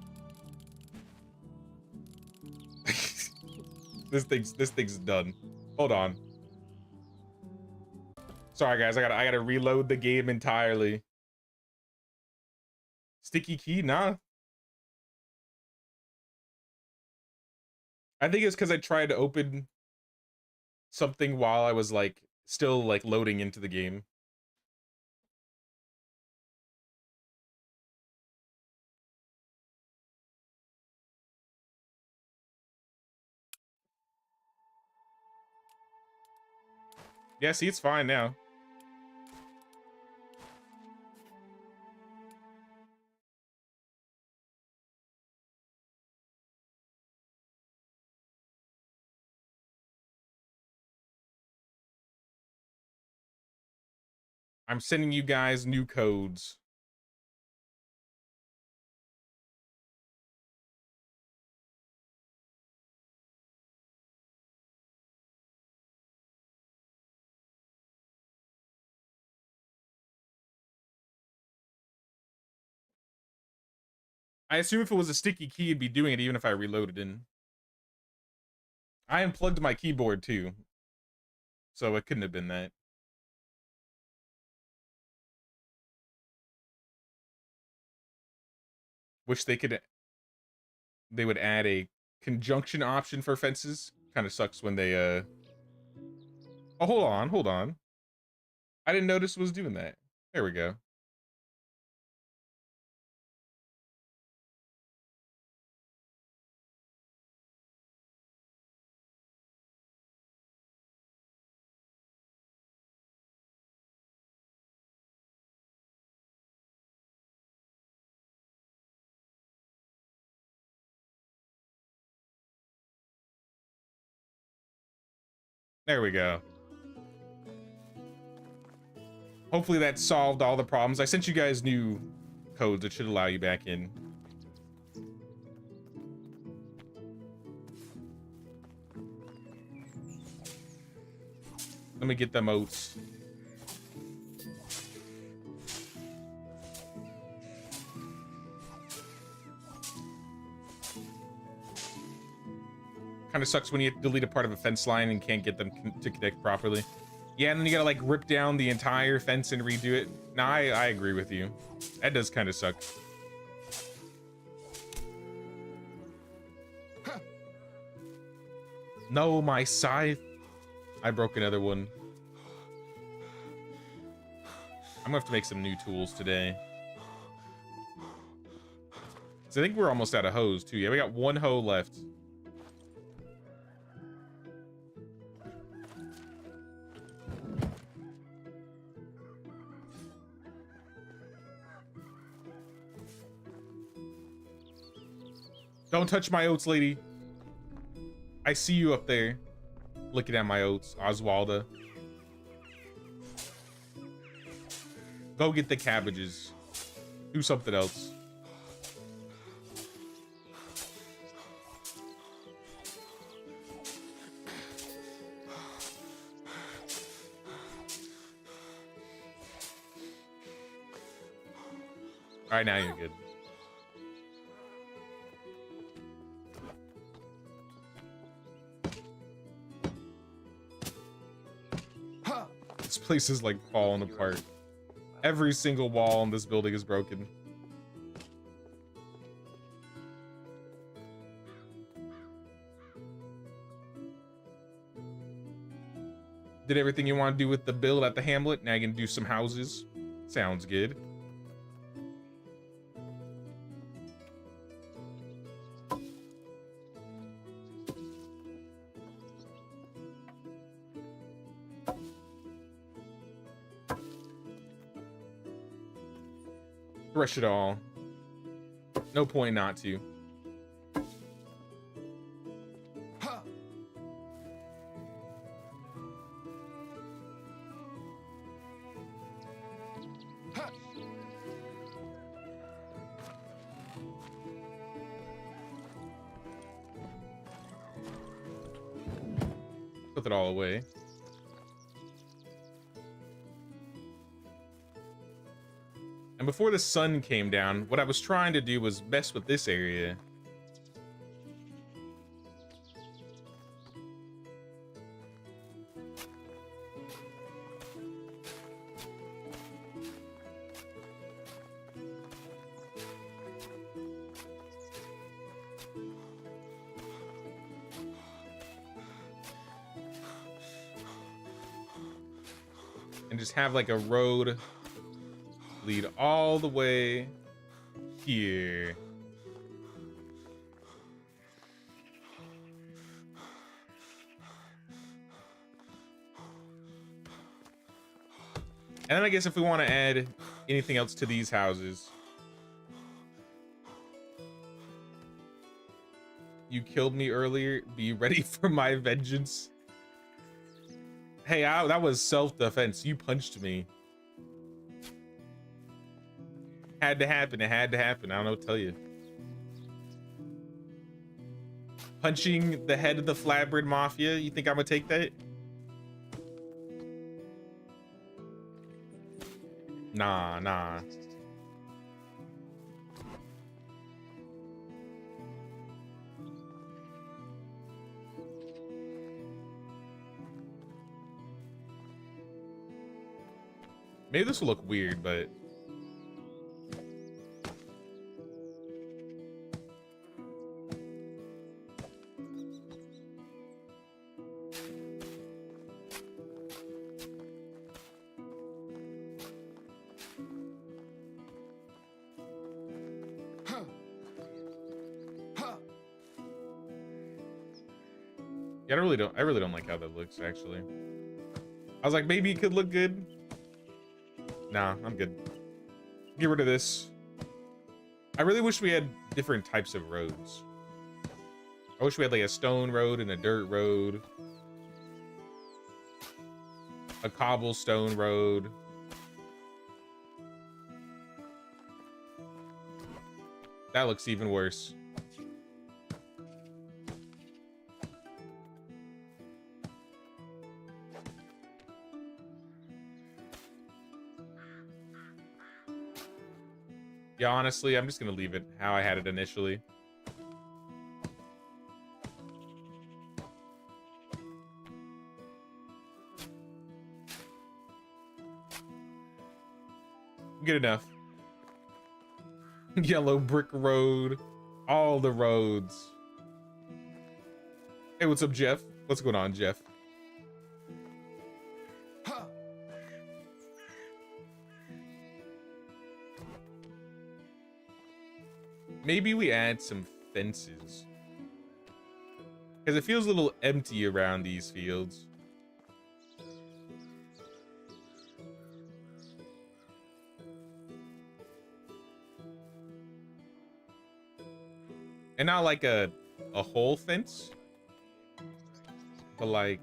This thing's done. Hold on. Sorry, guys. I gotta reload the game entirely. Sticky key? Nah. I think it's because I tried to open something while I was like still like loading into the game. Yeah, see, it's fine now. I'm sending you guys new codes. I assume if it was a sticky key, it'd be doing it even if I reloaded in. I unplugged my keyboard too, so it couldn't have been that. Wish they would add a conjunction option for fences. Kind of sucks when they Oh, hold on, hold on. I didn't notice it was doing that. There we go. There we go. Hopefully that solved all the problems. I sent you guys new codes that should allow you back in. Let me get them oats. Kind of sucks when you delete a part of a fence line and can't get them to connect properly. Yeah, and then you gotta like rip down the entire fence and redo it. Nah, I agree with you. That does kind of suck. No, my scythe. I broke another one. I'm gonna have to make some new tools today. So I think we're almost out of hoes too. Yeah, we got one hoe left. Don't touch my oats, lady. I see you up there. Looking at my oats, Oswalda. Go get the cabbages. Do something else. All right, now you're good. This place is like falling apart. Every single wall in this building is broken. Did everything you want to do with the build at the hamlet. Now you can do some houses. Sounds good. Thresh it all. No point not to. Put it all away. And before the sun came down, what I was trying to do was mess with this area. And just have like a road lead all the way here. And then I guess if we want to add anything else to these houses. You killed me earlier. Be ready for my vengeance. Hey, that was self-defense. You punched me. Had to happen. It had to happen. I don't know what to tell you. Punching the head of the Flatbread Mafia. You think I'm gonna take that? Nah, nah. Maybe this will look weird, but Yeah, I really don't like how that looks, actually. I was like, maybe it could look good. Nah, I'm good. Get rid of this. I really wish we had different types of roads. I wish we had like a stone road and a dirt road. A cobblestone road. That looks even worse. Yeah, honestly, I'm just gonna leave it how I had it initially. Good enough. Yellow brick road. All the roads. Hey, what's up, Jeff? What's going on, Jeff? Maybe we add some fences. Because it feels a little empty around these fields. And not like a whole fence, but like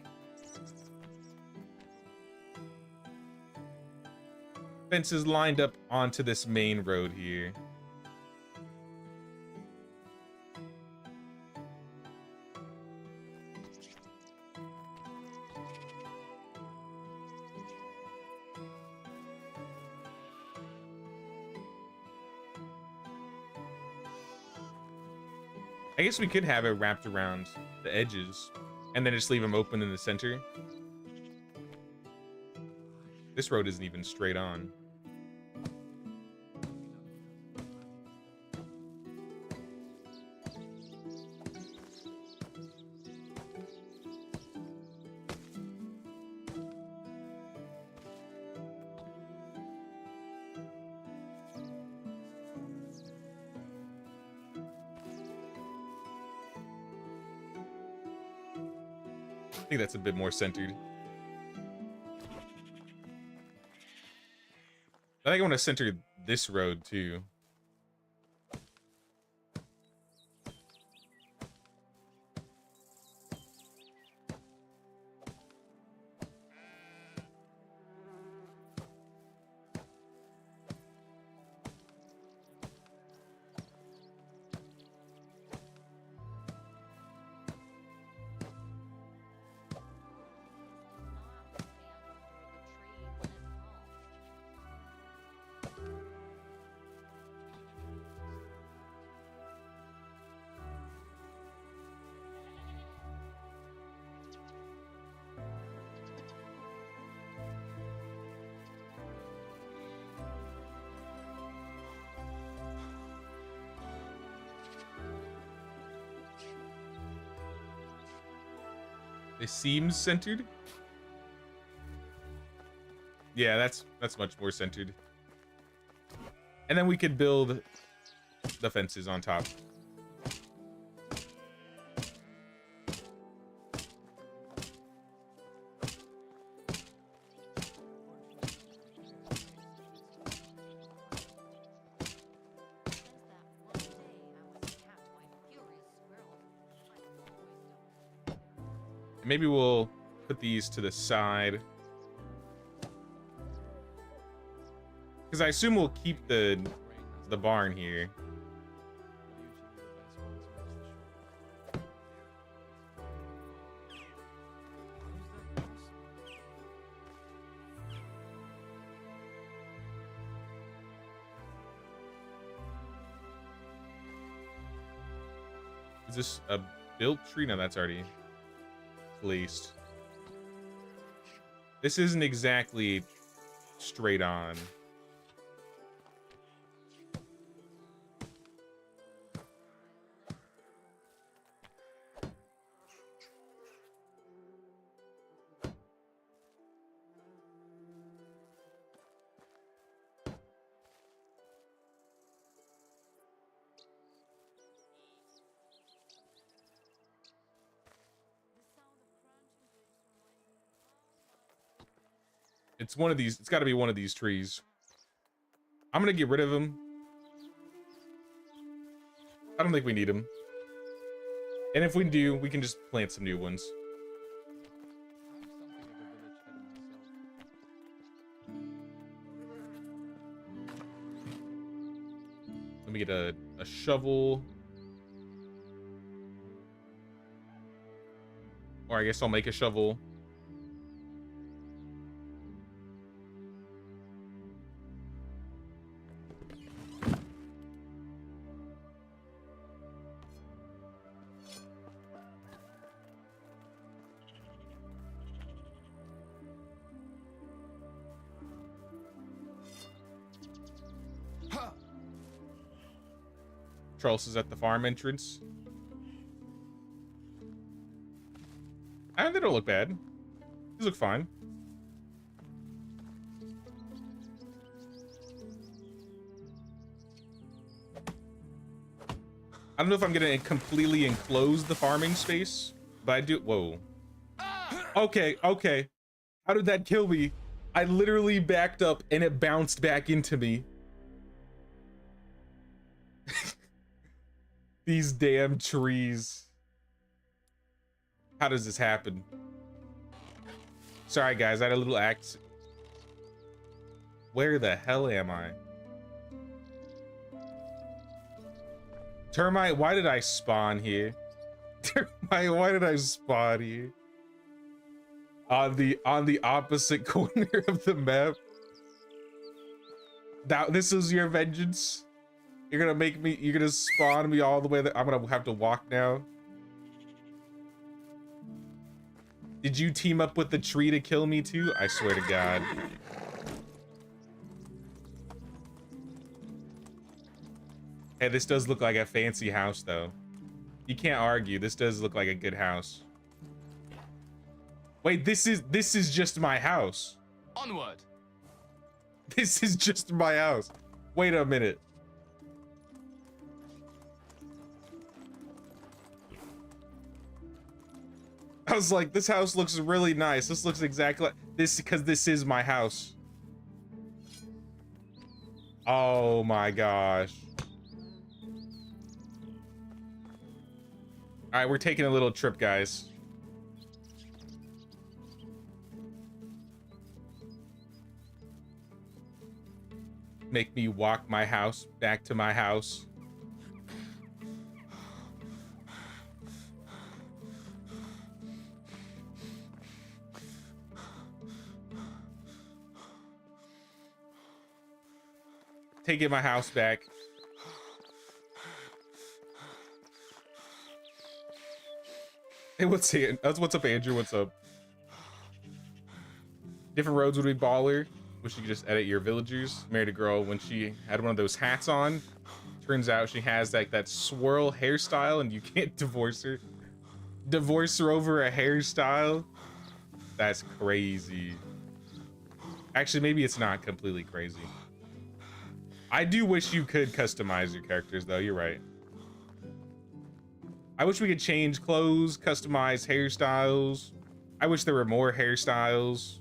fences lined up onto this main road here. I guess we could have it wrapped around the edges and then just leave them open in the center. This road isn't even straight on. I think that's a bit more centered. I think I want to center this road too. It seems centered. Yeah, that's much more centered. And then we could build the fences on top. Maybe we'll put these to the side. Because I assume we'll keep the barn here. Is this a built tree? No, that's already placed. This isn't exactly straight on. It's one of these. It's got to be one of these trees. I'm gonna get rid of him. I don't think we need him. And if we do, we can just plant some new ones. Let me get a shovel. Or I guess I'll make a shovel. Trellis at the farm entrance. They don't look bad. These look fine. I don't know if I'm gonna completely enclose the farming space, but I do. Whoa. Okay, okay. How did that kill me? I literally backed up and it bounced back into me. These damn trees. How does this happen? Sorry guys, I had a little act. Where the hell am I? Termite, why did I spawn here? Termite, why did I spawn here? On the opposite corner of the map. This is your vengeance? You're gonna make me, you're gonna spawn me all the way there. I'm gonna have to walk now. Did you team up with the tree to kill me too? I swear to God. Hey, this does look like a fancy house though. You can't argue, this does look like a good house. Wait, this is just my house. Onward. This is just my house. Wait a minute. I was like, this house looks really nice. This looks exactly like this because this is my house. Oh my gosh. All right, we're taking a little trip, guys. Make me walk my house back to my house. Taking my house back. Hey, what's up, Andrew? What's up? Different roads would be baller. Wish you could just edit your villagers. Married a girl when she had one of those hats on. Turns out she has like that swirl hairstyle and you can't divorce her. Divorce her over a hairstyle? That's crazy. Actually, maybe it's not completely crazy. I do wish you could customize your characters though, you're right. I wish we could change clothes, customize hairstyles. I wish there were more hairstyles.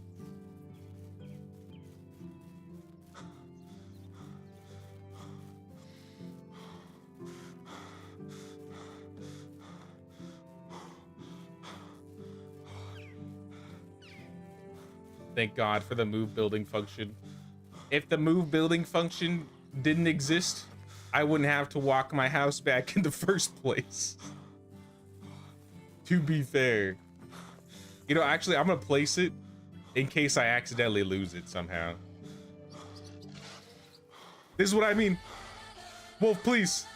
Thank God for the move building function. If the move building function didn't exist, I wouldn't have to walk my house back in the first place. To be fair. You know, actually, I'm gonna place it in case I accidentally lose it somehow. This is what I mean. Wolf, please.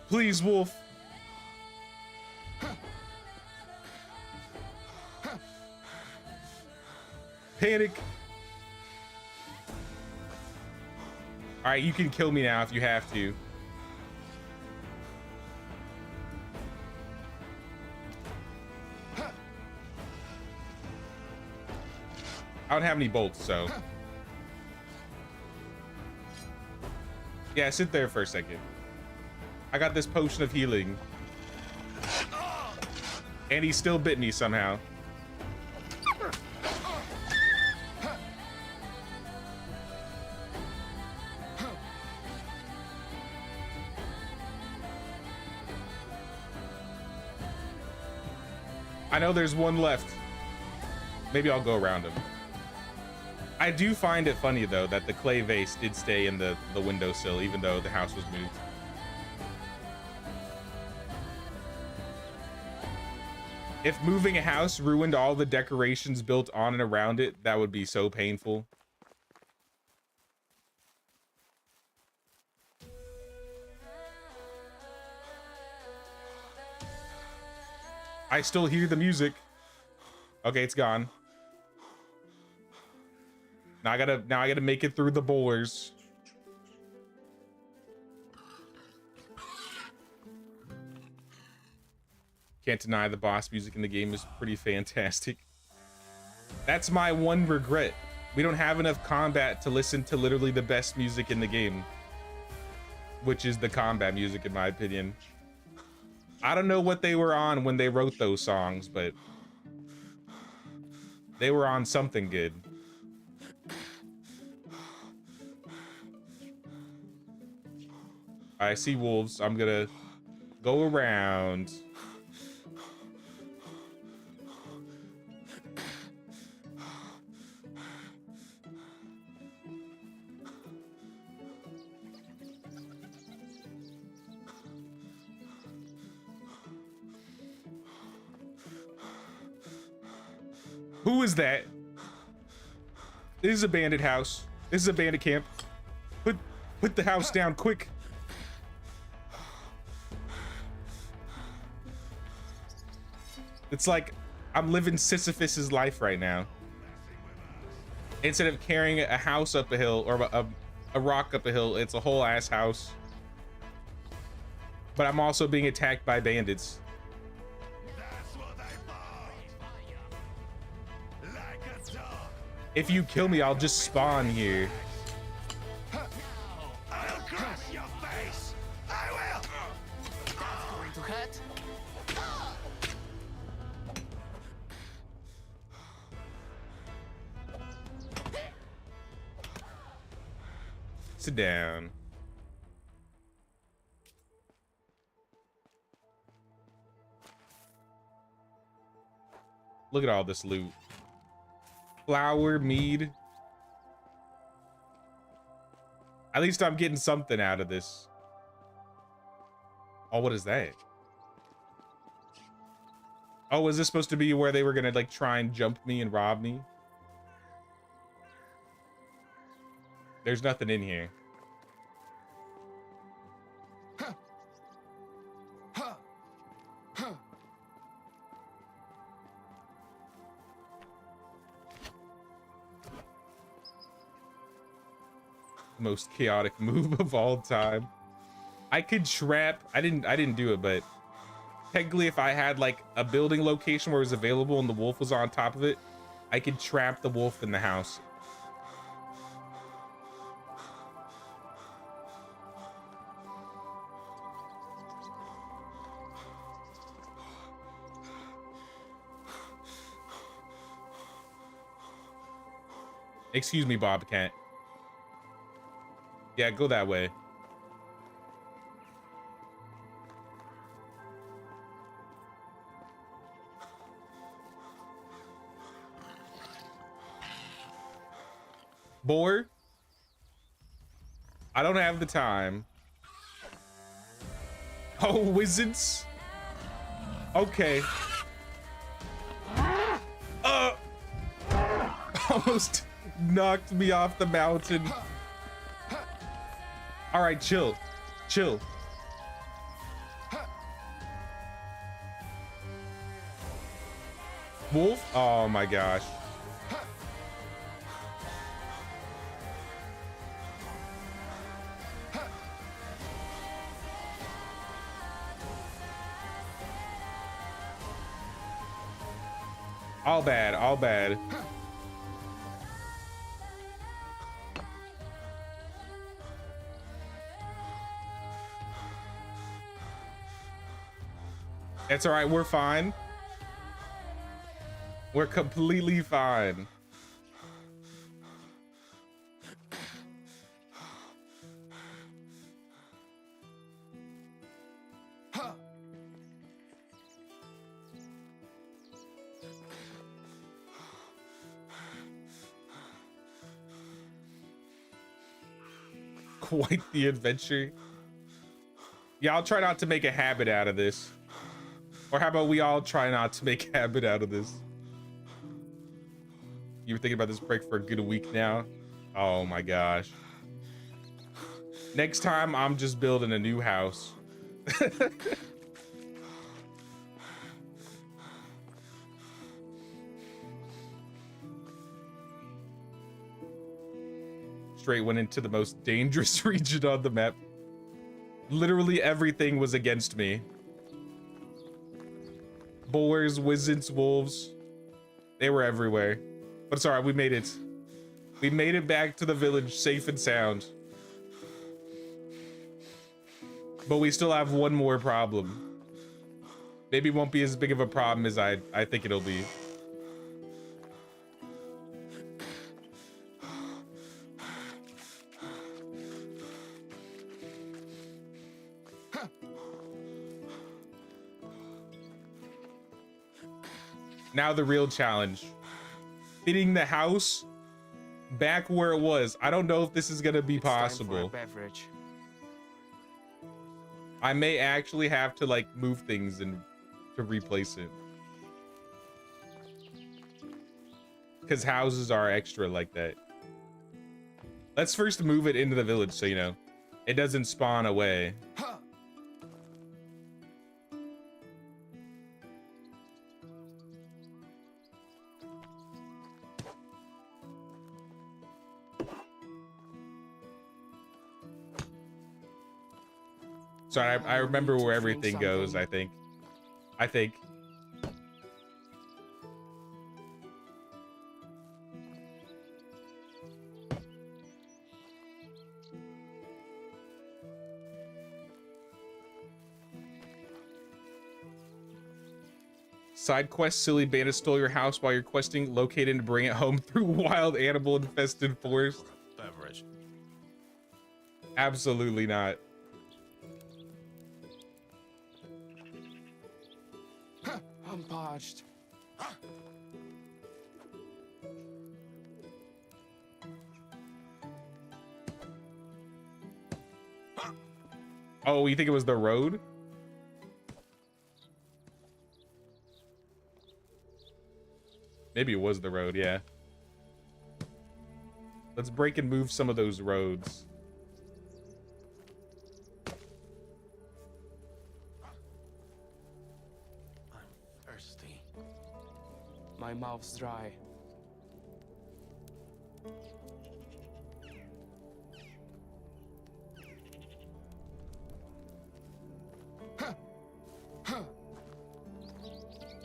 Please, Wolf. Panic. All right, you can kill me now if you have to. I don't have any bolts, so. Yeah, sit there for a second. I got this potion of healing. And he still bit me somehow. I know there's one left. Maybe I'll go around him. I do find it funny though that the clay vase did stay in the windowsill even though the house was moved. If moving a house ruined all the decorations built on and around it, that would be so painful. I still hear the music. Okay, it's gone. Now I gotta make it through the bowlers. Can't deny the boss music in the game is pretty fantastic. That's my one regret. We don't have enough combat to listen to literally the best music in the game, which is the combat music in my opinion. I don't know what they were on when they wrote those songs, but they were on something good. I see wolves. I'm gonna go around. Who is that? This is a bandit house. This is a bandit camp. Put the house down quick. It's like I'm living Sisyphus's life right now. Instead of carrying a house up a hill or a rock up a hill, it's a whole ass house. But I'm also being attacked by bandits. If you kill me, I'll just spawn here. I'll crush your face. I will. That's going to hurt. Sit down. Look at all this loot. Flour, mead. At least I'm getting something out of this. Oh, what is that? Oh, was this supposed to be where they were gonna like try and jump me and rob me? There's nothing in here. Most chaotic move of all time. I could trap. I didn't do it, but technically if I had like a building location where it was available and the wolf was on top of it, I could trap the wolf in the house. Excuse me, Bobcat. Yeah, go that way. Boar, I don't have the time. Oh, wizards. Okay. Almost knocked me off the mountain. All right, chill. Chill. Wolf? Oh my gosh. All bad, all bad. It's all right, we're fine. We're completely fine. quite the adventure. Yeah, I'll try not to make a habit out of this. Or how about we all try not to make a habit out of this? You were thinking about this break for a good week now? Oh my gosh. Next time, I'm just building a new house. Straight went into the most dangerous region on the map. Literally everything was against me. Boars, wizards, wolves. They were everywhere. But it's alright, we made it. We made it back to the village safe and sound. But we still have one more problem. Maybe it won't be as big of a problem as I think it'll be. Now the real challenge. Fitting the house back where it was. I don't know if this is gonna be possible. Beverage. I may actually have to like move things and to replace it. Because houses are extra like that. Let's first move it into the village so you know it doesn't spawn away. So I remember where everything goes, I think. Side quest, silly bandit stole your house while you're questing, locate and bring it home through wild animal infested forest. Beverage. Absolutely not. I'm parched. Oh, you think it was the road? Maybe it was the road, yeah. Let's break and move some of those roads. I'm thirsty. My mouth's dry.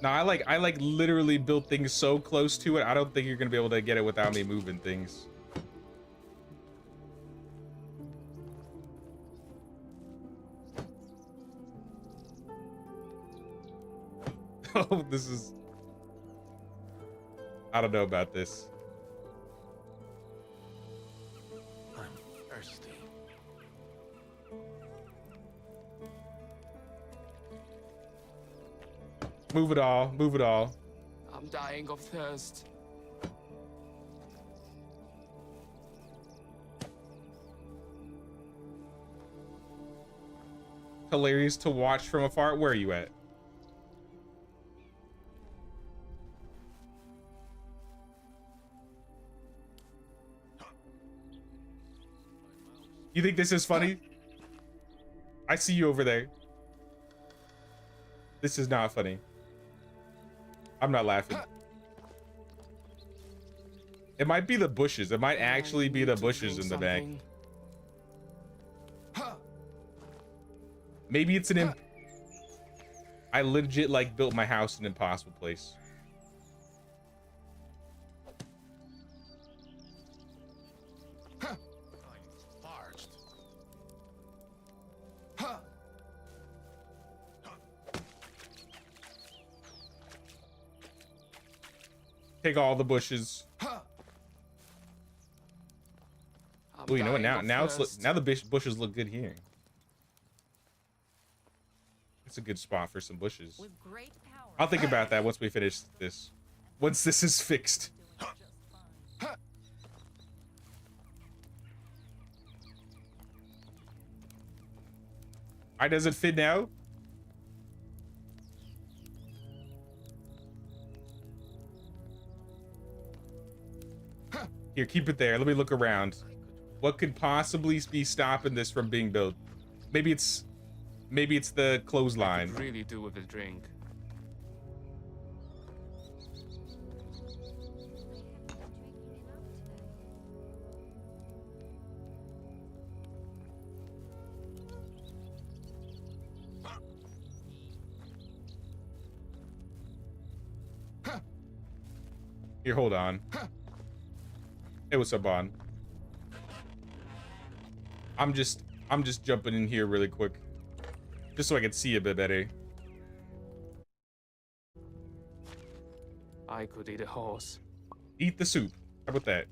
No, I like literally built things so close to it. I don't think you're gonna be able to get it without me moving things. Oh, this is... I don't know about this. I'm thirsty. Move it all, move it all. I'm dying of thirst. Hilarious to watch from afar. Where are you at? You think this is funny? I see you over there. This is not funny. I'm not laughing. It might be the bushes. It might actually be the bushes in the back. Maybe it's an I legit like built my house in an impossible place. I'm parched. Take all the bushes. Oh, you know what? Now the bushes look good here. It's a good spot for some bushes. With great power. I'll think about that once we finish this. Once this is fixed. Why does it fit now? Here, keep it there. Let me look around. What could possibly be stopping this from being built? Maybe it's the clothesline. Could really do with a drink. Here, hold on. Hey, what's up, Bon? I'm just jumping in here really quick, just so I can see a bit better. I could eat a horse. Eat the soup. How about that?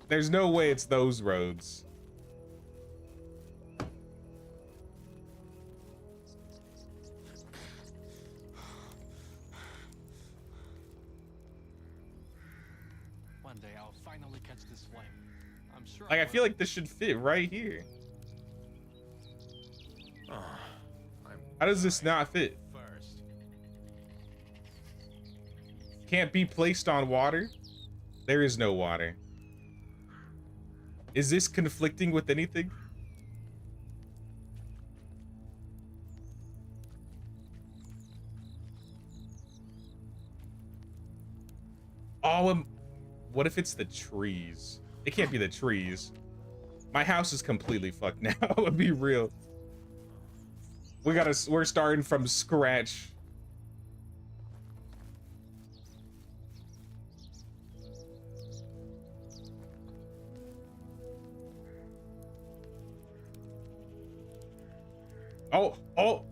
There's no way it's those roads. One day I'll finally catch this flame. I'm sure. Like, I feel like this should fit right here. How does this not fit? First. Can't be placed on water? There is no water. Is this conflicting with anything? Oh, what if it's the trees? It can't be the trees. My house is completely fucked now. I'll be real. We're starting from scratch. Oh.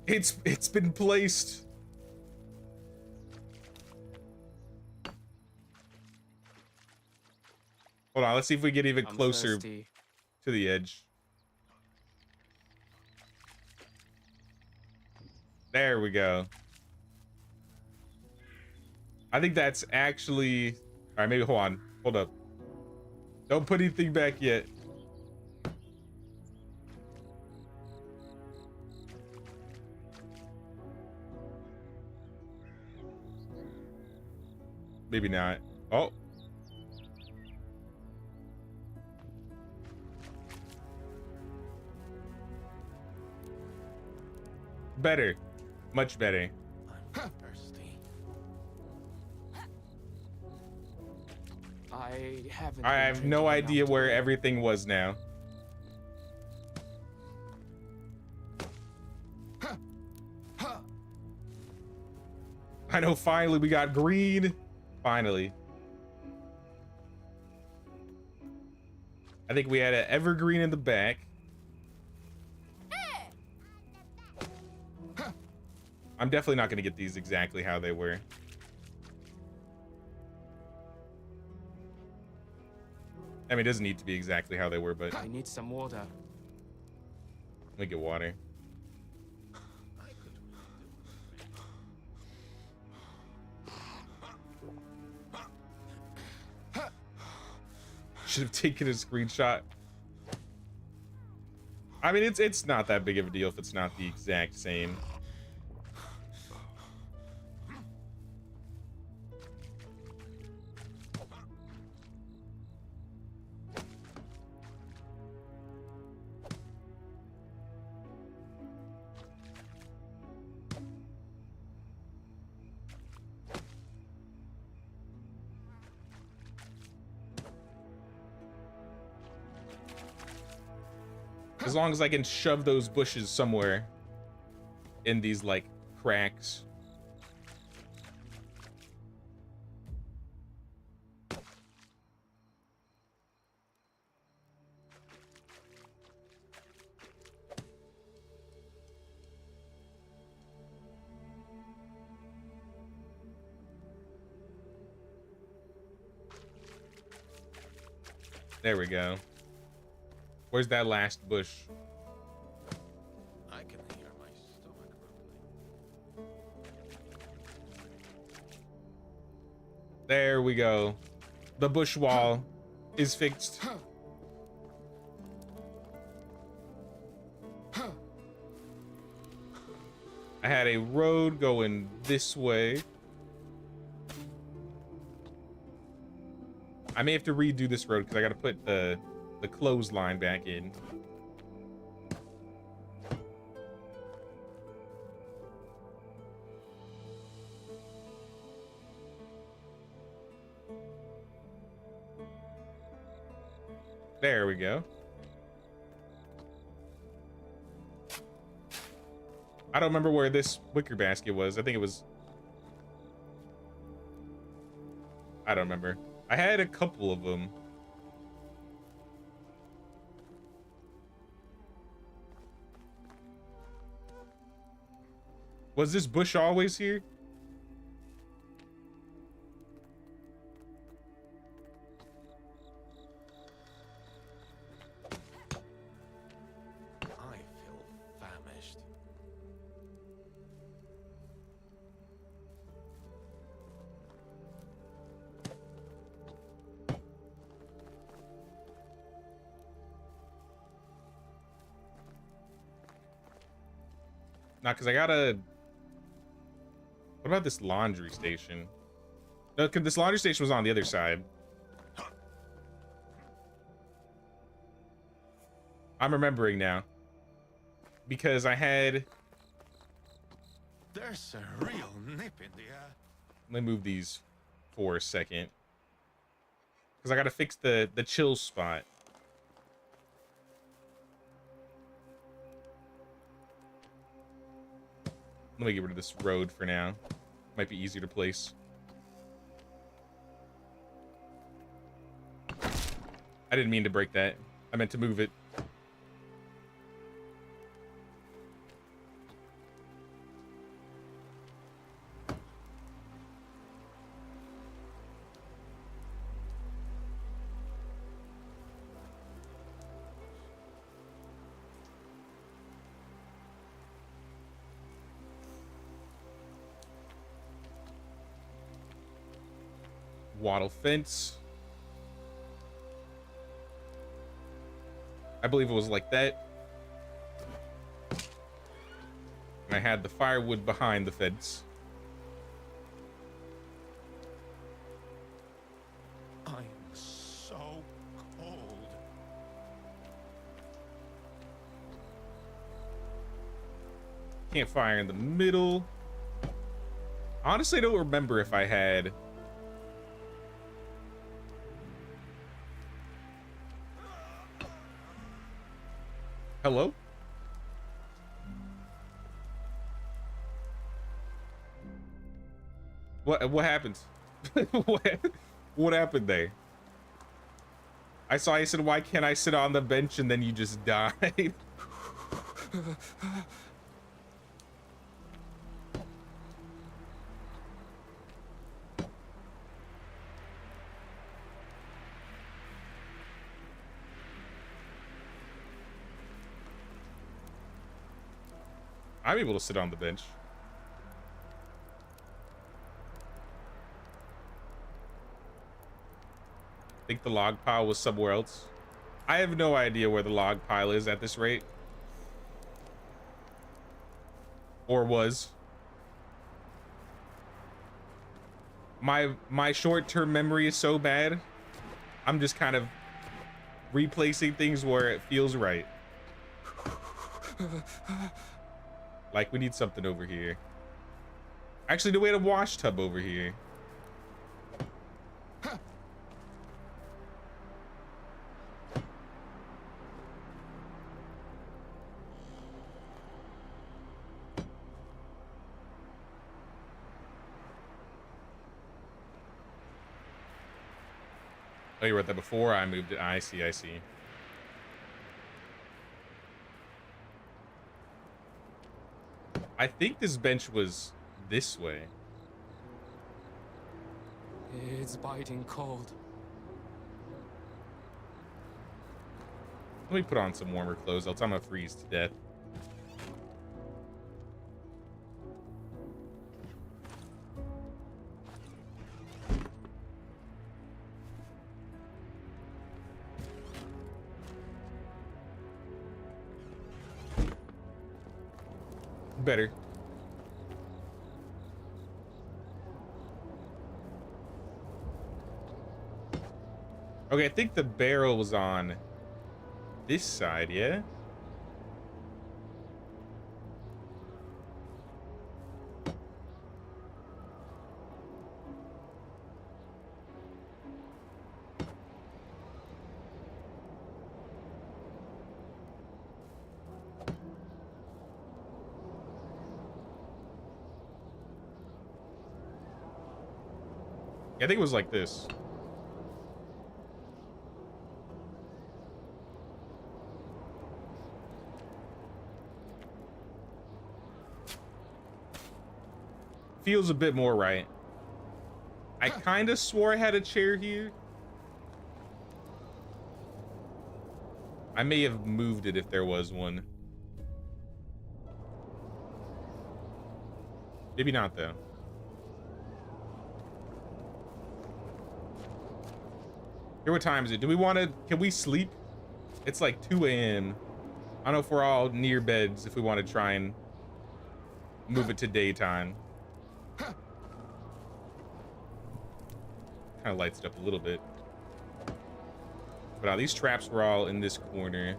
It's been placed. Hold on, let's see if we get even I'm closer thirsty. to the edge. There we go. I think that's actually... All right, maybe hold on. Hold up. Don't put anything back yet. Maybe not. Oh. Better. Much better. I'm thirsty. I I have no idea where everything was now. I know, finally we got green. Finally. I think we had an evergreen in the back. I'm definitely not going to get these exactly how they were. I mean, it doesn't need to be exactly how they were, but I need some water. let me get water. Should have taken a screenshot. I mean, it's not that big of a deal if it's not the exact same. As long as I can shove those bushes somewhere in these, like, cracks. There we go. Where's that last bush? I can hear my stomach There we go. The bush wall is fixed. I had a road going this way. I may have to redo this road because I got to put the clothesline back in. There we go. I don't remember where this wicker basket was. I think it was... I don't remember. I had a couple of them. Was this bush always here? I feel famished. Not because I gotta... What about this laundry station? No, because this laundry station was on the other side. I'm remembering now. Because I had... There's a real nip in the air. Let me move these for a second. Because I gotta fix the chill spot. Let me get rid of this road for now. Might be easier to place. I didn't mean to break that. I meant to move it. Wattle fence. I believe it was like that. And I had the firewood behind the fence. I'm so cold. Campfire in the middle. Honestly, I don't remember if I had... Hello? What happened? what happened there? I saw you said, why can't I sit on the bench, and then you just died. I'm able to sit on the bench. I think the log pile was somewhere else. I have no idea where the log pile is at this rate. Or was. My short-term memory is so bad. I'm just kind of replacing things where it feels right. Like, we need something over here. Actually, no, we had a wash tub over here. Oh, you were there before I moved it. I see, I see. I think this bench was this way. It's biting cold. Let me put on some warmer clothes, else I'm gonna freeze to death. Better. Okay, I think the barrel was on this side, yeah? I think it was like this. Feels a bit more right. I kind of swore I had a chair here. I may have moved it if there was one. Maybe not, though. Here, what time is it? Do we want to... Can we sleep? It's like 2 a.m. I don't know if we're all near beds if we want to try and move it to daytime. Kind of lights it up a little bit. But these traps were all in this corner.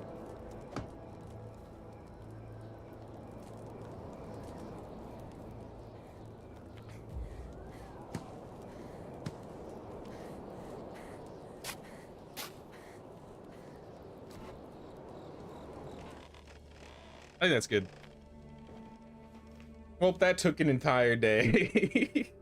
I think that's good. Well, that took an entire day.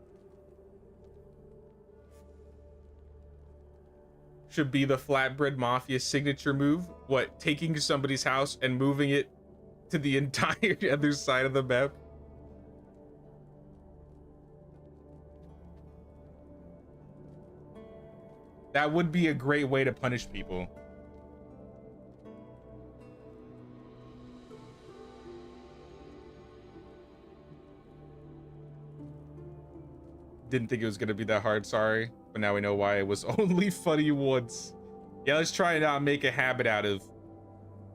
Should be the Flatbread Mafia signature move. What, taking somebody's house and moving it to the entire other side of the map? That would be a great way to punish people. Didn't think it was gonna be that hard, sorry. But now we know why it was only funny once. Yeah, let's try and not make a habit out of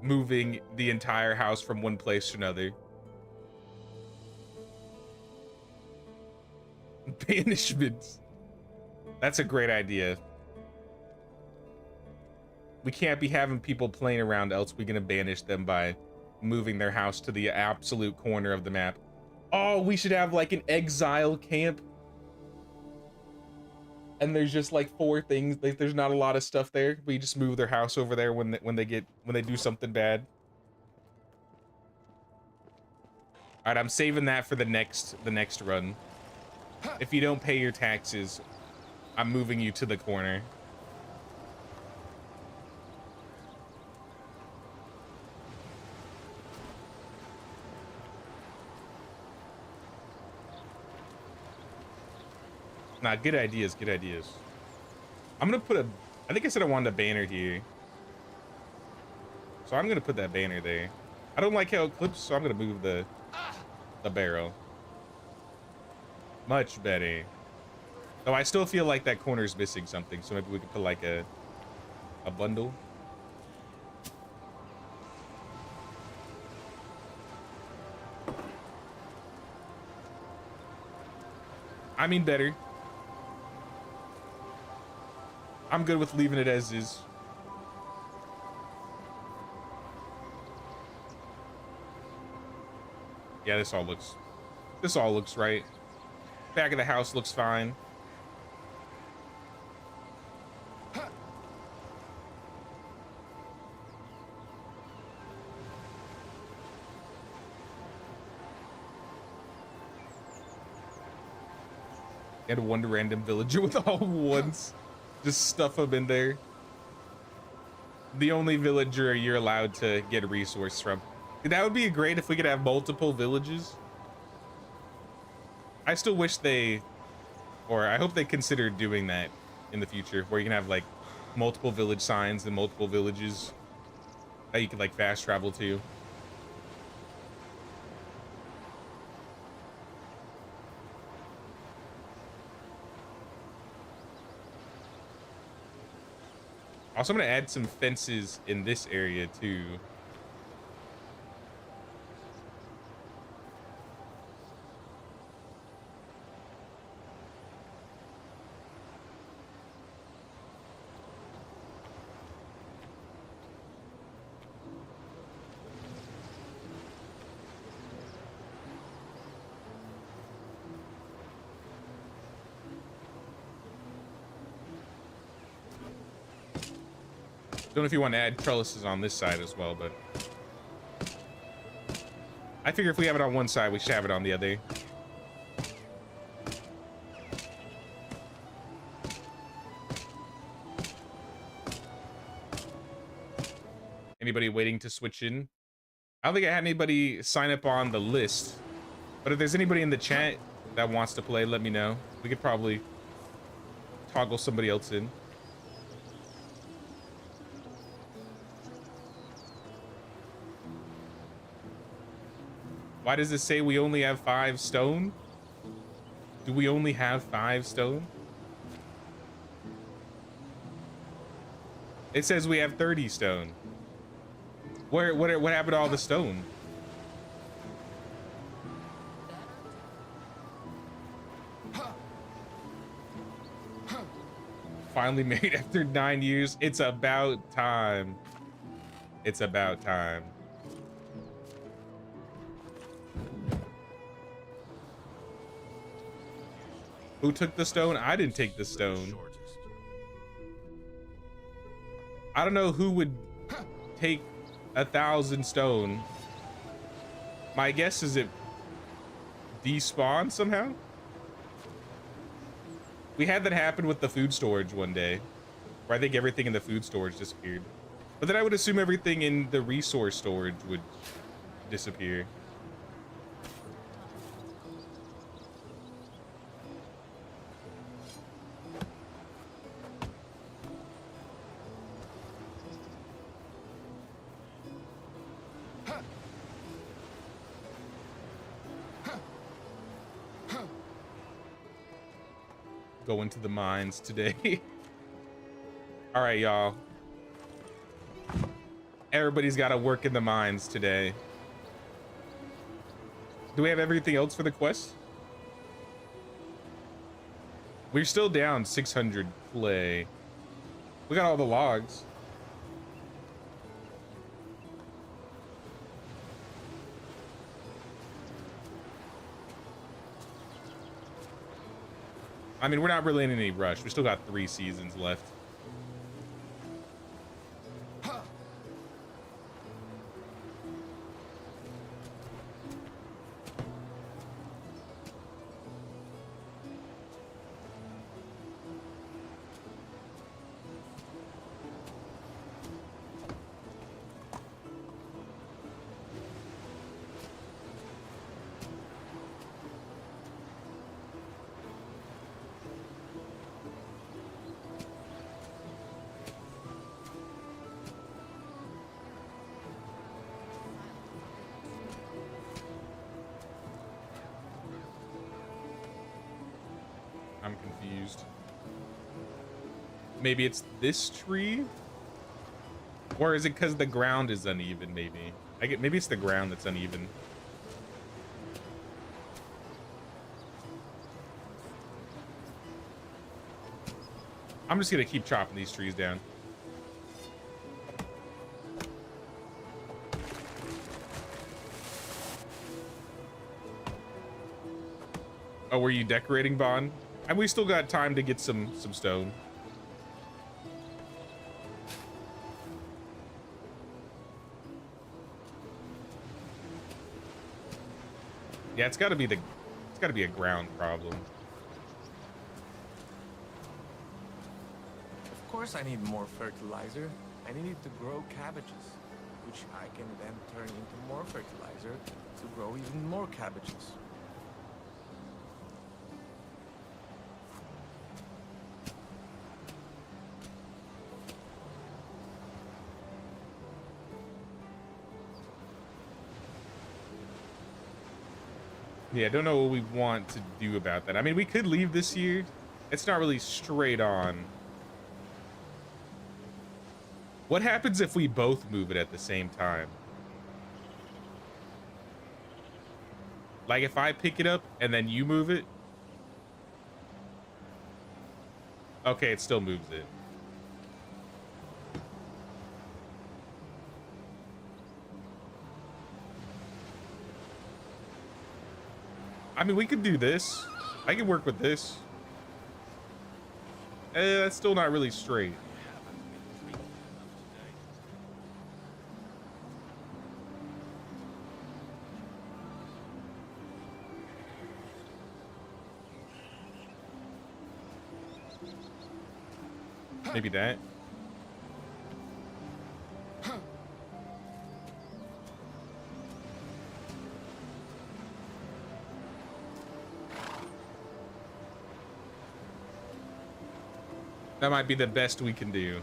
moving the entire house from one place to another. Banishment. That's a great idea. We can't be having people playing around, else we're gonna banish them by moving their house to the absolute corner of the map. Oh, we should have like an exile camp. And there's just like 4 things. There's not a lot of stuff there. We just move their house over there when they do something bad. All right, I'm saving that for the next run. If you don't pay your taxes, I'm moving you to the corner. Nah, good ideas, good ideas. I'm gonna put I think I said I wanted a banner here. So I'm gonna put that banner there. I don't like how it clips, so I'm gonna move the barrel. Much better. Though I still feel like that corner's missing something, so maybe we could put like a bundle. I mean better. I'm good with leaving it as is. Yeah, this all looks right. Back of the house looks fine. Get one random villager with all ones. Just stuff them in there. The only villager you're allowed to get a resource from. That would be great if we could have multiple villages. I still wish I hope they consider doing that in the future, where you can have like multiple village signs and multiple villages that you could like fast travel to. Also, I'm gonna add some fences in this area too. Don't know if you want to add trellises on this side as well, but I figure if we have it on one side, we should have it on the other. Anybody waiting to switch in? I don't think I had anybody sign up on the list, but if there's anybody in the chat that wants to play, let me know. We could probably toggle somebody else in. Why does it say we only have 5 stone? Do we only have 5 stone? It says we have 30 stone. What happened to all the stone? Finally made after 9 years. It's about time. It's about time. Who took the stone? I didn't take the stone. I don't know who would take 1,000 stone. My guess is it despawned somehow. We had that happen with the food storage one day, where I think everything in the food storage disappeared. But then I would assume everything in the resource storage would disappear. Go into the mines today. All right, y'all. Everybody's got to work in the mines today. Do we have everything else for the quest? We're still down 600 clay. We got all the logs. I mean, we're not really in any rush. We still got 3 seasons left. I'm confused. Maybe it's this tree? Or is it because the ground is uneven, maybe? Maybe it's the ground that's uneven. I'm just gonna keep chopping these trees down. Oh, were you decorating, Bond? And we still got time to get some stone. Yeah, it's gotta be a ground problem. Of course I need more fertilizer. I need it to grow cabbages, which I can then turn into more fertilizer to grow even more cabbages. Yeah, I don't know what we want to do about that. I mean, we could leave this year. It's not really straight on. What happens if we both move it at the same time? Like if I pick it up and then you move it? Okay, it still moves it. I mean, we could do this. I can work with this. That's still not really straight. Maybe that. That might be the best we can do.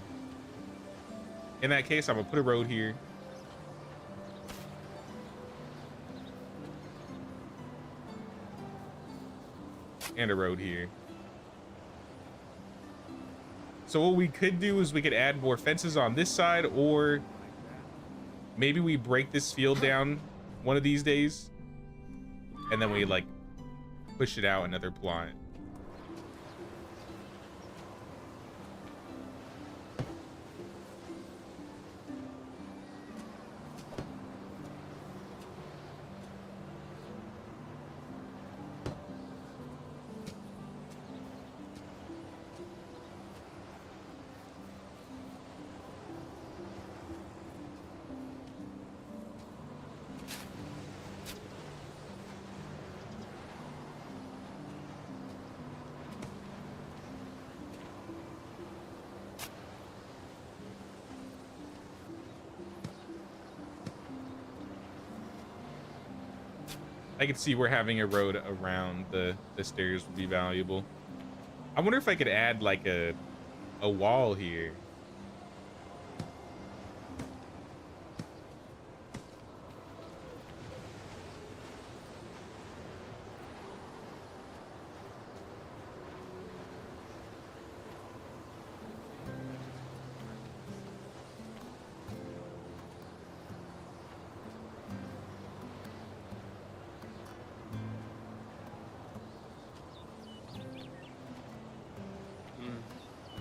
In that case, I'm gonna put a road here. And a road here. So what we could do is we could add more fences on this side, or maybe we break this field down one of these days and then we like push it out another plot. I could see where having a road around the stairs would be valuable. I wonder if I could add like a wall here.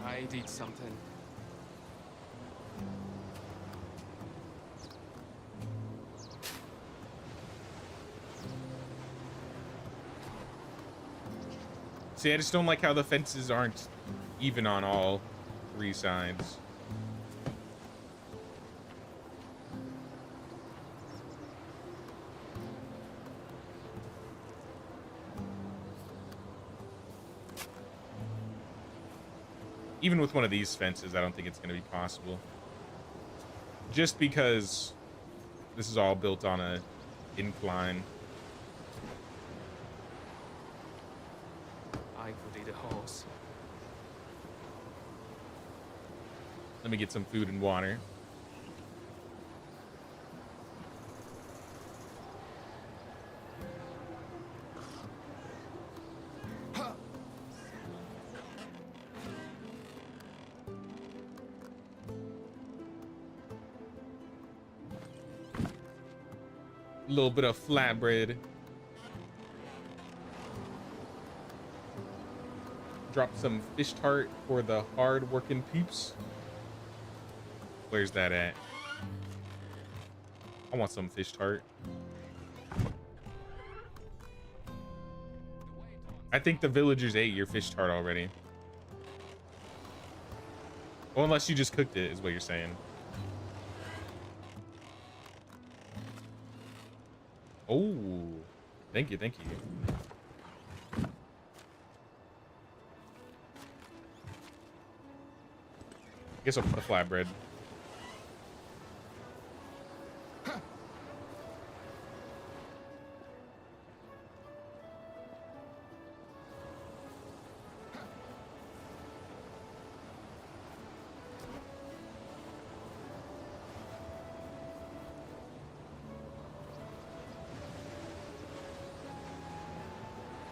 I did something. See, I just don't like how the fences aren't even on all three sides. Even with one of these fences, I don't think it's going to be possible. Just because this is all built on a incline. I could eat a horse. Let me get some food and water. A little bit of flatbread. Drop some fish tart for the hard working peeps. Where's that at? I want some fish tart. I think the villagers ate your fish tart already. Well, unless you just cooked it, is what you're saying. Oh, thank you, thank you. Guess I'll put the flatbread.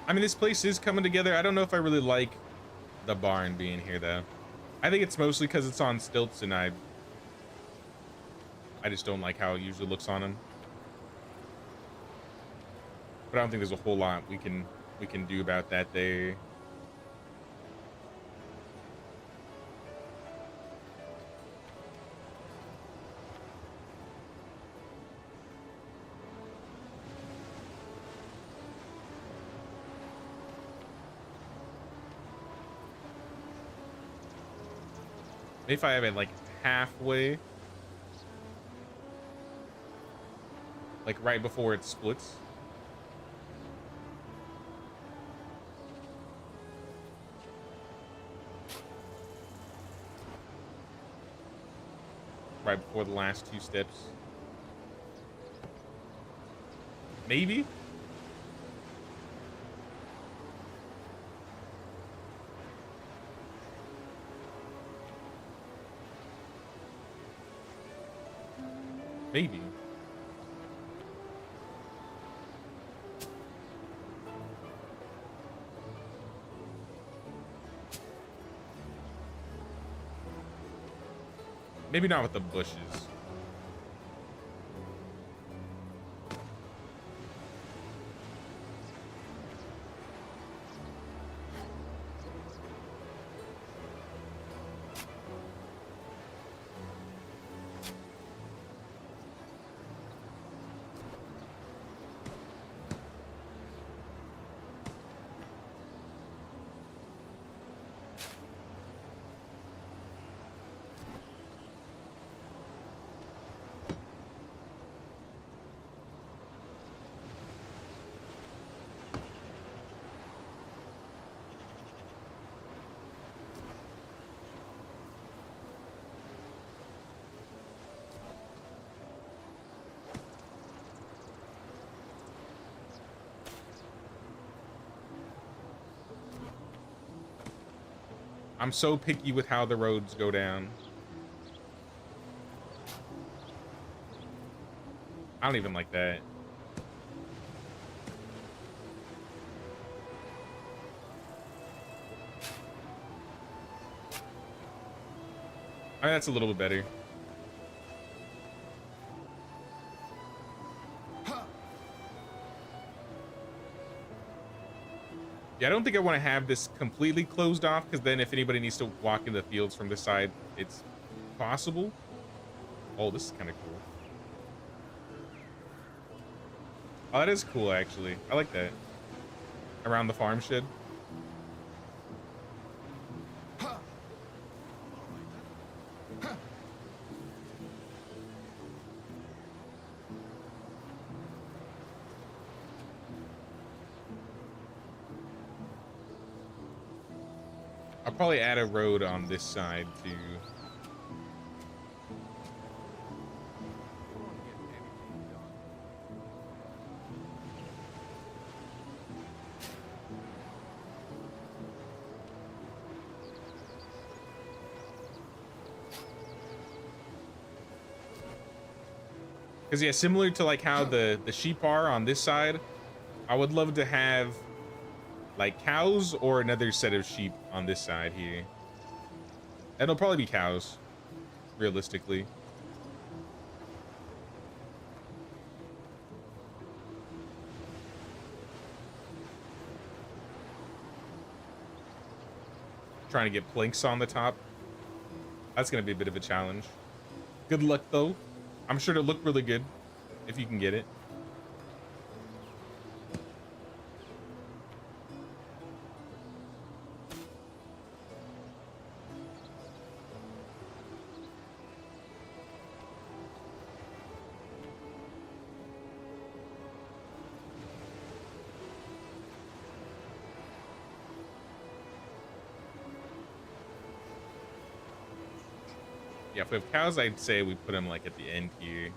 I mean, this place is coming together. I don't know if I really like the barn being here, though. I think it's mostly because it's on stilts, and I just don't like how it usually looks on them. But I don't think there's a whole lot we can do about that there. Maybe if I have it like halfway, like right before it splits. right before the last 2 steps. Maybe? Maybe. Maybe not with the bushes. I'm so picky with how the roads go down. I don't even like that. I mean, that's a little bit better. Yeah, I don't think I want to have this completely closed off, because then if anybody needs to walk in the fields from this side, it's possible. Oh, this is kind of cool. Oh, that is cool, actually. I like that. Around the farm shed. I'll probably add a road on this side too. Because yeah, similar to like how the sheep are on this side, I would love to have like cows or another set of sheep on this side here. And it'll probably be cows, realistically. Trying to get planks on the top. That's gonna be a bit of a challenge. Good luck though. I'm sure it'll look really good if you can get it. Yeah, if we have cows, I'd say we put them like at the end here.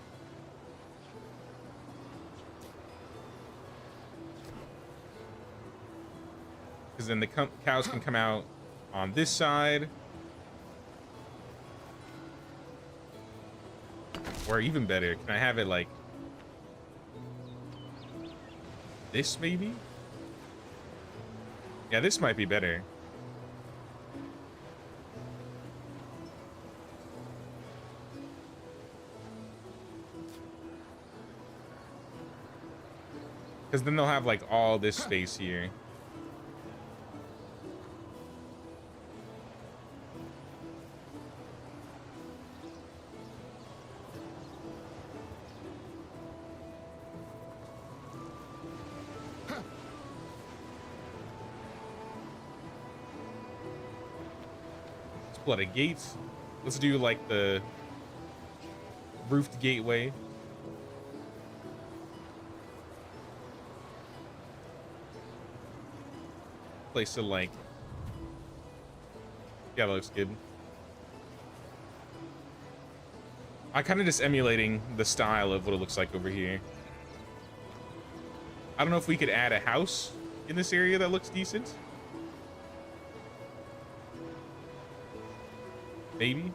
Because then the cows can come out on this side. Or even better, can I have it like this maybe? Yeah, this might be better. Because then they'll have like all this space here. Let's pull out a gate. Let's do like the roofed gateway. Place to like, yeah, that looks good. I kind of just emulating the style of what it looks like over here. I don't know if we could add a house in this area that looks decent. Maybe.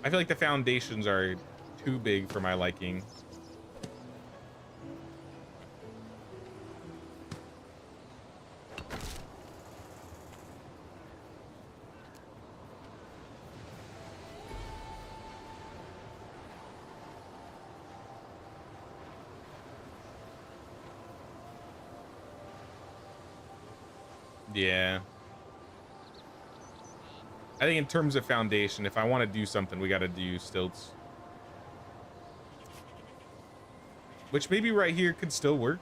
I feel like the foundations are too big for my liking. Yeah. I think in terms of foundation, if I want to do something, we got to do stilts. Which maybe right here could still work.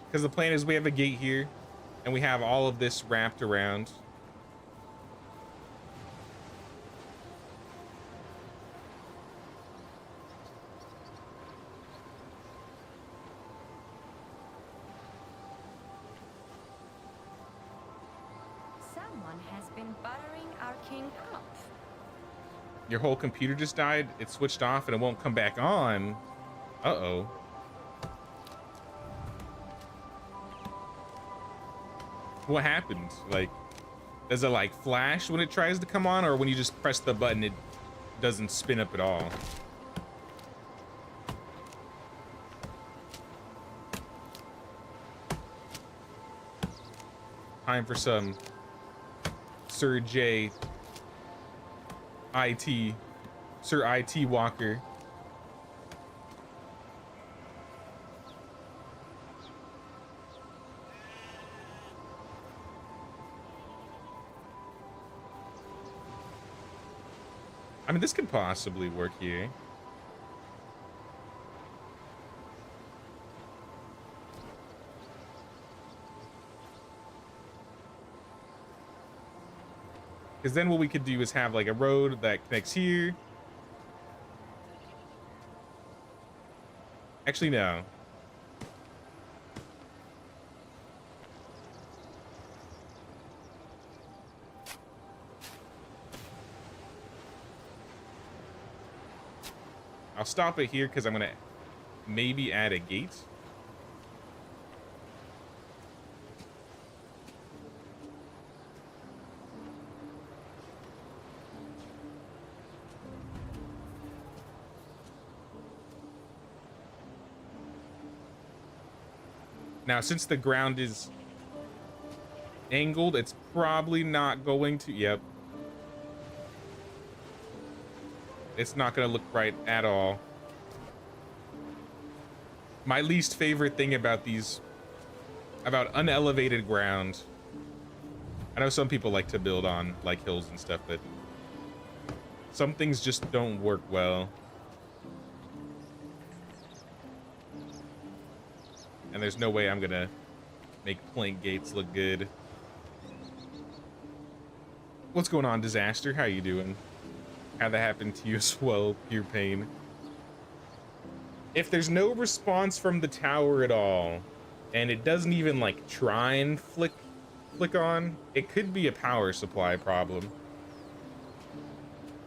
Because the plan is we have a gate here, and we have all of this wrapped around. Someone has been buttering our king up. Your whole computer just died. It switched off and it won't come back on. Uh-oh. What happened? Like, does it like flash when it tries to come on, or when you just press the button it doesn't spin up at all? Time for some Sir J IT, Sir IT Walker. I mean, this could possibly work here. Because then what we could do is have like a road that connects here. Actually, no. I'll stop it here because I'm going to maybe add a gate. Now, since the ground is angled, it's probably not going to... Yep. It's not going to look right at all. My least favorite thing about these... about unelevated ground... I know some people like to build on, like, hills and stuff, but... some things just don't work well. And there's no way I'm gonna make plank gates look good. What's going on, Disaster? How you doing? How'd that happen to you as well? Pure pain. If there's no response from the tower at all, and it doesn't even like try and flick on, it could be a power supply problem.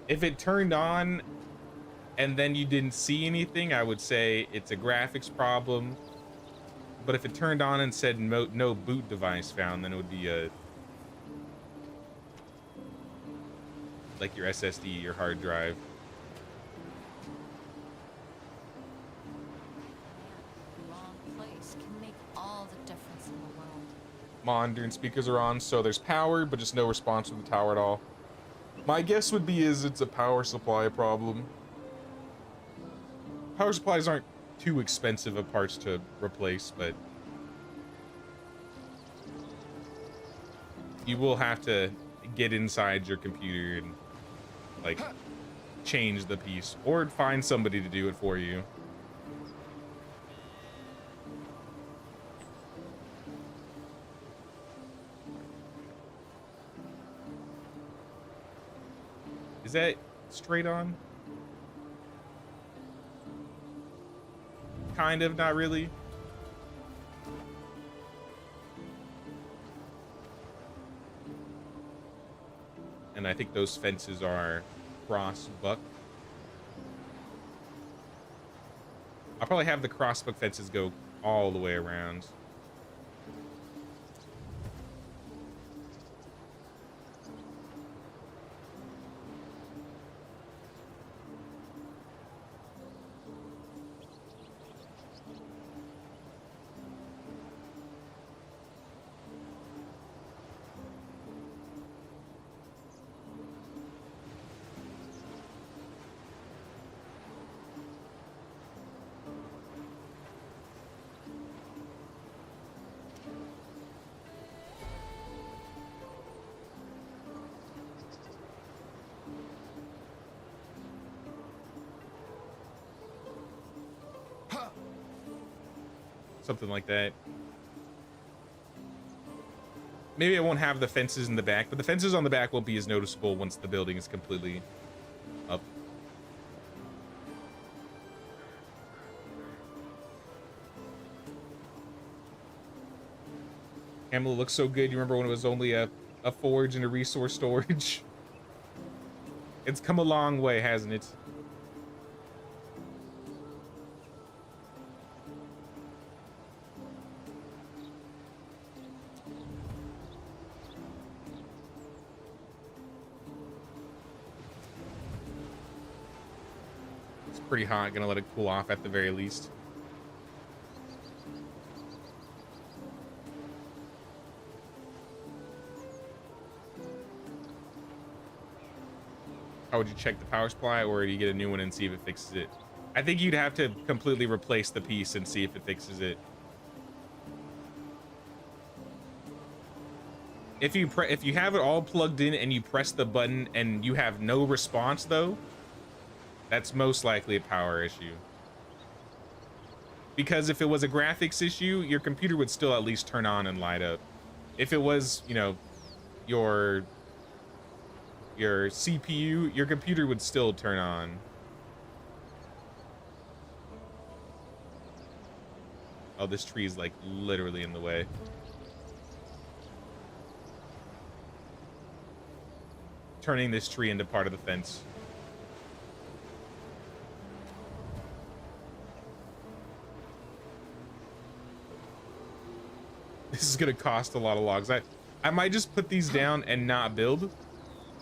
If it turned on and then you didn't see anything, I would say it's a graphics problem. But if it turned on and said no boot device found, then it would be a... like your SSD, your hard drive. Long place can make all the difference in the world. Modern speakers are on, so there's power, but just no response from the tower at all. My guess would be it's a power supply problem. Power supplies aren't too expensive of parts to replace, but you will have to get inside your computer and like change the piece, or find somebody to do it for you. Is that straight on? Kind of, not really. And I think those fences are cross buck. I'll probably have the cross buck fences go all the way around. Something like that. Maybe I won't have the fences in the back, but the fences on the back won't be as noticeable once the building is completely up. Hamlet looks so good. You remember when it was only a forge and a resource storage? It's come a long way, hasn't it? Pretty hot. Gonna let it cool off at the very least. How would you check the power supply, or do you get a new one and see if it fixes it? I think you'd have to completely replace the piece and see if it fixes it. If you have it all plugged in and you press the button and you have no response though, that's most likely a power issue. Because if it was a graphics issue, your computer would still at least turn on and light up. If it was, you know, your CPU, your computer would still turn on. Oh, this tree is like literally in the way. Turning this tree into part of the fence. This is gonna cost a lot of logs. I might just put these down and not build,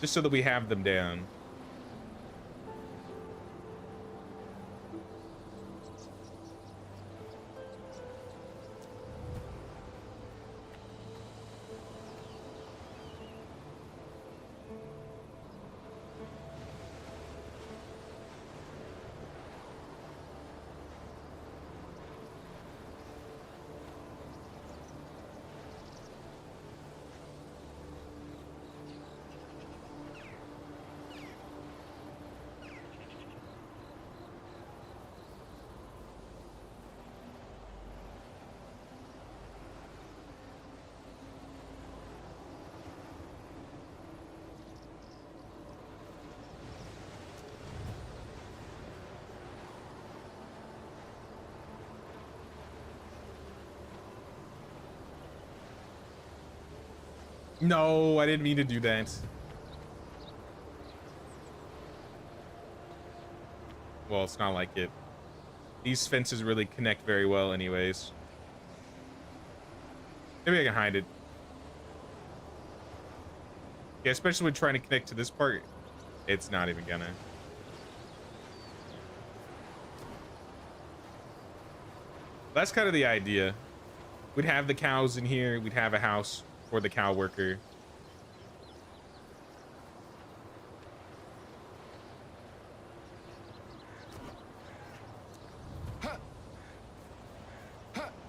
just so that we have them down. No, I didn't mean to do that. Well, it's not like it. These fences really connect very well anyways. Maybe I can hide it. Yeah, especially when trying to connect to this part, it's not even gonna. That's kind of the idea. We'd have the cows in here, we'd have a house for the cow worker.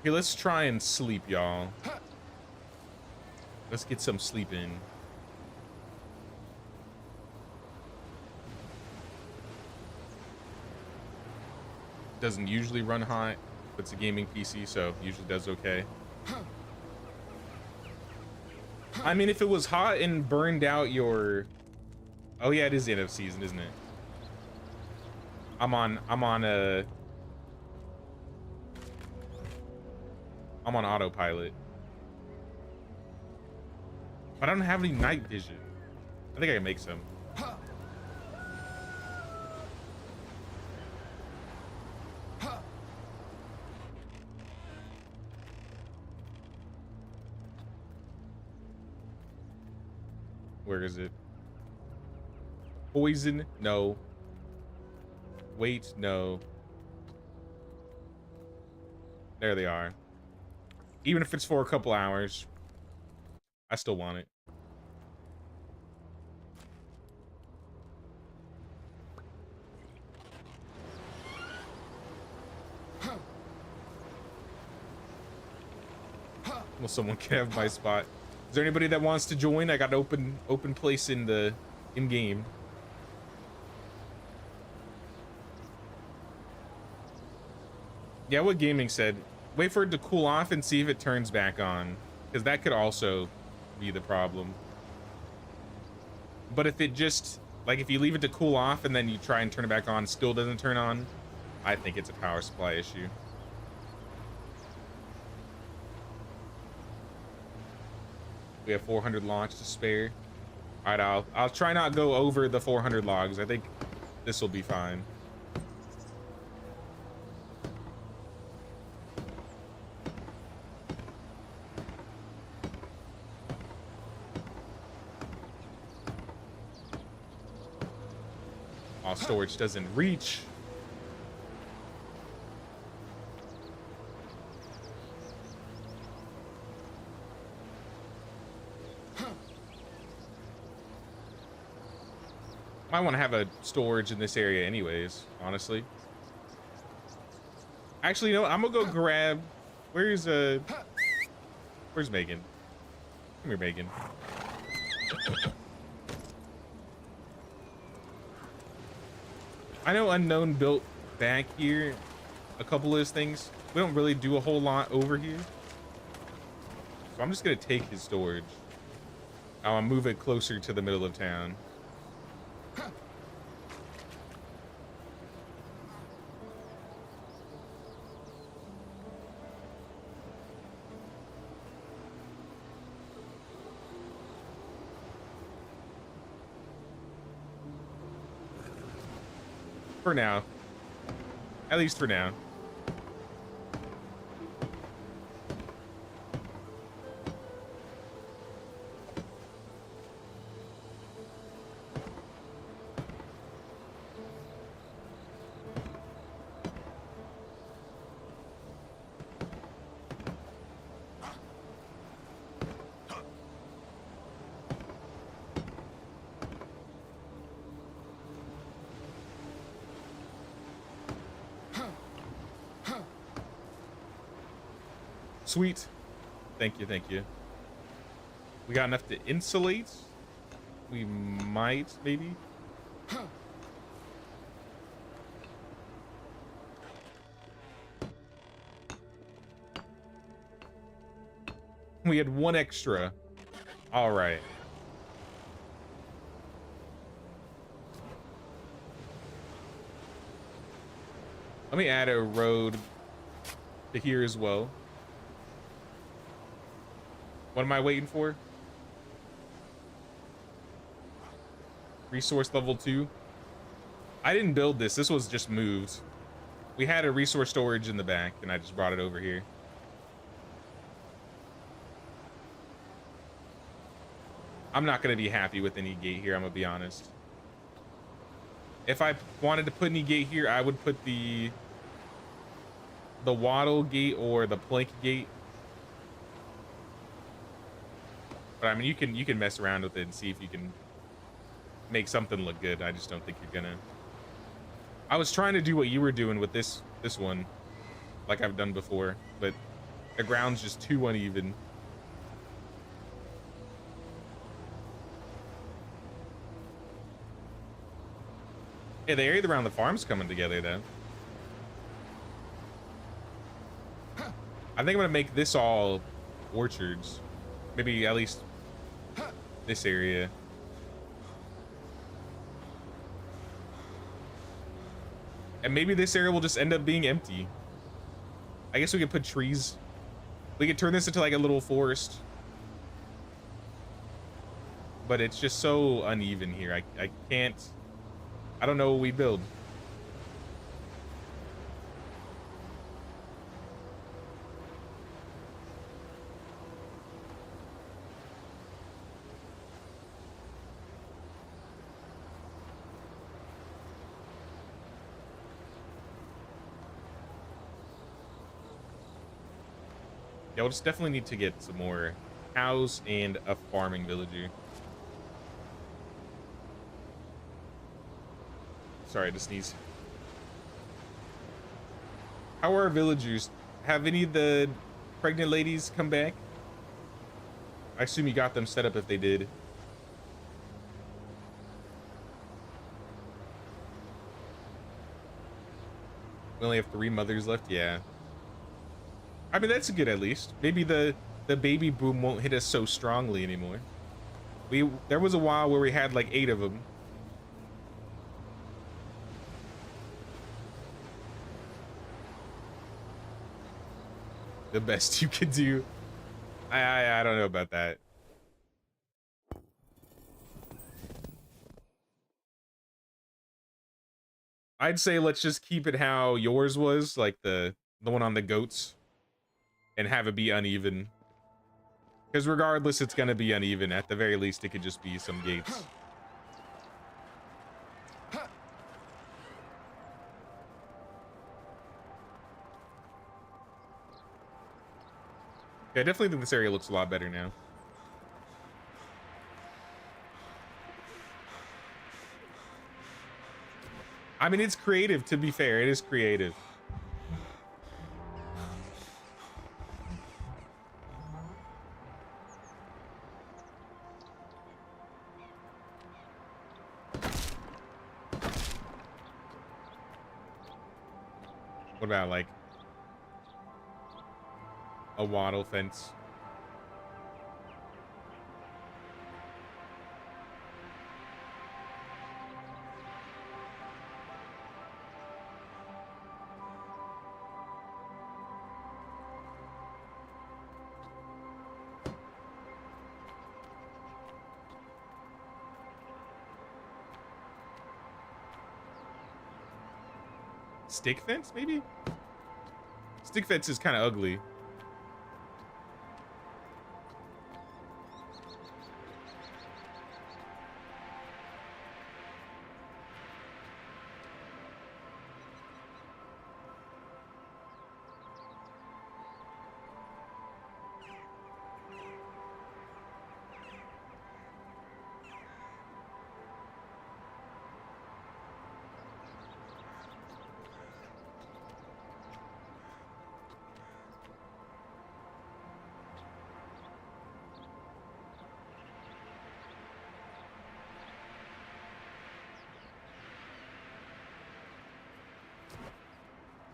Here, let's try and sleep, y'all. Let's get some sleep in. Doesn't usually run hot. It's a gaming PC, so usually does okay. I mean, if it was hot and burned out your... Oh yeah, it is the end of season, isn't it? I'm on autopilot. But I don't have any night vision. I think I can make some. Where is it? Poison? No. Wait, no. There they are. Even if it's for a couple hours, I still want it. Well, someone can have my spot. Is there anybody that wants to join? I got an open place in the game. Yeah, what gaming said. Wait for it to cool off and see if it turns back on, because that could also be the problem. But if it just, like, if you leave it to cool off and then you try and turn it back on, still doesn't turn on, I think it's a power supply issue. We have 400 logs to spare. All right, I'll try not go over the 400 logs. I think this will be fine. All storage doesn't reach. Might want to have a storage in this area anyways, honestly. Actually, you know what? I'm gonna go grab... Where's Megan? Come here, Megan. I know Unknown built back here a couple of his things. We don't really do a whole lot over here. So I'm just gonna take his storage. I'll move it closer to the middle of town. For now. At least for now. Sweet. Thank you, thank you. We got enough to insulate? We might, maybe? We had one extra. All right. Let me add a road to here as well. What am I waiting for? Resource level 2. I didn't build this. This was just moved. We had a resource storage in the back, and I just brought it over here. I'm not going to be happy with any gate here, I'm going to be honest. If I wanted to put any gate here, I would put the wattle gate or the plank gate. But I mean, you can mess around with it and see if you can make something look good. I just don't think you're gonna. I was trying to do what you were doing with this one, like I've done before, but the ground's just too uneven. Yeah, the area around the farm's coming together though. I think I'm gonna make this all orchards. Maybe at least this area. And maybe this area will just end up being empty. I guess we could put trees. We could turn this into like a little forest. but it's just so uneven here. I can't, I don't know what we build. Yeah, we'll just definitely need to get some more cows and a farming villager. Sorry, I just sneezed. How are our villagers? Have any of the pregnant ladies come back? I assume you got them set up if they did. We only have 3 mothers left? Yeah. I mean, that's good at least. Maybe the baby boom won't hit us so strongly anymore. There was a while where we had like 8 of them. The best you could do. I don't know about that. I'd say let's just keep it how yours was, like the one on the goats, and have it be uneven. Because regardless, it's gonna be uneven. At the very least, it could just be some gates. Yeah, I definitely think this area looks a lot better now. I mean, it's creative, to be fair. It is creative. What about, like, a wattle fence? Stick fence, maybe? Stick fence is kind of ugly.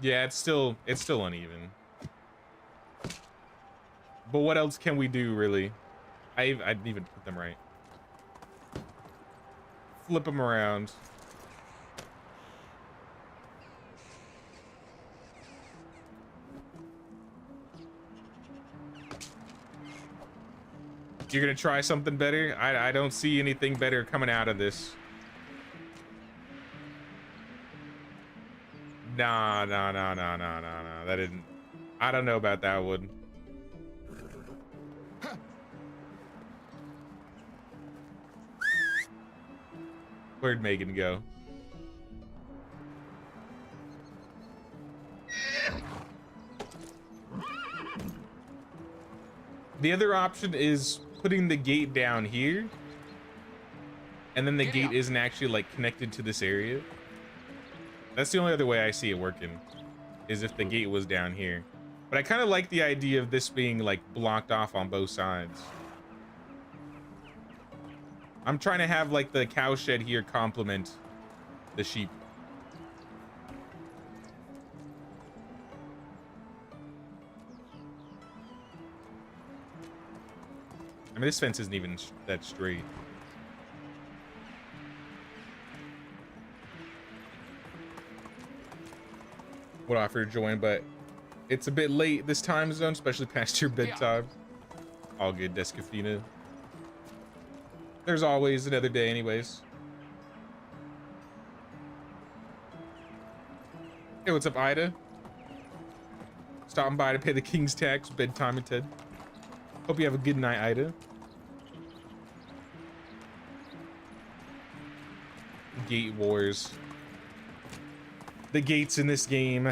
Yeah, it's still uneven. But what else can we do, really? I didn't even put them right. Flip them around. You're gonna try something better? I don't see anything better coming out of this. Nah. That didn't. I don't know about that one. Where'd Megan go? The other option is putting the gate down here, and then the gate isn't actually like connected to this area. That's the only other way I see it working, is if the gate was down here. But I kind of like the idea of this being like blocked off on both sides. I'm trying to have like the cow shed here complement the sheep. I mean, this fence isn't even that straight. Would offer to join, but it's a bit late this time zone, especially past your bedtime. All good, Descafina. There's always another day anyways. Hey, what's up, Ida? Stopping by to pay the king's tax, bedtime and Ted. Hope you have a good night, Ida. Gate wars. The gates in this game.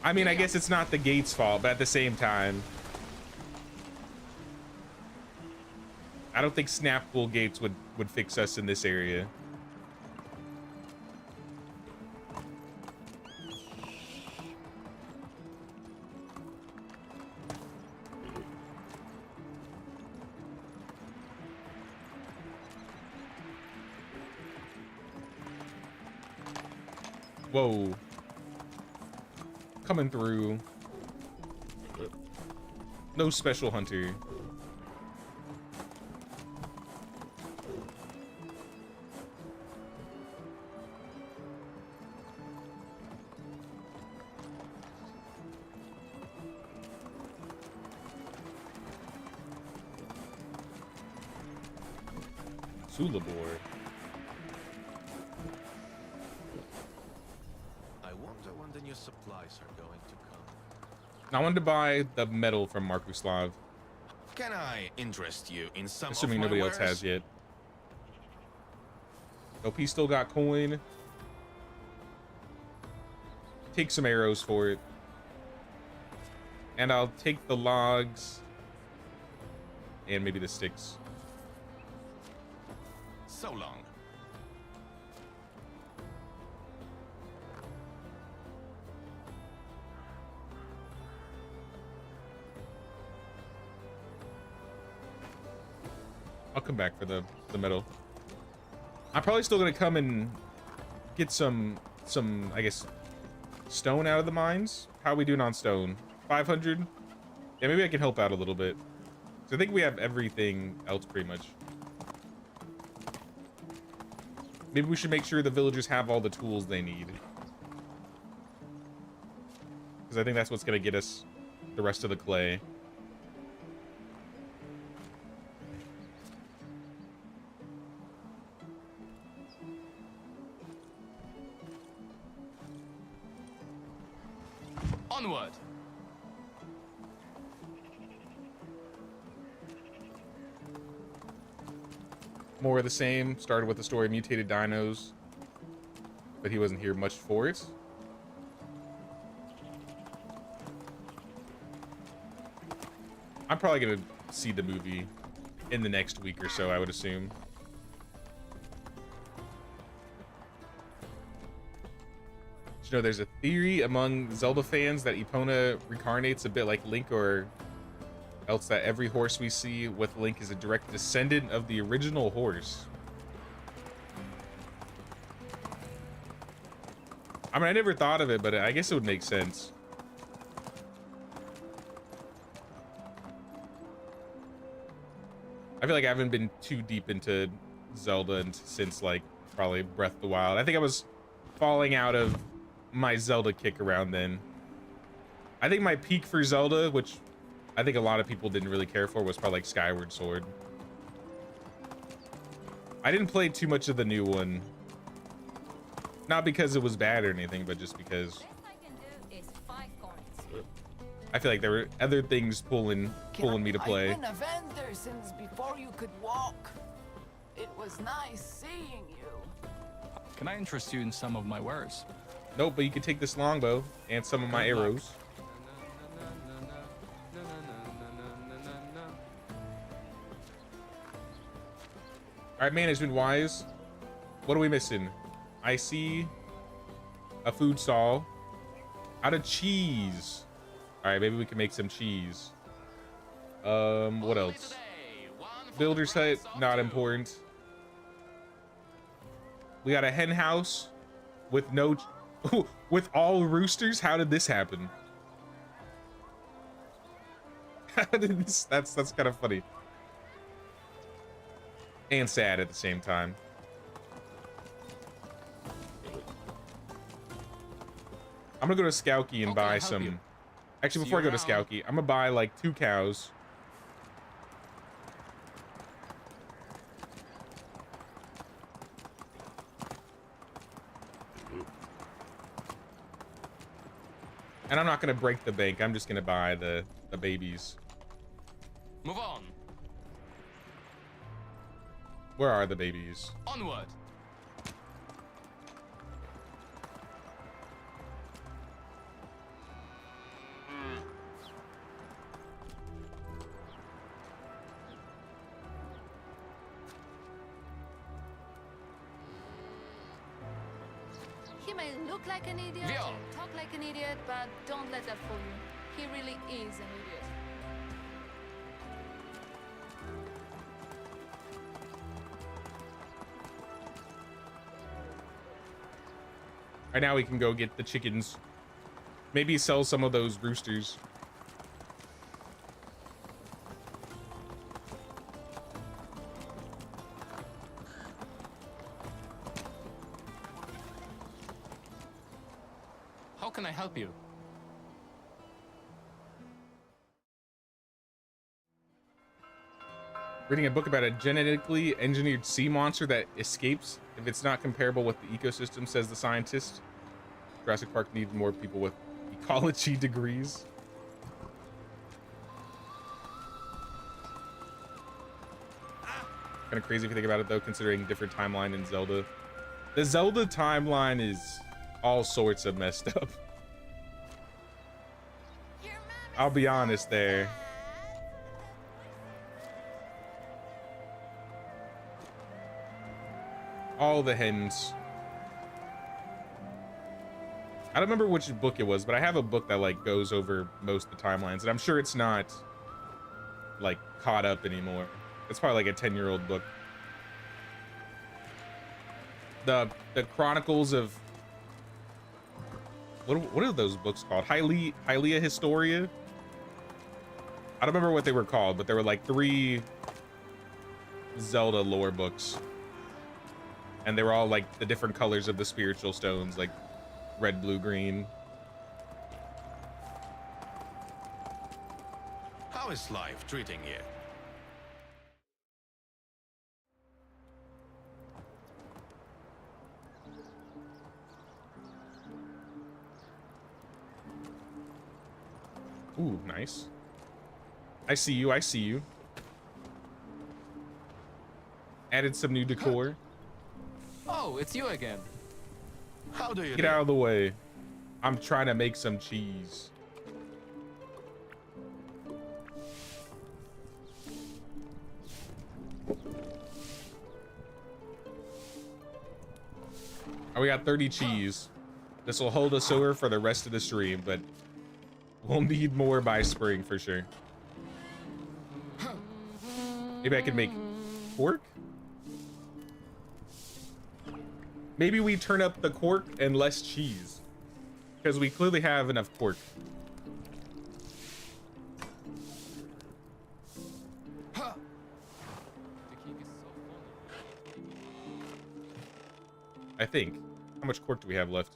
I mean, I guess it's not the gate's fault, but at the same time, I don't think snap pool gates would fix us in this area. Whoa. Coming through. No special hunter. Sulabor. I wonder when the new supplies are going to come. I wanted to buy the metal from Markuslav, Can I interest you in some assuming of my nobody else wares? has yet. Nope, he still got coin. Take some arrows for it. And I'll take the logs. And maybe the sticks. So long. I'll come back for the metal. I'm probably still gonna come and get some I guess stone out of the mines. How are we doing on stone? 500? Yeah, maybe I can help out a little bit. So I think we have everything else pretty much. Maybe we should make sure the villagers have all the tools they need. Because I think that's what's gonna get us the rest of the clay. Onward! More of the same. Started with the story of mutated dinos, but he wasn't here much for it. I'm probably gonna see the movie in the next week or so, I would assume. Did you know there's a theory among Zelda fans that Epona reincarnates a bit like Link, or else that every horse we see with Link is a direct descendant of the original horse? I mean, I never thought of it, but I guess it would make sense. I feel like I haven't been too deep into Zelda since like probably Breath of the Wild. I think I was falling out of my Zelda kick around then. I think my peak for Zelda, which I think a lot of people didn't really care for, was probably like Skyward Sword. I didn't play too much of the new one. Not because it was bad or anything, but just because Best I can do is 5 coins. I feel like there were other things pulling me to play. I've been a vendor since before you could walk. It was nice seeing you. Can I interest you in some of my wares? Nope, but you can take this longbow and some of my Good luck. arrows. All right, management wise, what are we missing? I see a food stall. Out of cheese. All right, maybe we can make some cheese. What else? Builder's hut, not important. We got a hen house with no, with all roosters. How did this happen? How did this? That's kind of funny and sad at the same time. I'm gonna go to Skowky and How can I buy help some. you? Actually, See before I you go to around. Skowky, I'm gonna buy like 2 cows. And I'm not gonna break the bank. I'm just gonna buy the babies. Move on. Where are the babies? Onward. He may look like an idiot, Vio. or talk like an idiot, but don't let that fool you. He really is an idiot. Right now we can go get the chickens. Maybe sell some of those roosters. How can I help you? Reading a book about a genetically engineered sea monster that escapes if it's not comparable with the ecosystem, says the scientist. Jurassic Park needs more people with ecology degrees. Kind of crazy if you think about it, though, considering different timeline in Zelda. The Zelda timeline is all sorts of messed up. I'll be honest there. All the hens. I don't remember which book it was, but I have a book that like goes over most of the timelines, and I'm sure it's not like caught up anymore. It's probably like a 10-year-old book. The Chronicles of what are those books called? Hylia Historia. I don't remember what they were called, but there were like 3 Zelda lore books, and they were all like the different colors of the spiritual stones, like red, blue, green. How is life treating you? Ooh, nice. I see you. I see you. Added some new decor. Oh, it's you again. How do you Get do? out of the way. I'm trying to make some cheese. Oh, we got 30 cheese. This will hold us over for the rest of the stream, but we'll need more by spring for sure. Maybe I could make pork? Maybe we turn up the cork and less cheese, because we clearly have enough pork. I think. How much cork do we have left?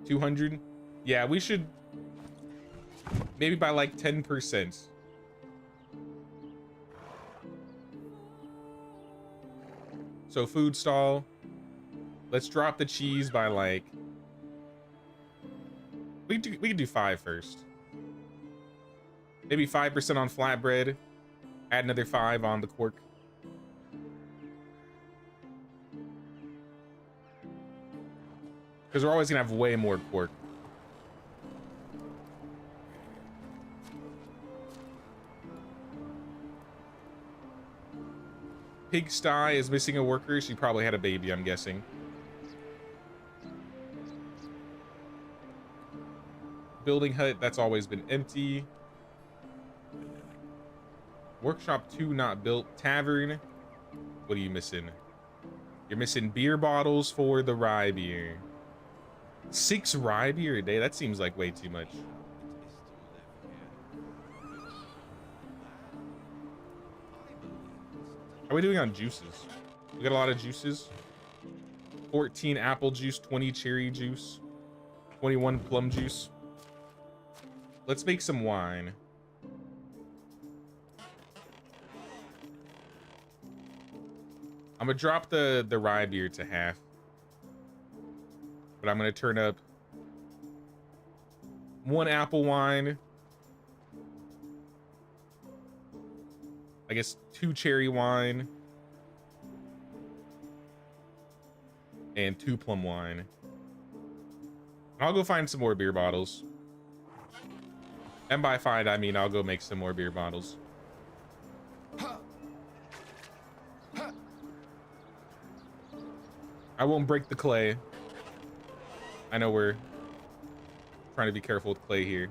200? Yeah, we should maybe by like 10%. So food stall. Let's drop the cheese by like, we can do 5 first. Maybe 5% on flatbread. Add another 5 on the cork. Because we're always gonna have way more cork. Pigsty is missing a worker. She probably had a baby, I'm guessing. Building hut, that's always been empty. Workshop 2 not built. Tavern, what are you missing? You're missing beer bottles for the rye beer. 6 rye beer a day? That seems like way too much. How are we doing on juices? We got a lot of juices. 14 apple juice, 20 cherry juice, 21 plum juice. Let's make some wine. I'm gonna drop the rye beer to half, but I'm gonna turn up 1 apple wine. I guess 2 cherry wine. And 2 plum wine. I'll go find some more beer bottles. And by find, I mean I'll go make some more beer bottles. I won't break the clay. I know we're trying to be careful with clay here.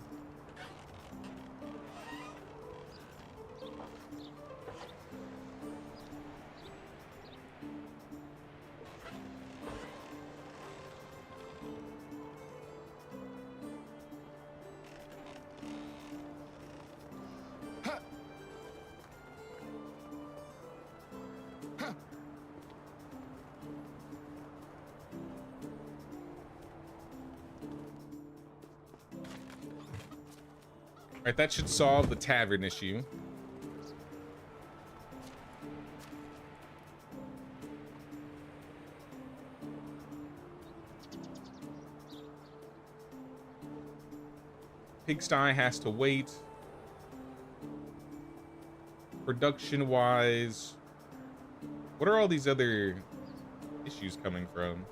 Alright, that should solve the tavern issue. Pigsty has to wait. Production-wise, what are all these other issues coming from?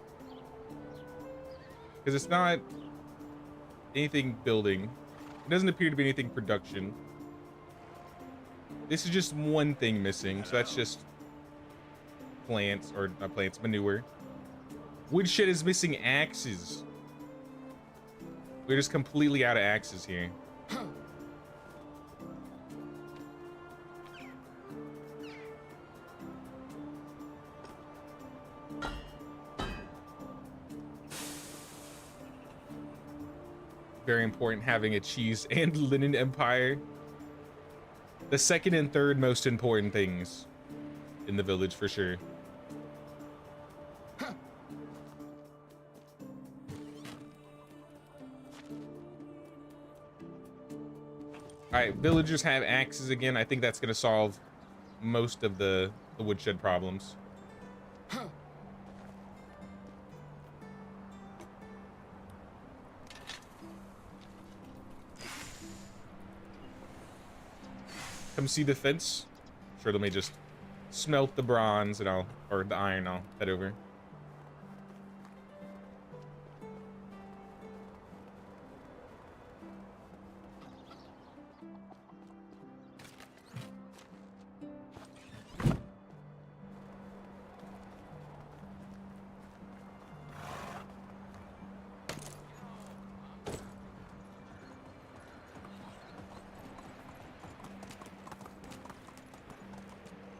Because it's not anything building. It doesn't appear to be anything production. This is just one thing missing, so that's just plants, or not plants, manure. Woodshed is missing axes. We're just completely out of axes here. Very important having a cheese and linen empire. The second and third most important things in the village for sure. Alright, villagers have axes again. I think that's gonna solve most of the woodshed problems. Come see the fence. Sure, let me just smelt the bronze and or the iron, I'll head over.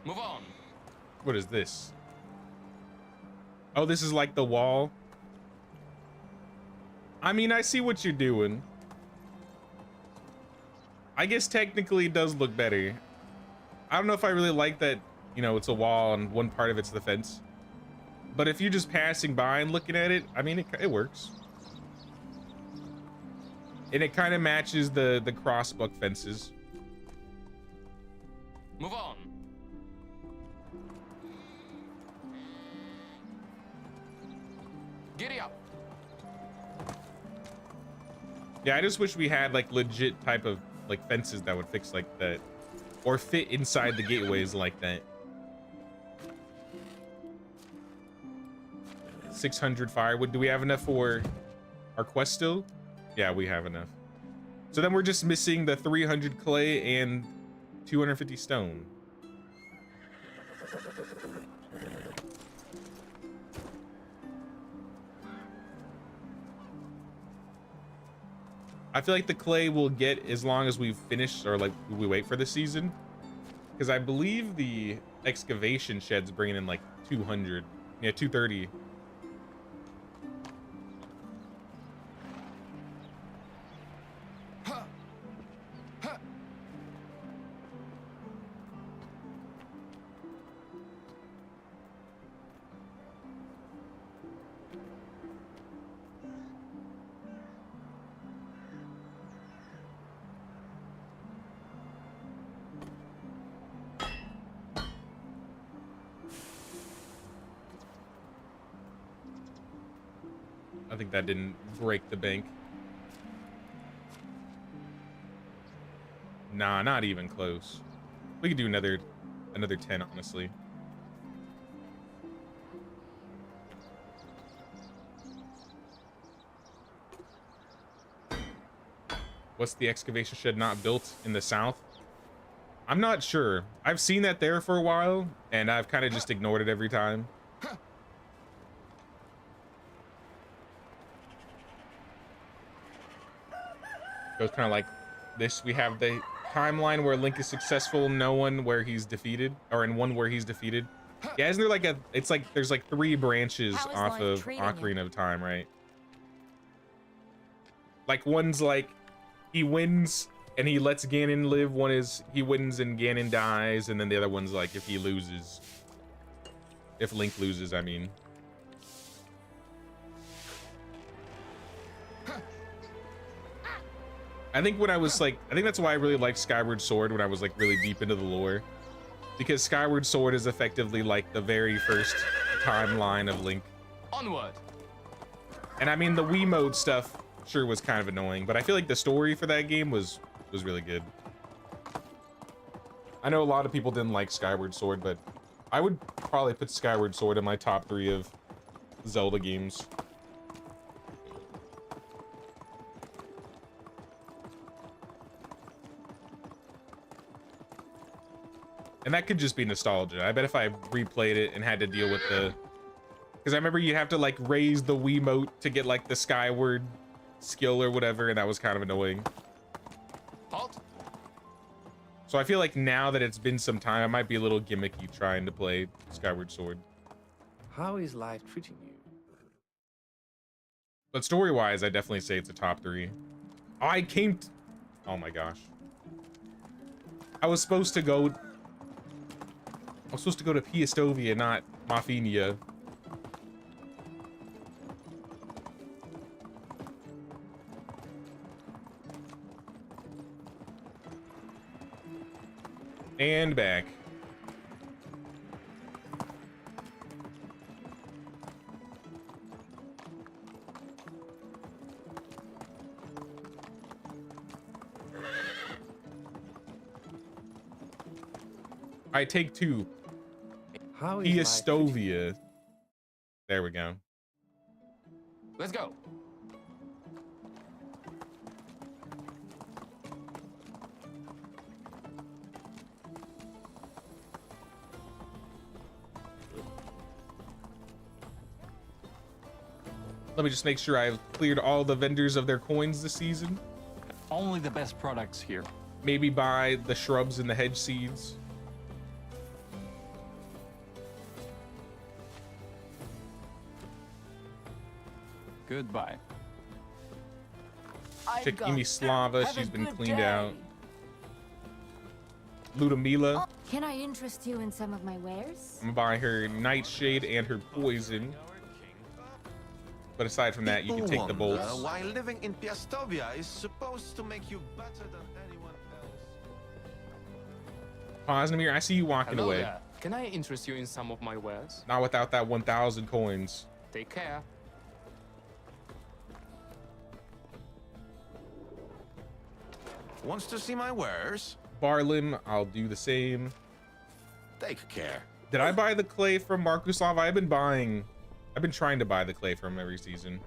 Move on. What is this? Oh, this is like the wall. I mean, I see what you're doing. I guess technically it does look better. I don't know if I really like that, you know, it's a wall and one part of it's the fence. But if you're just passing by and looking at it, I mean, it works. And it kind of matches the crossbuck fences. Move on. Giddy up. Yeah, I just wish we had like legit type of like fences that would fix like that, or fit inside the gateways like that. 600 firewood. Do we have enough for our quest still? Yeah, we have enough. So then we're just missing the 300 clay and 250 stone. I feel like the clay will get as long as we finish, or like we wait for the season, because I believe the excavation shed's bringing in like 200. Yeah, 230. I think that didn't break the bank. Nah, not even close. We could do another 10, honestly. What's the excavation shed not built in the south? I'm not sure. I've seen that there for a while, and I've kind of just ignored it every time. So it's kind of like this. We have the timeline where Link is successful, no one where he's defeated, or in one where he's defeated. Yeah, isn't there like it's like there's like 3 branches off of Ocarina of Time, right? Like one's like he wins and he lets Ganon live, one is he wins and Ganon dies, and then the other one's like if he loses. If Link loses, I mean. I think when I was like, I think that's why I really liked Skyward Sword when I was like really deep into the lore. Because Skyward Sword is effectively like the very first timeline of Link. Onward. And I mean, the Wii mode stuff sure was kind of annoying, but I feel like the story for that game was really good. I know a lot of people didn't like Skyward Sword, but I would probably put Skyward Sword in my top 3 of Zelda games. And that could just be nostalgia. I bet if I replayed it and had to deal with the... Because I remember you have to like raise the Wiimote to get like the Skyward skill or whatever, and that was kind of annoying. Halt. So I feel like now that it's been some time, I might be a little gimmicky trying to play Skyward Sword. How is life treating you? But story-wise, I definitely say it's a top 3. I came t Oh my gosh. I was supposed to go to Piastovia, not Mafia. And back. I take 2. How is life treating you? Piastovia. There we go. Let's go. Let me just make sure I've cleared all the vendors of their coins this season. Only the best products here. Maybe buy the shrubs and the hedge seeds. Goodbye. Check Emi Slava, Have a she's been good cleaned day. out. Ludmila, Can I interest you in some of my wares? I'm gonna buy her Nightshade and her poison. But aside from that, you can take the bolts. Why living in Piastovia is supposed to make you better than anyone else. Posnamir, I see you walking Hello away. there. Can I interest you in some of my wares? Not without that 1,000 coins. Take care. Wants to see my wares? Barlim, I'll do the same. Take care. Did I buy the clay from Markuslav? I've been trying to buy the clay from him every season.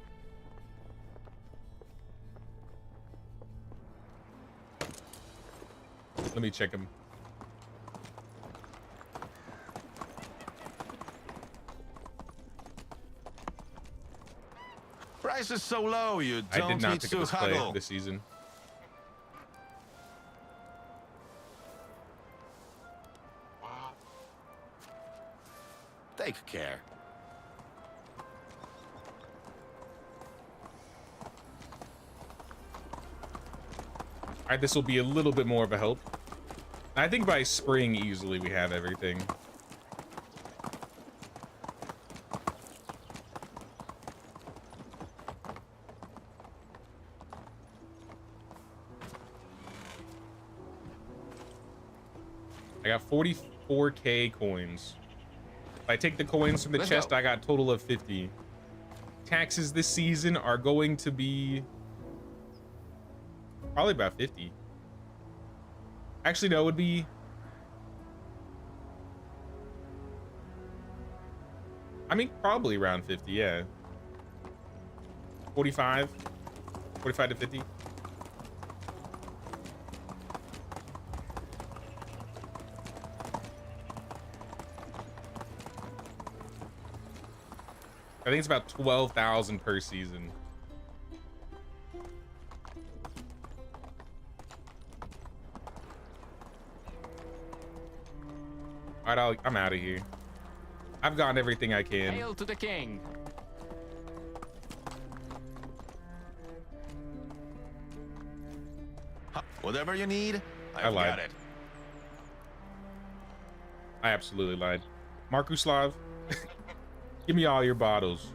Let me check him. Price is so low, you I don't did not need pick to up his clay haggle. this season. Take care. All right, this will be a little bit more of a help. I think by spring easily we have everything. I got 44k coins. If I take the coins from the Let's chest, go. I got a total of 50. Taxes this season are going to be probably about 50. Actually, no, it would be. I mean, probably around 50, yeah. 45 to 50. I think it's about 12,000 per season. All right, I'm out of here. I've gotten everything I can. Hail to the king. Whatever you need, I I've lied. got it. I absolutely lied. Markuslav, give me all your bottles.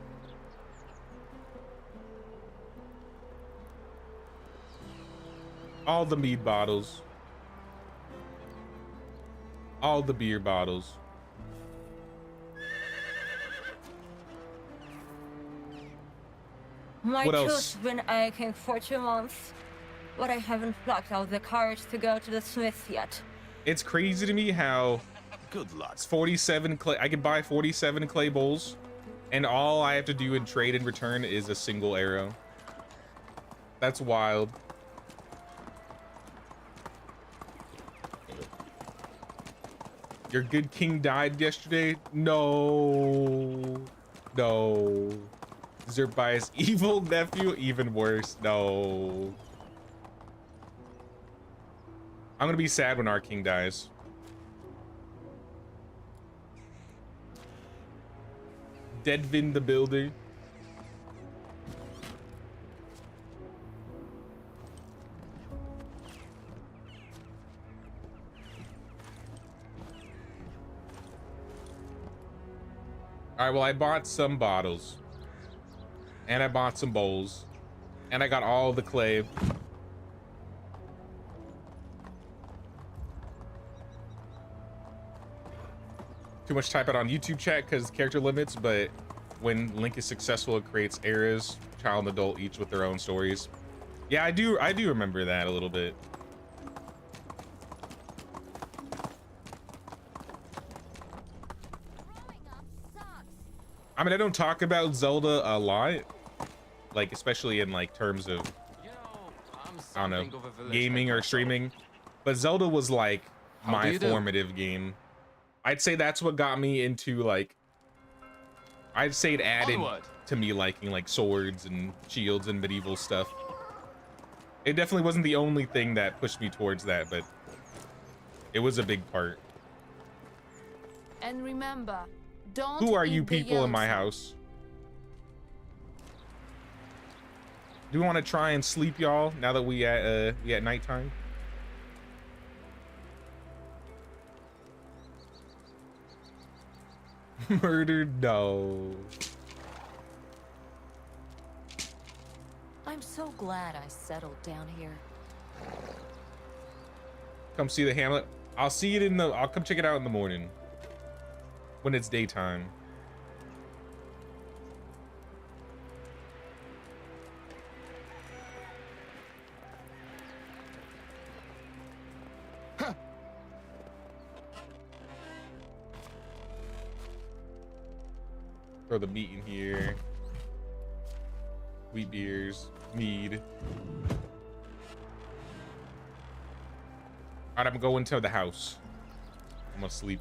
All the mead bottles. All the beer bottles. My What else? tooth's been aching for 2 months, but I haven't plucked out the courage to go to the smith yet. It's crazy to me how Good luck. it's 47 clay. I could buy 47 clay bowls, and all I have to do in trade in return is a single arrow. That's wild. Your good king died yesterday? No. No. Deserved by his evil nephew? Even worse. No. I'm gonna be sad when our king dies. Deadvin the Builder. All right, well, I bought some bottles. And I bought some bowls. And I got all the clay. Too much type out on YouTube chat because character limits, but when Link is successful, it creates eras, child and adult, each with their own stories. Yeah, I do remember that a little bit. I mean, I don't talk about Zelda a lot, like especially in like terms of, You know, I'm I don't know, something of a village gaming head or myself. streaming, but Zelda was like How do my you do? formative game. I'd say that's what got me into like, I'd say it added Onward. to me liking like swords and shields and medieval stuff. It definitely wasn't the only thing that pushed me towards that, but it was a big part. And remember, don't Who are you eat the people in my yolks. house? Do we want to try and sleep, y'all, now that we at nighttime? Murdered? No. I'm so glad I settled down here. Come see the hamlet. I'll see it in the, I'll come check it out in the morning when it's daytime. Throw the meat in here. Wheat beers, mead. All right, I'm going to the house. I'm gonna sleep.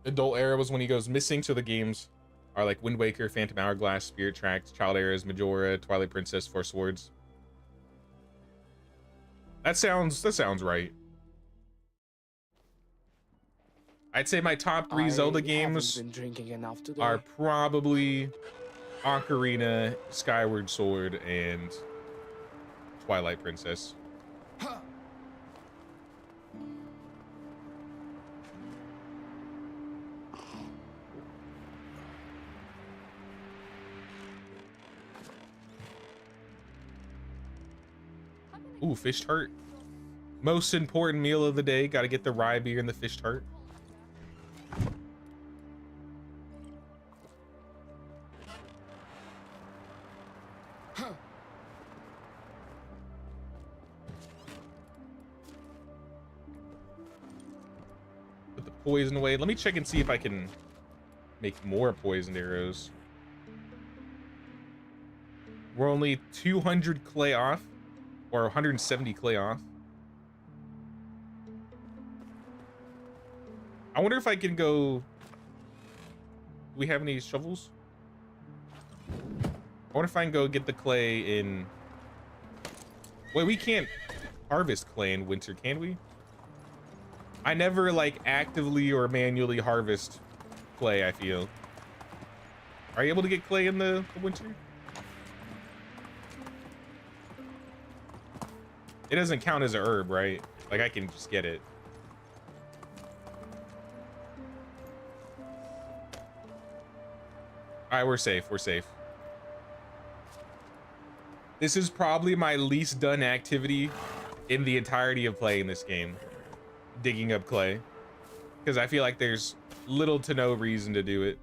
Adult era was when he goes missing, so the games are like Wind Waker, Phantom Hourglass, Spirit Tracks, Child Eras, Majora, Twilight Princess, Four Swords. That sounds right. I'd say my top 3 Zelda games been drinking enough today. are probably Ocarina, Skyward Sword, and Twilight Princess. Ooh, fish tart. Most important meal of the day. Got to get the rye beer and the fish tart. put the poison away. Let me check and see if I can make more poisoned arrows. We're only 200 clay off, or 170 clay off. I wonder if I can go... Do we have any shovels? I wonder if I can go get the clay in... Wait, we can't harvest clay in winter, can we? I never, like, actively or manually harvest clay, I feel. Are you able to get clay in the winter? It doesn't count as a herb, right? Like, I can just get it. All right, we're safe. We're safe. This is probably my least done activity in the entirety of playing this game. Digging up clay. Because I feel like there's little to no reason to do it.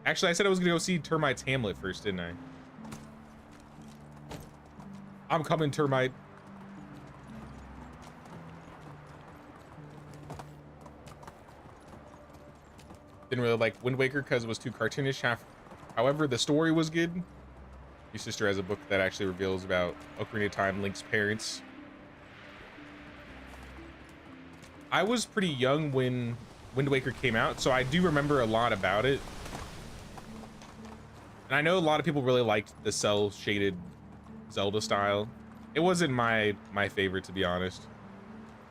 Actually, I said I was gonna go see Termite's hamlet first, didn't I? I'm coming, Termite. Didn't really like Wind Waker because it was too cartoonish. However, the story was good. Your sister has a book that actually reveals about Ocarina of Time, Link's parents. I was pretty young when Wind Waker came out, so I do remember a lot about it. And I know a lot of people really liked the cel-shaded Zelda style. It wasn't my favorite, to be honest.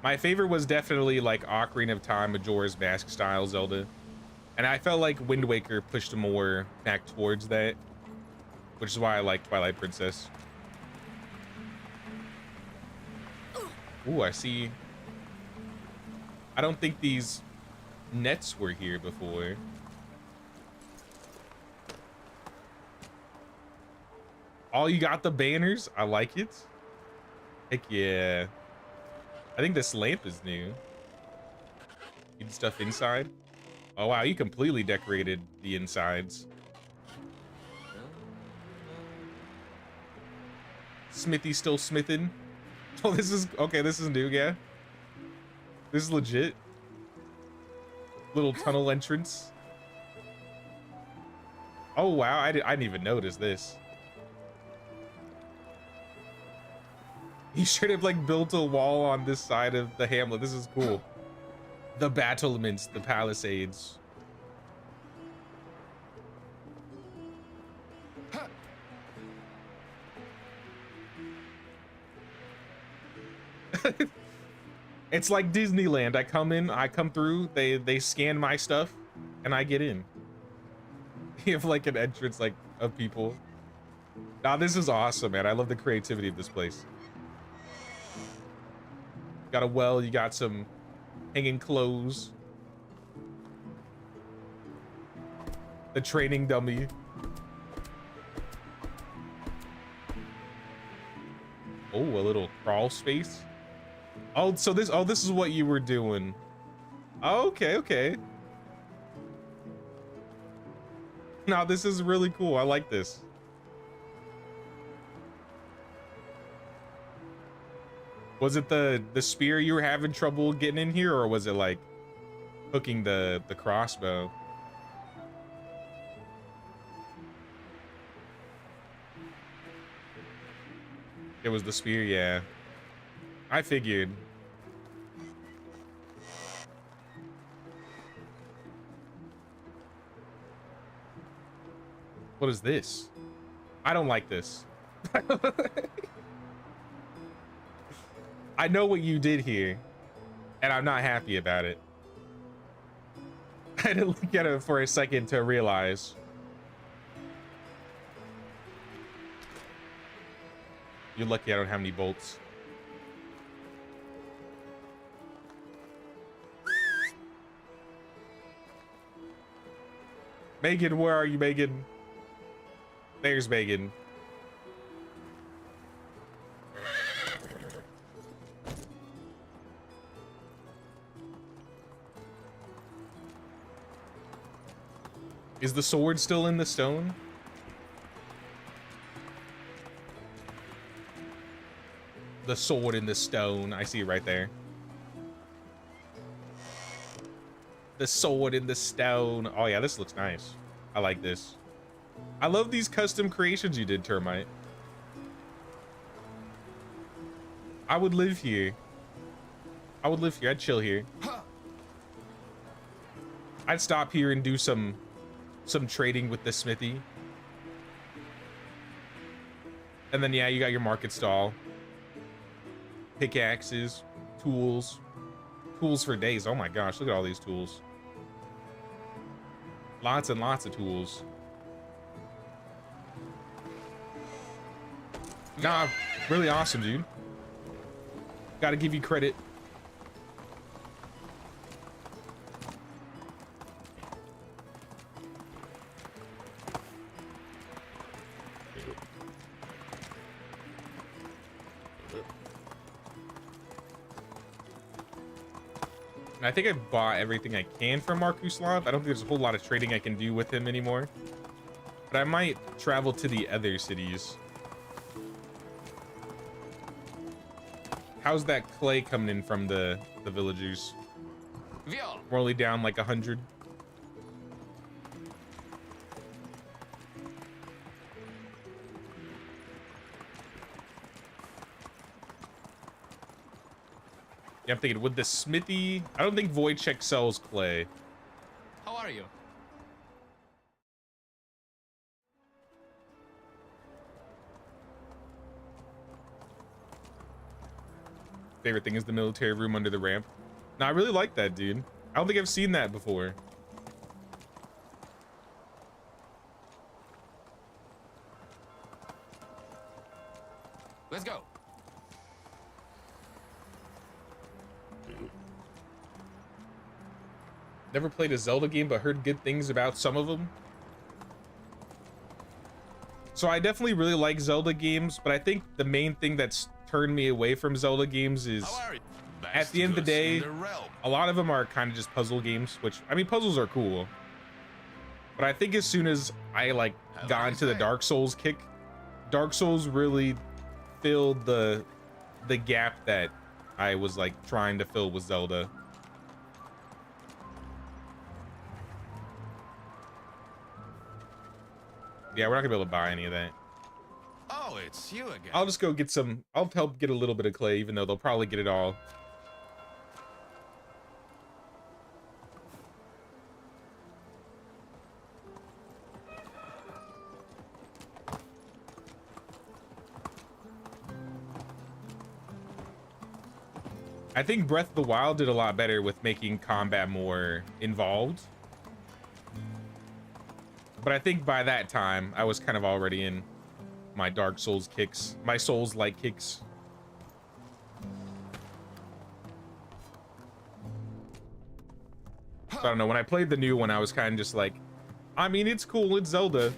My favorite was definitely like Ocarina of Time, Majora's Mask style Zelda. And I felt like Wind Waker pushed more back towards that, which is why I like Twilight Princess. Ooh, I see. I don't think these nets were here before. Oh, you got the banners? I like it. Heck yeah. I think this lamp is new. Need stuff inside. Oh wow, you completely decorated the insides. Smithy still smithing. Oh, this is okay. This is new, yeah. This is legit. Little tunnel entrance. Oh wow, I didn't even notice this. He should have like built a wall on this side of the hamlet. This is cool. The battlements, the palisades. It's like Disneyland. I come through, they scan my stuff, and I get in. You have like an entrance like of people. Nah, this is awesome, man. I love the creativity of this place. Got a well, you got some hanging clothes. The training dummy. Oh, a little crawl space. Oh, so this is what you were doing. Oh, okay. Now this is really cool. I like this. Was it the spear you were having trouble getting in here, or was it like hooking the crossbow? It was the spear, yeah. I figured. What is this? I don't like this. I know what you did here, and I'm not happy about it. I had to look at it for a second to realize. You're lucky I don't have any bolts. Megan, where are you, Megan? There's Megan. Is the sword still in the stone? The sword in the stone. I see it right there. The sword in the stone. Oh yeah, this looks nice. I like this. I love these custom creations you did, Termite. I would live here. I would live here. I'd chill here. I'd stop here and do some trading with the smithy. And then yeah, you got your market stall. Pickaxes, tools. Tools for days. Oh my gosh, look at all these tools. Lots and lots of tools. Nah, really awesome, dude. Gotta give you credit. I think I bought everything I can from Markuslav. I don't think there's a whole lot of trading I can do with him anymore. But I might travel to the other cities. How's that clay coming in from the villagers? We're only down like 100. Yeah, I'm thinking, would the smithy... I don't think Wojciech sells clay. How are you? Favorite thing is the military room under the ramp. No, I really like that, dude. I don't think I've seen that before. Let's go. Never played a Zelda game, but heard good things about some of them. So I definitely really like Zelda games, but I think the main thing that's turned me away from Zelda games is, at the end of the day, a lot of them are kind of just puzzle games, which, I mean, puzzles are cool. But I think as soon as I, like, got into the Dark Souls kick, Dark Souls really filled the gap that I was, like, trying to fill with Zelda. Yeah, we're not gonna be able to buy any of that. Oh, it's you again. I'll just go get some. I'll help get a little bit of clay, even though they'll probably get it all. I think Breath of the Wild did a lot better with making combat more involved. But I think by that time, I was kind of already in my Dark Souls kicks, my Souls-like kicks. So I don't know, when I played the new one, I was kind of just like, I mean, it's cool, it's Zelda.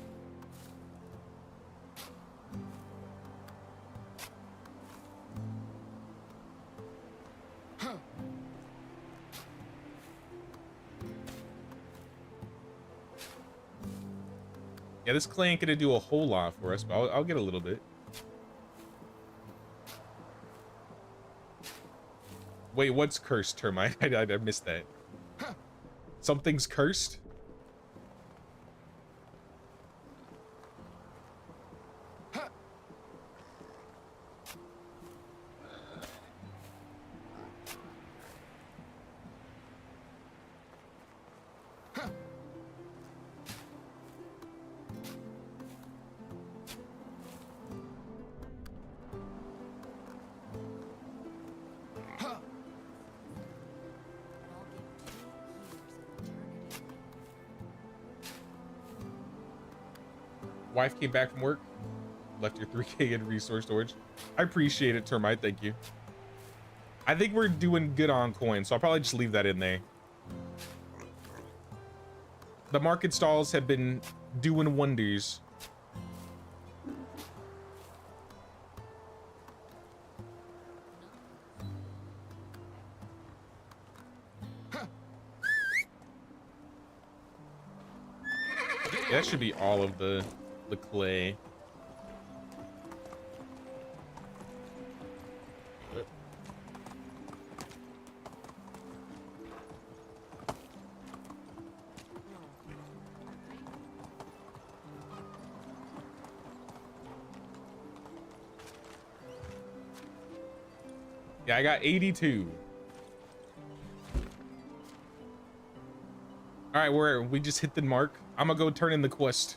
Yeah, this clay ain't gonna do a whole lot for us, but I'll get a little bit. Wait, what's cursed, Termite? I missed that. Something's cursed? Wife came back from work, left your 3K in resource storage. I appreciate it, Termite, thank you. I think we're doing good on coins, so I'll probably just leave that in there. The market stalls have been doing wonders. Yeah, that should be all of the clay. Yeah, I got 82. All right, we just hit the mark. I'm gonna go turn in the quest.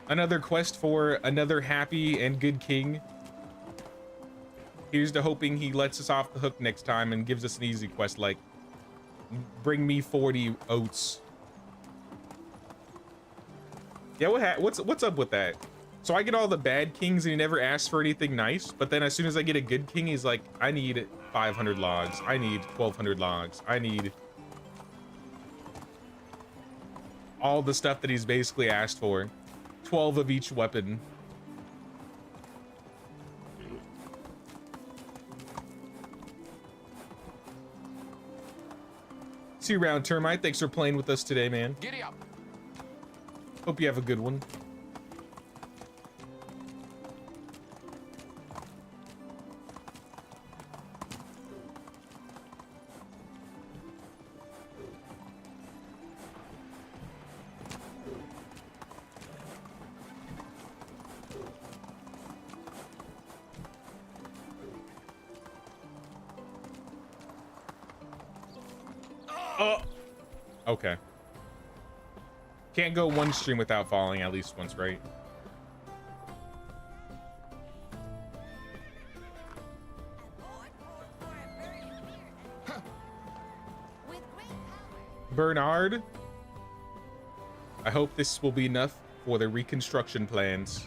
Another quest for another happy and good king. Here's to hoping he lets us off the hook next time and gives us an easy quest like bring me 40 oats. Yeah, what's up with that? So I get all the bad kings and he never asks for anything nice, but then as soon as I get a good king, he's like, I need 500 logs. I need 1,200 logs. I need all the stuff that he's basically asked for. 12 of each weapon. See you around, Termite. Thanks for playing with us today, man. Giddy up. Hope you have a good one. Oh, okay. Can't go one stream without falling at least once, right? Bernard, I hope this will be enough for the reconstruction plans.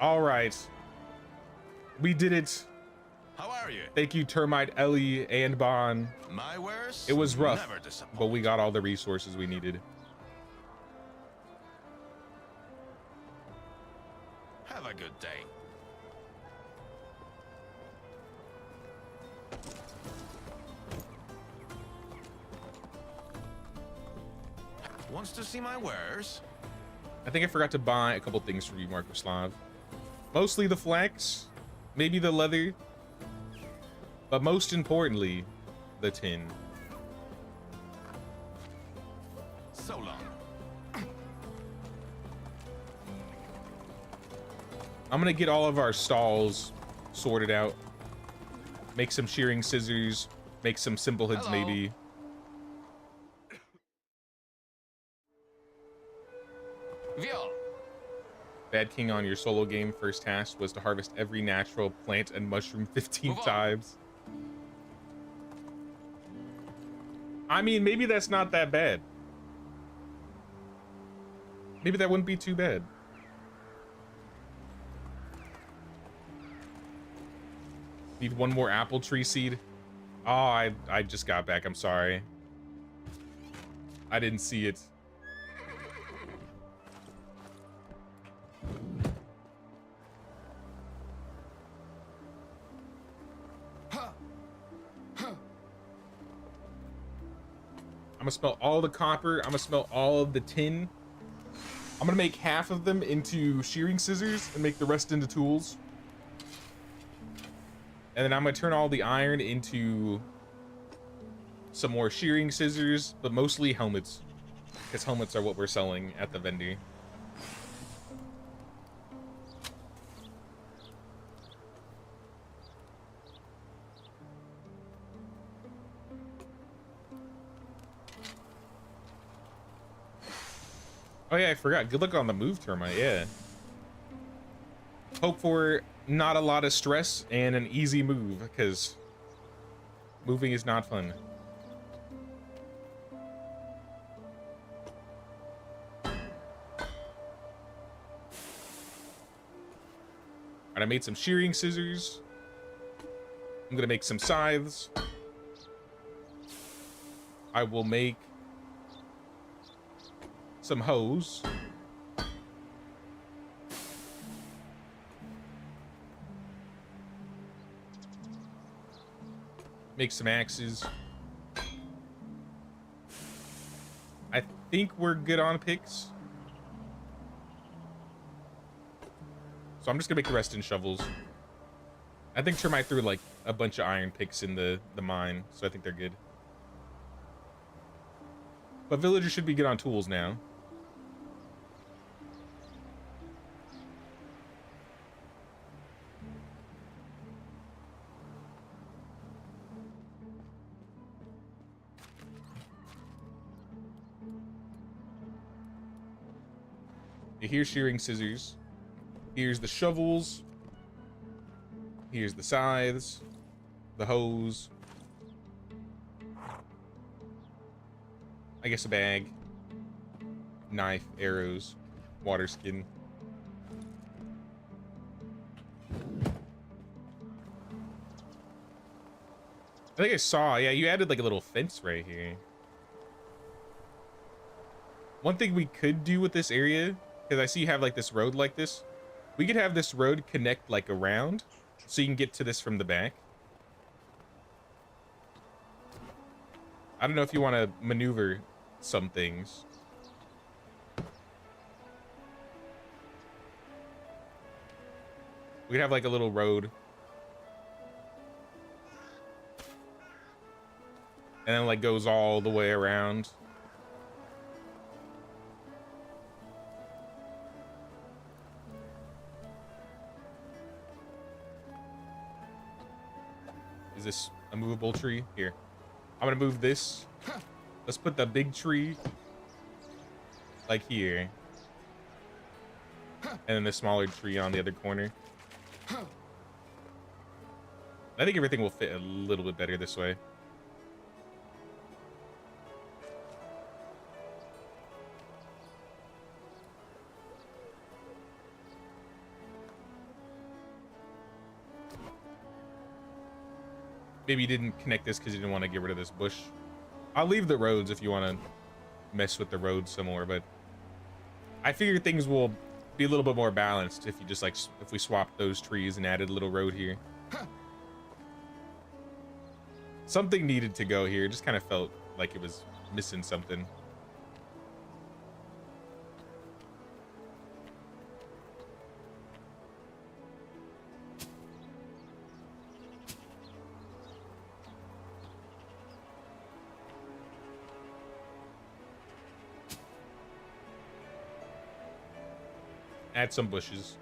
All right, we did it. How are you? Thank you, Termite, Ellie, and Bon. My wares It was rough, never disappoint. but we got all the resources we needed. Have a good day. Wants to see my wares? I think I forgot to buy a couple things for you, Markoslav. Mostly the flax, maybe the leather, but most importantly, the tin. So long. I'm gonna get all of our stalls sorted out. Make some shearing scissors, make some simple hoods maybe. Viol. Bad King on your solo game first task was to harvest every natural plant and mushroom 15 times. I mean, maybe that's not that bad. Maybe that wouldn't be too bad. Need one more apple tree seed. Oh, I just got back. I'm sorry. I didn't see it. I'm gonna smelt all the copper. I'm gonna smelt all of the tin. I'm gonna make half of them into shearing scissors and make the rest into tools. And then I'm gonna turn all the iron into some more shearing scissors, but mostly helmets, because helmets are what we're selling at the vendor. Oh yeah, I forgot. Good luck on the move, Termite. Yeah. Hope for not a lot of stress and an easy move, because moving is not fun. Alright, I made some shearing scissors. I'm gonna make some scythes. I will make some hoes. Make some axes. I think we're good on picks. So I'm just gonna make the rest in shovels. I think Termite threw like a bunch of iron picks in the mine, so I think they're good. But villagers should be good on tools now. Here's shearing scissors. Here's the shovels. Here's the scythes. The hose. I guess a bag. Knife, arrows, water skin. I think I saw, yeah, you added like a little fence right here. One thing we could do with this area, because I see you have like this road like this, we could have this road connect like around, so you can get to this from the back. I don't know if you want to maneuver some things. We could have like a little road. And then like goes all the way around. Is this a movable tree? Here. I'm gonna move this. Let's put the big tree like here. And then the smaller tree on the other corner. I think everything will fit a little bit better this way. Maybe you didn't connect this because you didn't want to get rid of this bush. I'll leave the roads if you want to mess with the roads some more, but I figure things will be a little bit more balanced if you just like, if we swapped those trees and added a little road here. Something needed to go here. It just kind of felt like it was missing something. Add some bushes.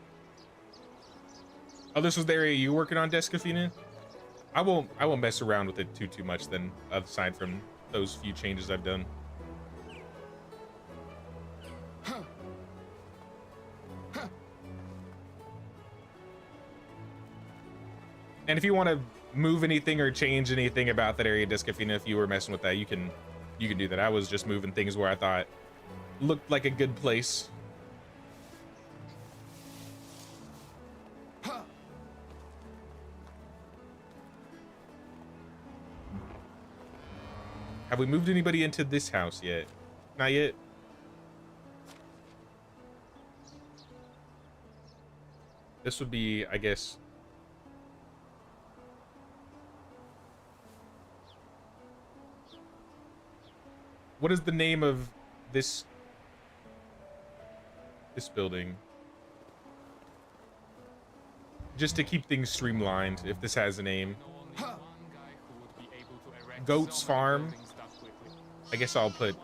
Oh, this was the area you working on, Descafina? I won't mess around with it too much then, aside from those few changes I've done. And if you want to move anything or change anything about that area, Descafina, if you were messing with that, you can do that. I was just moving things where I thought looked like a good place. Have we moved anybody into this house yet? Not yet. This would be, I guess. What is the name of this building? Just to keep things streamlined, if this has a name. Goats Farm. I guess I'll put,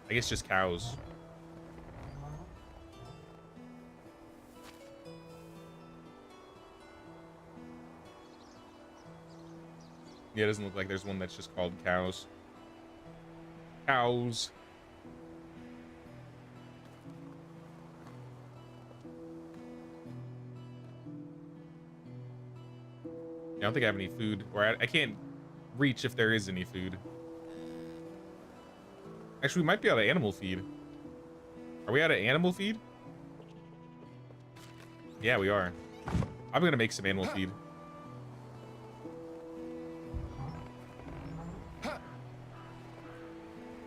I guess just cows. Yeah, it doesn't look like there's one that's just called cows. Cows. I don't think I have any food, or I can't reach if there is any food. Actually, we might be out of animal feed. Are we out of animal feed? Yeah, we are. I'm gonna make some animal feed.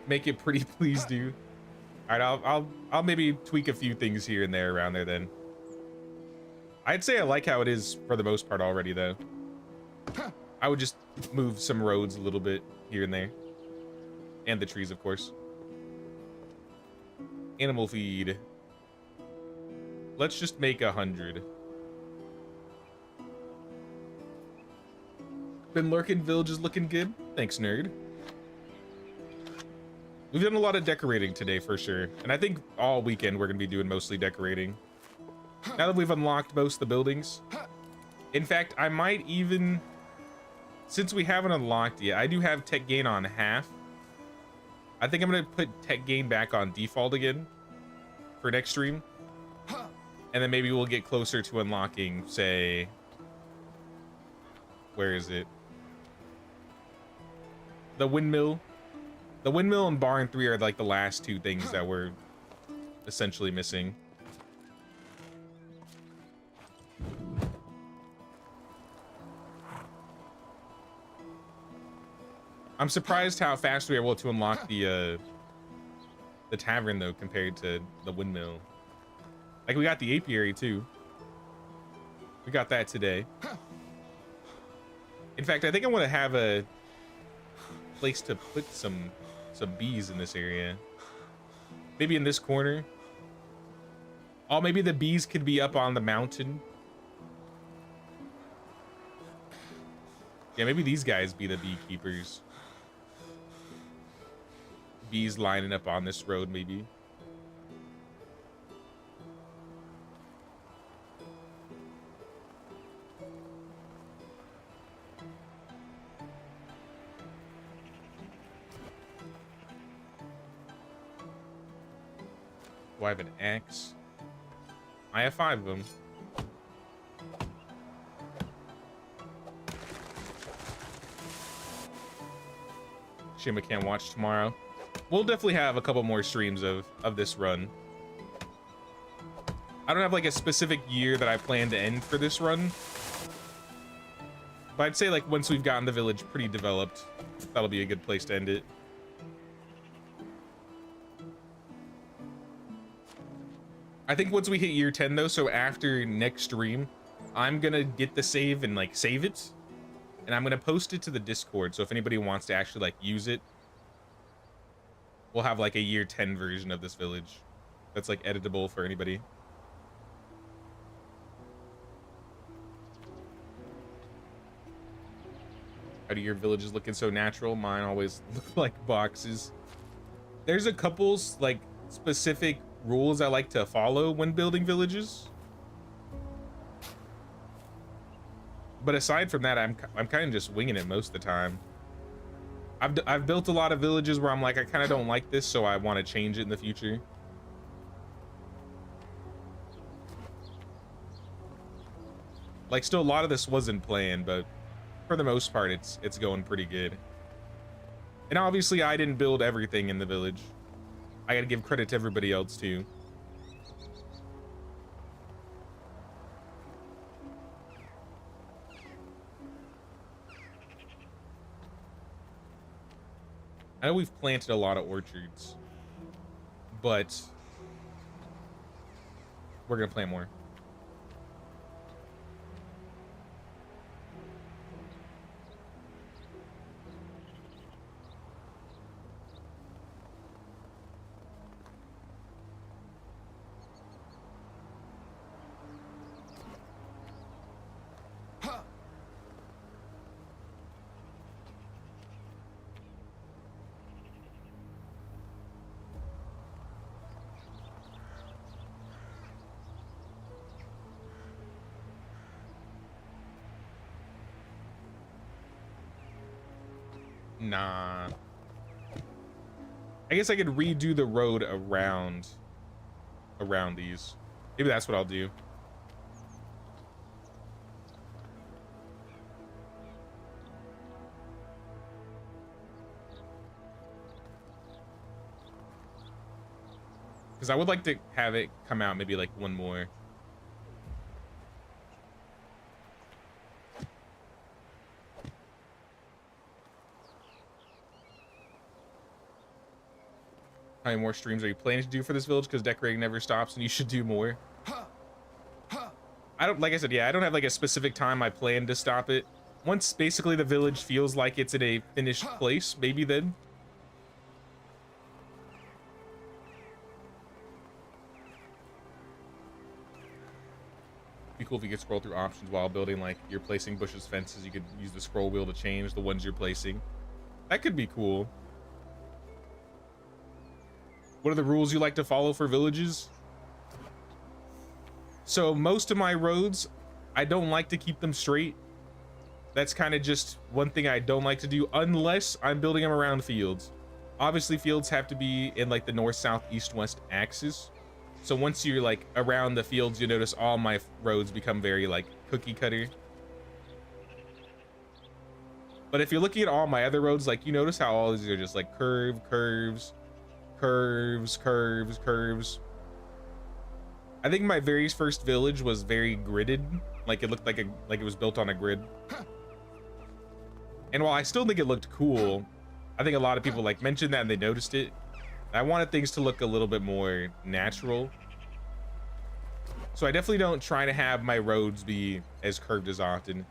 Make it pretty, please do. All right, I'll maybe tweak a few things here and there around there then. I'd say I like how it is for the most part already though. I would just move some roads a little bit here and there. And the trees, of course. Animal feed. Let's just make 100. Been lurking, village is looking good. Thanks, nerd. We've done a lot of decorating today for sure. And I think all weekend we're gonna be doing mostly decorating. Now that we've unlocked most of the buildings. In fact, I might even, since we haven't unlocked yet, I do have tech gain on half. I think I'm gonna put tech gain back on default again. for next stream. And then maybe we'll get closer to unlocking, say, where is it? The windmill. The windmill and barn 3 are like the last 2 things that we're essentially missing. I'm surprised how fast we were able to unlock the tavern though compared to the windmill. Like we got the apiary too. We got that today. In fact, I think I want to have a place to put some bees in this area. Maybe in this corner. Oh, maybe the bees could be up on the mountain. Yeah, maybe these guys be the beekeepers. Bees lining up on this road, maybe. Do I have an axe? I have 5 of them. Shame I can't watch tomorrow. We'll definitely have a couple more streams of this run. I don't have like a specific year that I plan to end for this run. But I'd say like once we've gotten the village pretty developed, that'll be a good place to end it. I think once we hit year 10 though, so after next stream, I'm gonna get the save and like save it. And I'm gonna post it to the Discord, so if anybody wants to actually like use it, we'll have like a year 10 version of this village that's like editable for anybody. How do your villages looking so natural? Mine always look like boxes. There's a couple like specific rules I like to follow when building villages. But aside from that, I'm kind of just winging it most of the time. I've built a lot of villages where I'm like, I kind of don't like this, so I want to change it in the future. Like, still, a lot of this wasn't planned, but for the most part, it's going pretty good. And obviously, I didn't build everything in the village. I gotta give credit to everybody else, too. I know we've planted a lot of orchards, but we're gonna plant more. Nah. I guess I could redo the road around these. Maybe that's what I'll do. Because I would like to have it come out maybe like one more. How many more streams are you planning to do for this village? Because decorating never stops and you should do more. I don't, like I said, yeah, I don't have like a specific time I plan to stop it. Once basically the village feels like it's in a finished place, maybe then. Be cool if you could scroll through options while building, like you're placing bushes, fences. You could use the scroll wheel to change the ones you're placing. That could be cool. What are the rules you like to follow for villages? So most of my roads, I don't like to keep them straight. That's kind of just one thing I don't like to do unless I'm building them around fields. Obviously fields have to be in like the north, south, east, west axis. So once you're like around the fields, you notice all my roads become very like cookie cutter. But if you're looking at all my other roads, like you notice how all these are just like curves. I think my very first village was very gridded. Like it looked like it was built on a grid. And while I still think it looked cool, I think a lot of people like mentioned that and they noticed it. I wanted things to look a little bit more natural. So I definitely don't try to have my roads be as curved as often.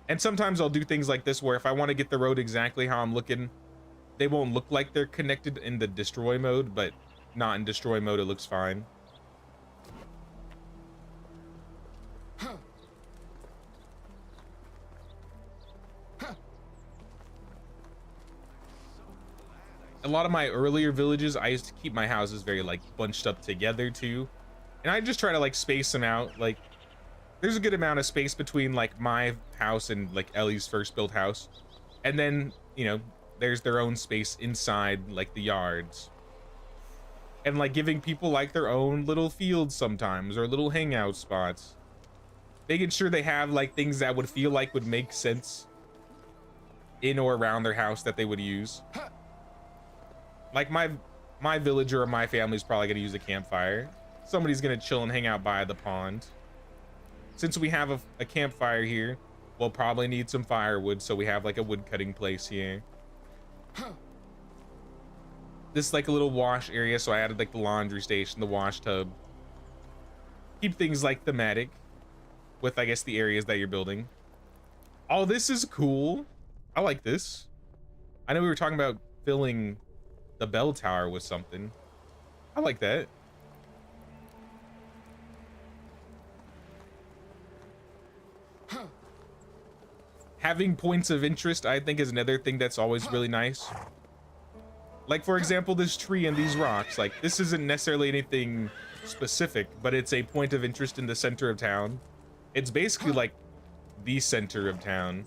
And sometimes I'll do things like this where if I want to get the road exactly how I'm looking, they won't look like they're connected in the destroy mode, but not in destroy mode, it looks fine. A lot of my earlier villages, I used to keep my houses very like bunched up together too. And I just try to like space them out. Like there's a good amount of space between like my house and like Ellie's first built house. And then, you know, there's their own space inside like the yards. And like giving people like their own little fields sometimes or little hangout spots. Making sure they have like things that would feel like would make sense in or around their house that they would use. Like my villager or my family is probably gonna use a campfire. Somebody's gonna chill and hang out by the pond. Since we have a campfire here, we'll probably need some firewood, so we have like a wood cutting place here. This is like a little wash area, so I added like the laundry station, the wash tub. Keep things like thematic with, I guess, the areas that you're building. Oh, this is cool. I like this. I know we were talking about filling the bell tower with something. I like that. Having points of interest, I think, is another thing that's always really nice. Like, for example, this tree and these rocks. Like, this isn't necessarily anything specific, but it's a point of interest in the center of town. It's basically like the center of town.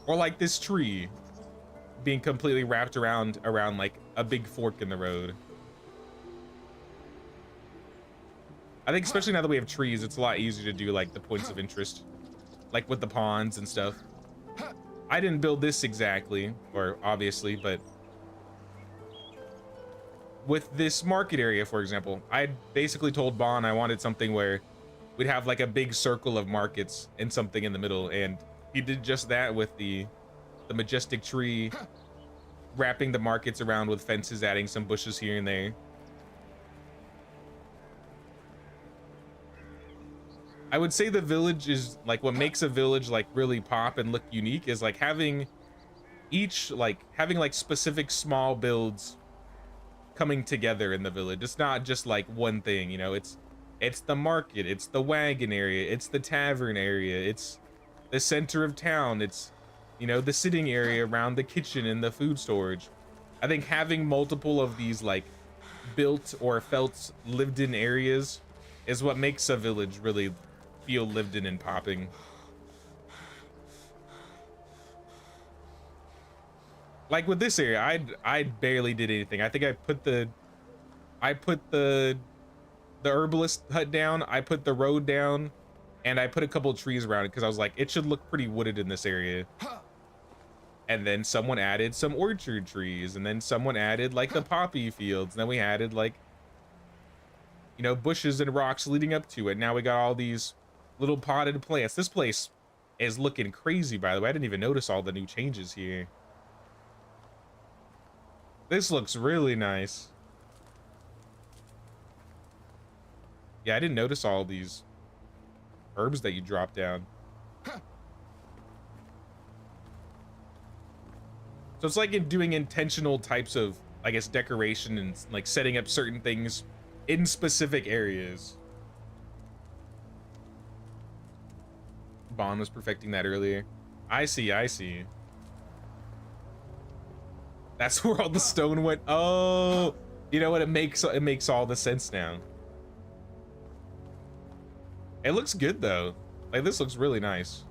Or like this tree being completely wrapped around like a big fork in the road. I think especially now that we have trees, it's a lot easier to do like the points of interest, like with the ponds and stuff. I didn't build this exactly, or obviously, but with this market area, for example, I basically told Bon I wanted something where we'd have like a big circle of markets and something in the middle, and he did just that with the majestic tree, wrapping the markets around with fences, adding some bushes here and there. I would say the village is like what makes a village like really pop and look unique is like having specific small builds coming together in the village. It's not just like one thing, you know. It's the market, it's the wagon area, it's the tavern area, it's the center of town, it's, you know, the sitting area around the kitchen and the food storage. I think having multiple of these like built or felt lived in areas is what makes a village really feel lived in and popping. Like with this area, I barely did anything. I think I put the herbalist hut down, I put the road down, and I put a couple of trees around it because I was like, it should look pretty wooded in this area. And then someone added some orchard trees, and then someone added like the poppy fields, and then we added like, you know, bushes and rocks leading up to it. Now we got all these little potted plants. This place is looking crazy, by the way. I didn't even notice all the new changes here. This looks really nice. Yeah, I didn't notice all these herbs that you dropped down. So it's like in doing intentional types of, I guess, decoration and like setting up certain things in specific areas. Bon was perfecting that earlier. I see. That's where all the stone went. Oh, you know what? It makes all the sense now. It looks good though. Like this looks really nice.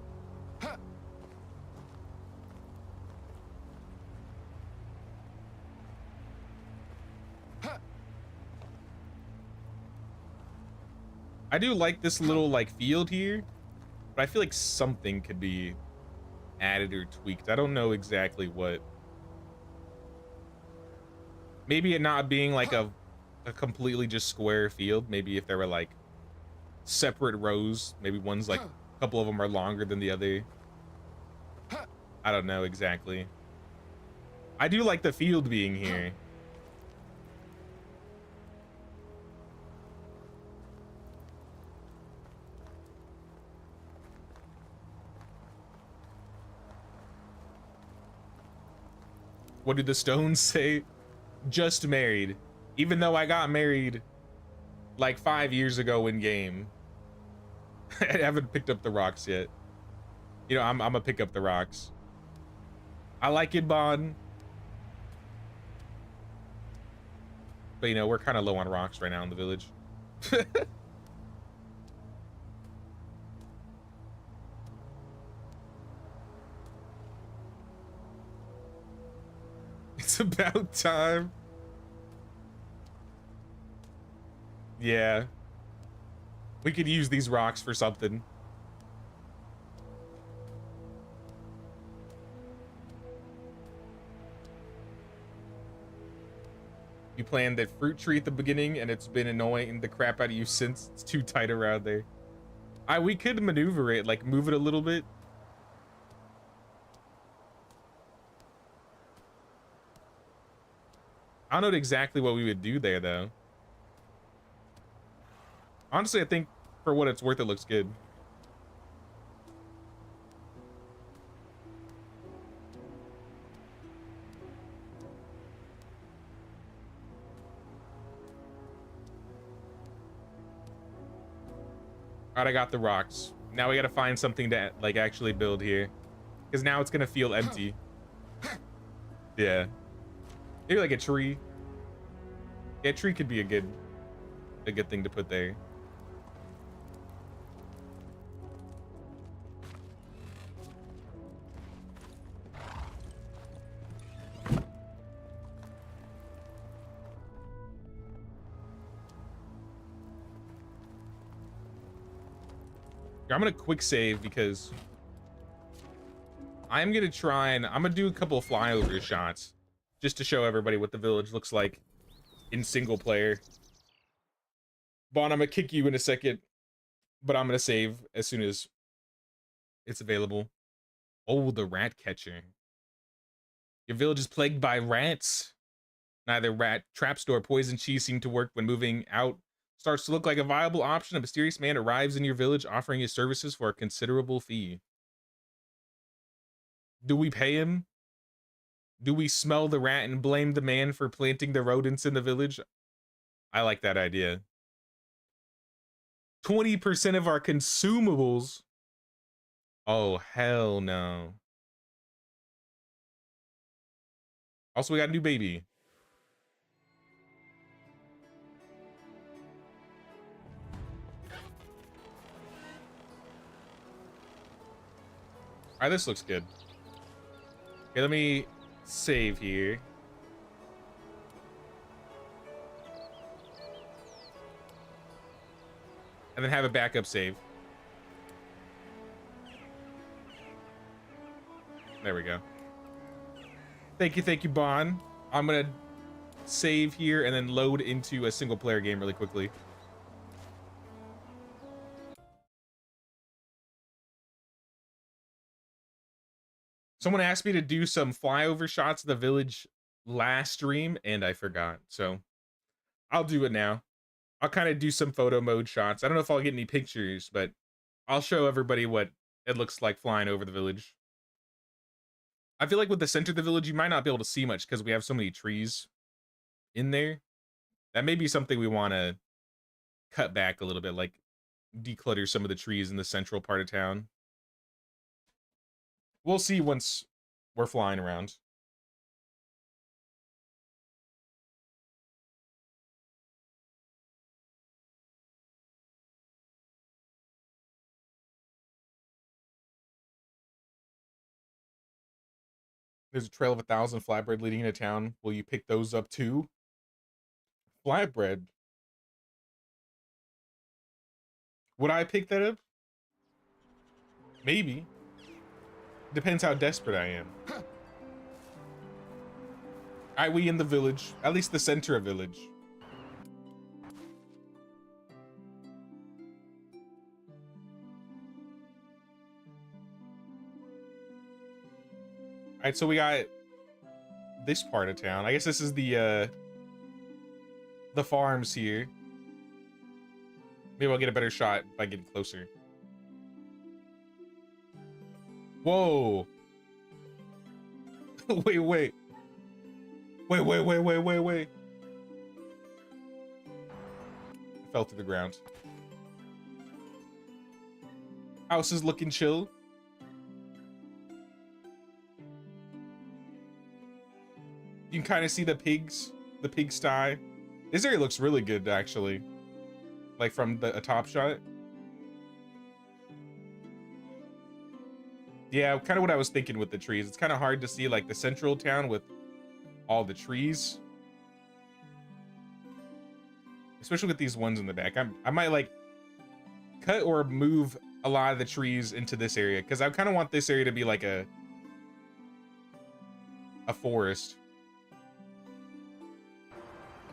I do like this little like field here, but I feel like something could be added or tweaked. I don't know exactly what. Maybe it not being like a completely just square field. Maybe if there were like separate rows, maybe one's like a couple of them are longer than the other. I don't know exactly. I do like the field being here. What did the stones say? Just married. Even though I got married like 5 years ago in game. I haven't picked up the rocks yet. You know, I'm gonna pick up the rocks. I like it, Bon. But you know, we're kind of low on rocks right now in the village. It's about time. Yeah. We could use these rocks for something. You planned that fruit tree at the beginning and it's been annoying the crap out of you since. It's too tight around there. We could maneuver it, like move it a little bit. I don't know exactly what we would do there though. Honestly, I think for what it's worth, it looks good. All right, I got the rocks. Now we got to find something to like actually build here, because now it's gonna feel empty. Yeah, maybe like a tree. Yeah, a tree could be a good thing to put there. I'm gonna quick save because I'm gonna try and I'm gonna do a couple of flyover shots just to show everybody what the village looks like in single player. Bon, I'm gonna kick you in a second, but I'm gonna save as soon as it's available. Oh, the rat catcher. Your village is plagued by rats. Neither rat traps nor poison cheese seem to work when moving out. Starts to look like a viable option. A mysterious man arrives in your village offering his services for a considerable fee. Do we pay him? Do we smell the rat and blame the man for planting the rodents in the village? I like that idea. 20% of our consumables. Oh, hell no. Also, we got a new baby. All right, this looks good. Okay, let me save here. And then have a backup save. There we go. Thank you, Bon. I'm gonna save here and then load into a single player game really quickly. Someone asked me to do some flyover shots of the village last stream, and I forgot. So I'll do it now. I'll kind of do some photo mode shots. I don't know if I'll get any pictures, but I'll show everybody what it looks like flying over the village. I feel like with the center of the village, you might not be able to see much because we have so many trees in there. That may be something we want to cut back a little bit, like declutter some of the trees in the central part of town. We'll see once we're flying around. There's a trail of 1,000 flatbread leading into town. Will you pick those up too? Flatbread. Would I pick that up? Maybe. Depends how desperate I am. Alright, we in the village. At least the center of village. Alright, so we got this part of town. I guess this is the farms here. Maybe I'll get a better shot by getting closer. Whoa. Wait. Wait. I fell to the ground. House is looking chill. You can kind of see the pigs, the pigsty. This area looks really good, actually. Like from a top shot. Yeah, kind of what I was thinking with the trees. It's kind of hard to see like the central town with all the trees. Especially with these ones in the back. I might like cut or move a lot of the trees into this area because I kind of want this area to be like a forest.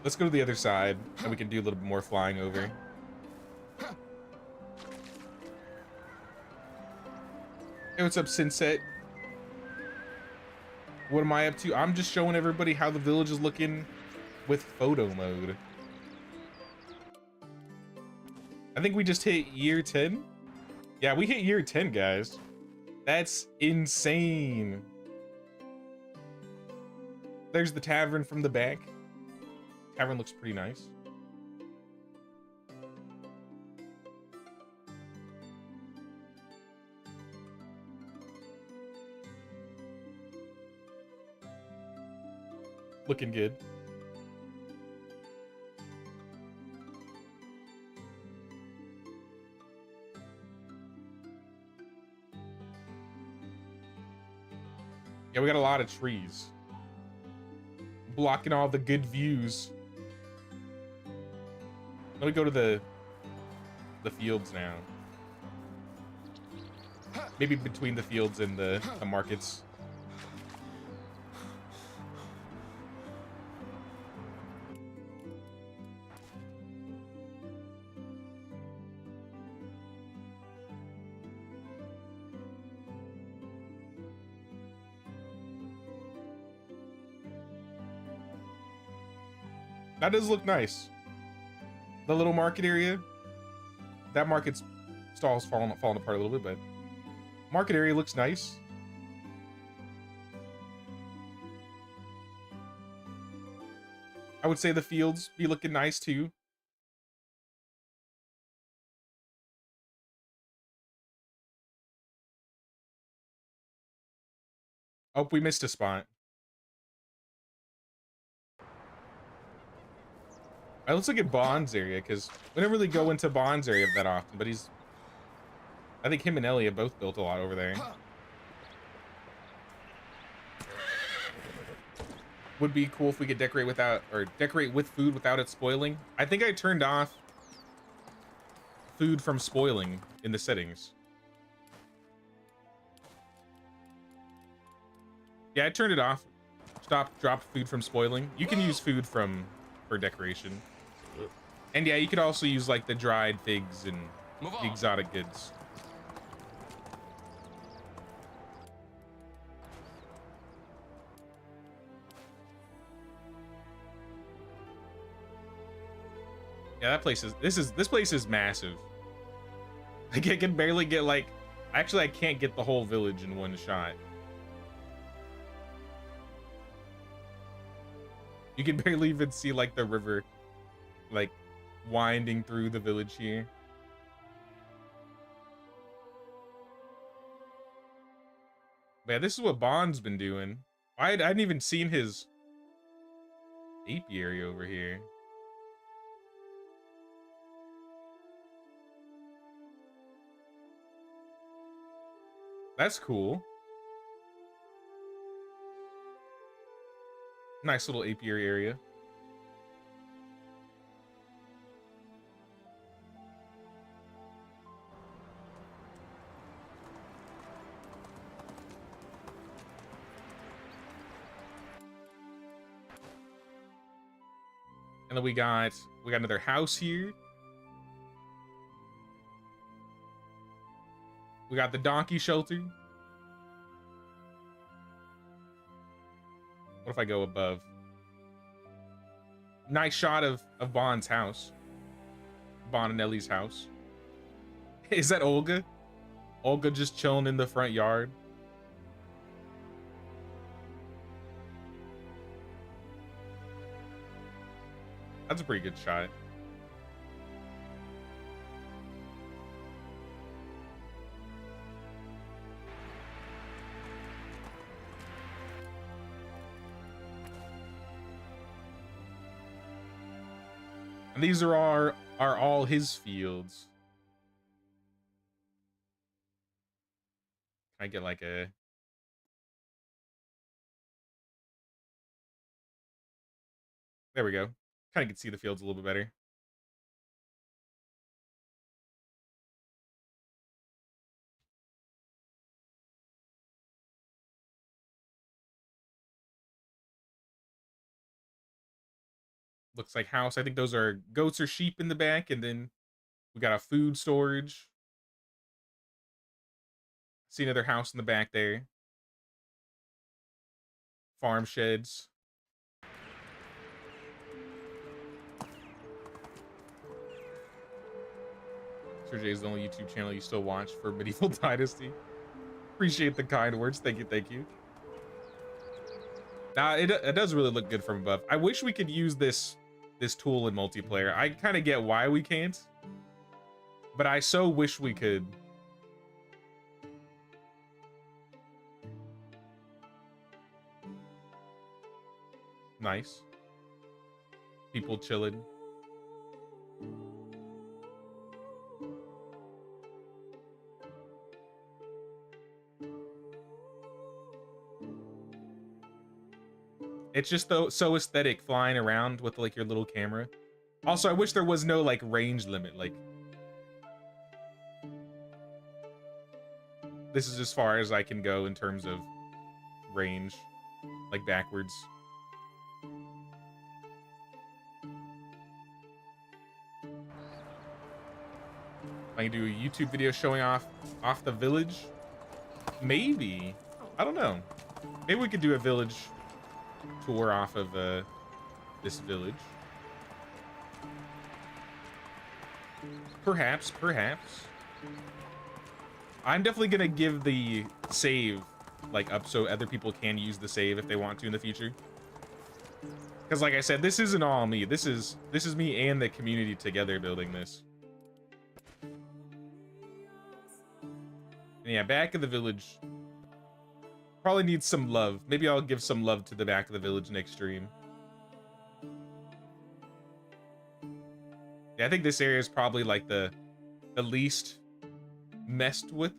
Let's go to the other side and we can do a little bit more flying over. Hey, what's up, Sinset? What am I up to? I'm just showing everybody how the village is looking with photo mode. I think we just hit year 10. Yeah, we hit year 10, guys. That's insane. There's the tavern from the back. Tavern looks pretty nice. Looking good. Yeah, we got a lot of trees. Blocking all the good views. Let me go to the fields now. Maybe between the fields and the markets. That does look nice. The little market area. That market's stall's falling apart a little bit, but market area looks nice. I would say the fields be looking nice too. Oh, we missed a spot. Let's look at Bond's area, because we don't really go into Bond's area that often, but I think him and Ellie have both built a lot over there. Would be cool if we could decorate with food without it spoiling. I think I turned off food from spoiling in the settings. Yeah, I turned it off. Drop food from spoiling. You can use food for decoration. And yeah, you could also use like the dried figs and the exotic goods. Yeah, this place is massive. Like I can barely get like, actually I can't get the whole village in one shot. You can barely even see like the river like winding through the village here. Man, this is what Bond's been doing. I hadn't even seen his apiary over here. That's cool. Nice little apiary area. And then we got another house here. We got the donkey shelter. What if I go above? Nice shot of Bond's house. Bond and Ellie's house. Is that Olga? Olga just chilling in the front yard. That's a pretty good shot. And these are all his fields. Can I get like a... There we go. Kind of can see the fields a little bit better. Looks like house. I think those are goats or sheep in the back, and then we got a food storage. See another house in the back there. Farm sheds. Sergey is the only YouTube channel you still watch for Medieval Dynasty. Appreciate the kind words. Thank you, thank you. Nah, it does really look good from above. I wish we could use this tool in multiplayer. I kind of get why we can't, but I so wish we could. Nice. People chilling. It's just so aesthetic flying around with like your little camera. Also, I wish there was no like range limit. Like, this is as far as I can go in terms of range, like backwards. I can do a YouTube video showing off the village. Maybe. I don't know. Maybe we could do a village tour off of this village. Perhaps. I'm definitely gonna give the save like up so other people can use the save if they want to in the future. Because like I said, this isn't all me. This is me and the community together building this. And yeah, back of the village probably needs some love. Maybe I'll give some love to the back of the village next stream. Yeah, I think this area is probably like the least messed with.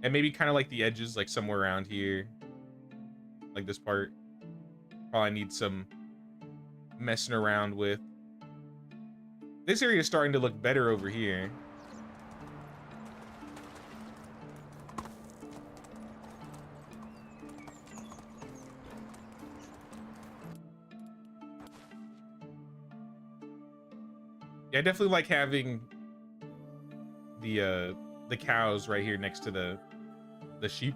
And maybe kind of like the edges, like somewhere around here. Like this part. Probably need some messing around with. This area is starting to look better over here. Yeah, I definitely like having the cows right here next to the sheep.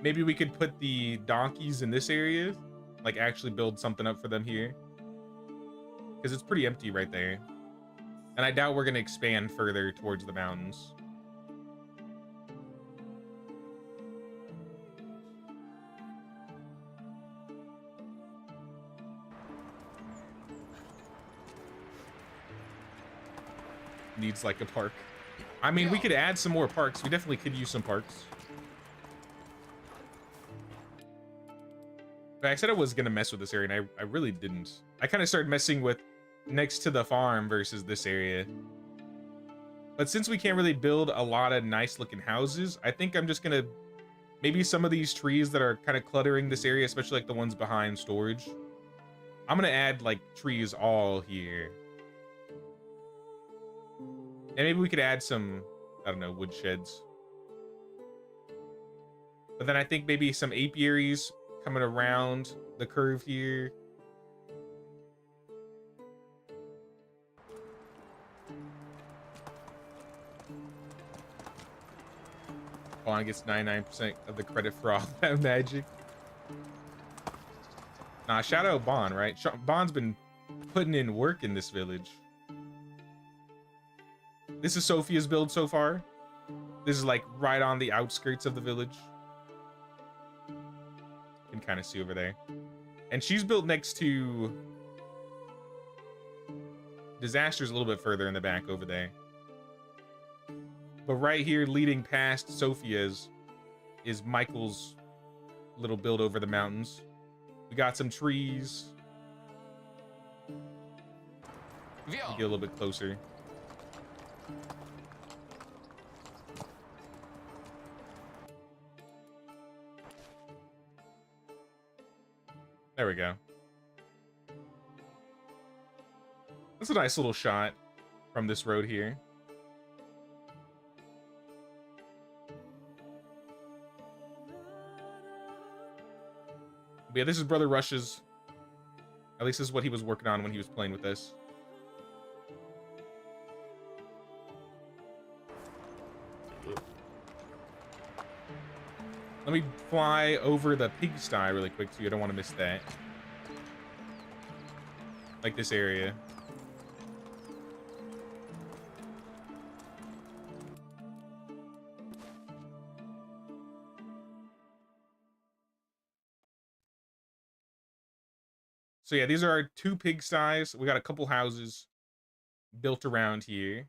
Maybe we could put the donkeys in this area, like actually build something up for them here, because it's pretty empty right there. And I doubt we're gonna expand further towards the mountains. Needs like a park. I mean, we could add some more parks. We definitely could use some parks. But I said I was gonna mess with this area, and I really didn't. I kind of started messing with next to the farm versus this area. But since we can't really build a lot of nice looking houses, I think I'm just gonna maybe some of these trees that are kind of cluttering this area, especially like the ones behind storage. I'm gonna add like trees all here. And maybe we could add some I don't know, wood sheds. But then I think maybe some apiaries coming around the curve here. Bond gets 99% of the credit for all that magic. Nah, shout out Bond, right? Bond's been putting in work in this village. This is Sophia's build so far. This is like right on the outskirts of the village. You can kind of see over there. And she's built next to Disaster's a little bit further in the back over there. But right here, leading past Sophia's, is Michael's little build over the mountains. We got some trees. Get a little bit closer. There we go. That's a nice little shot from this road here. But yeah, this is Brother Rush's. At least this is what he was working on when he was playing with this. Let me fly over the pigsty really quick too. I don't want to miss that. Like this area. So yeah, these are our 2 pigsties. We got a couple houses built around here.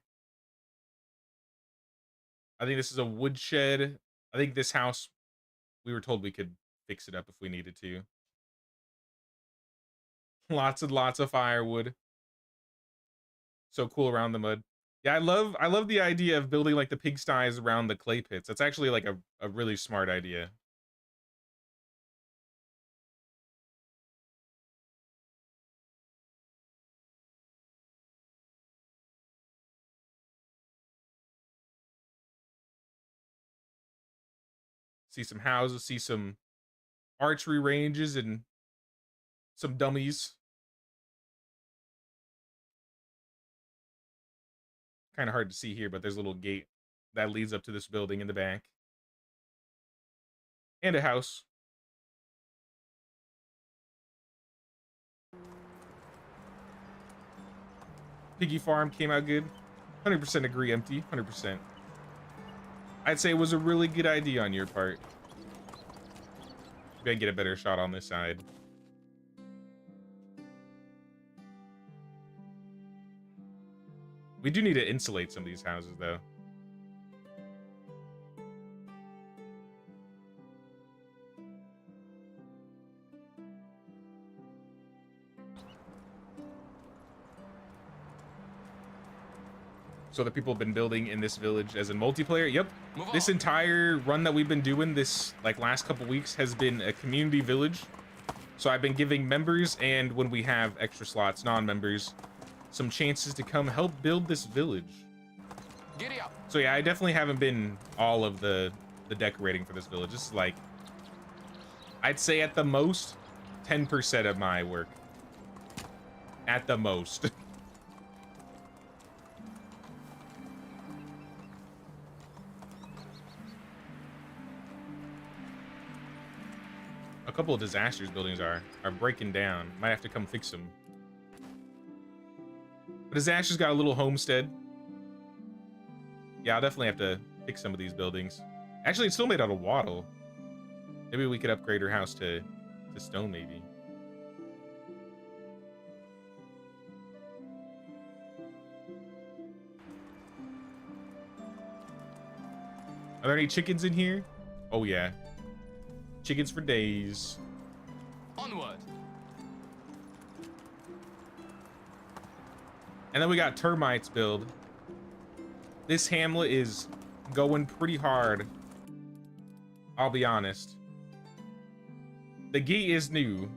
I think this is a woodshed. I think this house, we were told we could fix it up if we needed to. Lots and lots of firewood. So cool around the mud. Yeah, I love the idea of building like the pigsties around the clay pits. That's actually like a really smart idea. See some houses, see some archery ranges and some dummies. Kind of hard to see here, but there's a little gate that leads up to this building in the back. And a house. Piggy farm came out good. 100% agree, Empty. 100%. I'd say it was a really good idea on your part. Maybe I can get a better shot on this side. We do need to insulate some of these houses, though. So the people have been building in this village as in multiplayer. Yep. This entire run that we've been doing this like last couple weeks has been a community village. So I've been giving members and when we have extra slots, non-members, some chances to come help build this village. Giddy up. So yeah, I definitely haven't been all of the decorating for this village. This is like, I'd say at the most 10% of my work. At the most. A couple of Disasters buildings are breaking down. Might have to come fix them. But Disaster's got a little homestead. Yeah, I'll definitely have to fix some of these buildings. Actually, it's still made out of wattle. Maybe we could upgrade her house to stone, maybe. Are there any chickens in here? Oh, yeah. Chickens for days. Onward. And then we got Termites build. This hamlet is going pretty hard. I'll be honest. The gate is new.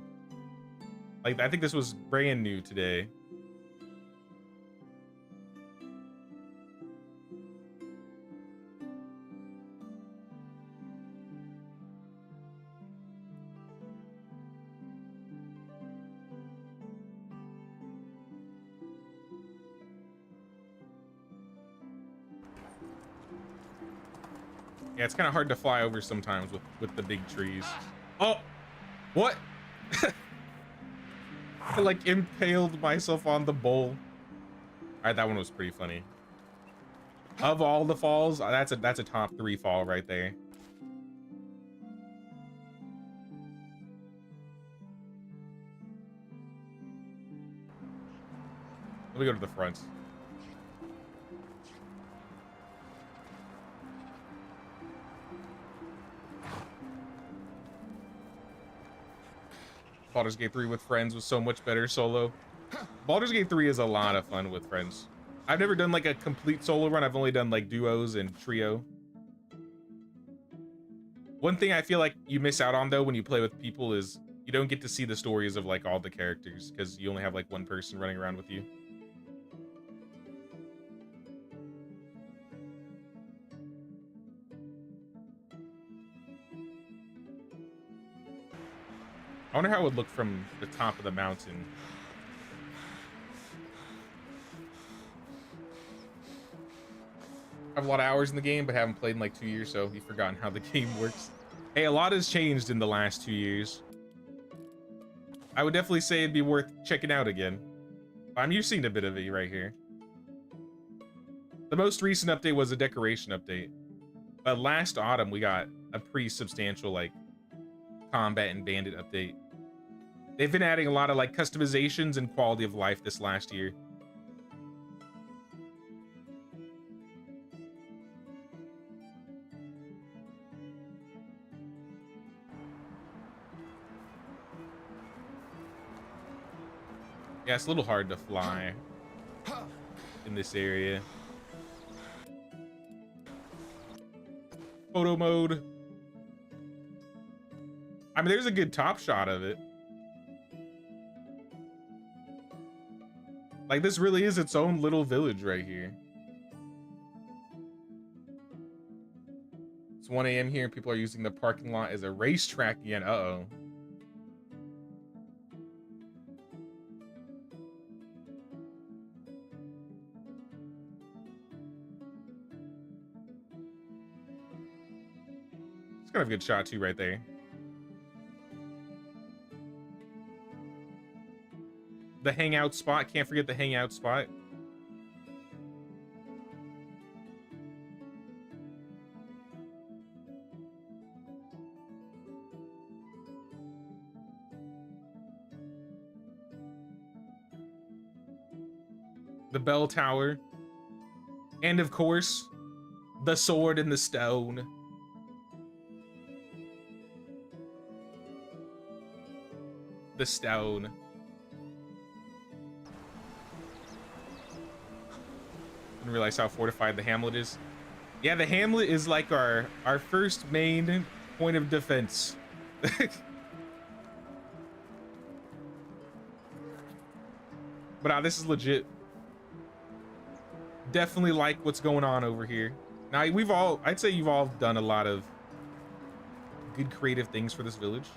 Like, I think this was brand new today. Yeah, it's kind of hard to fly over sometimes with the big trees. Oh, what? I like impaled myself on the bowl. All right, that one was pretty funny. Of all the falls, that's a top 3 fall right there. Let me go to the front. Baldur's Gate 3 with friends was so much better solo. Baldur's Gate 3 is a lot of fun with friends. I've never done like a complete solo run. I've only done like duos and trio. One thing I feel like you miss out on though when you play with people is you don't get to see the stories of like all the characters because you only have like one person running around with you. I wonder how it would look from the top of the mountain. I have a lot of hours in the game, but haven't played in like 2 years, so you've forgotten how the game works. Hey, a lot has changed in the last 2 years. I would definitely say it'd be worth checking out again. You've seen a bit of it right here. The most recent update was a decoration update. But last autumn, we got a pretty substantial like combat and bandit update. They've been adding a lot of like customizations and quality of life this last year. Yeah, it's a little hard to fly in this area. Photo mode. I mean, there's a good top shot of it. Like, this really is its own little village right here. It's 1 a.m. here. People are using the parking lot as a racetrack again. Uh-oh. It's kind of a good shot, too, right there. The hangout spot. Can't forget the hangout spot. The bell tower. And of course, the sword and the stone. The stone. Didn't realize how fortified the hamlet is. Yeah, the hamlet is like our first main point of defense. But this is legit. Definitely like what's going on over here. Now I'd say you've all done a lot of good creative things for this village.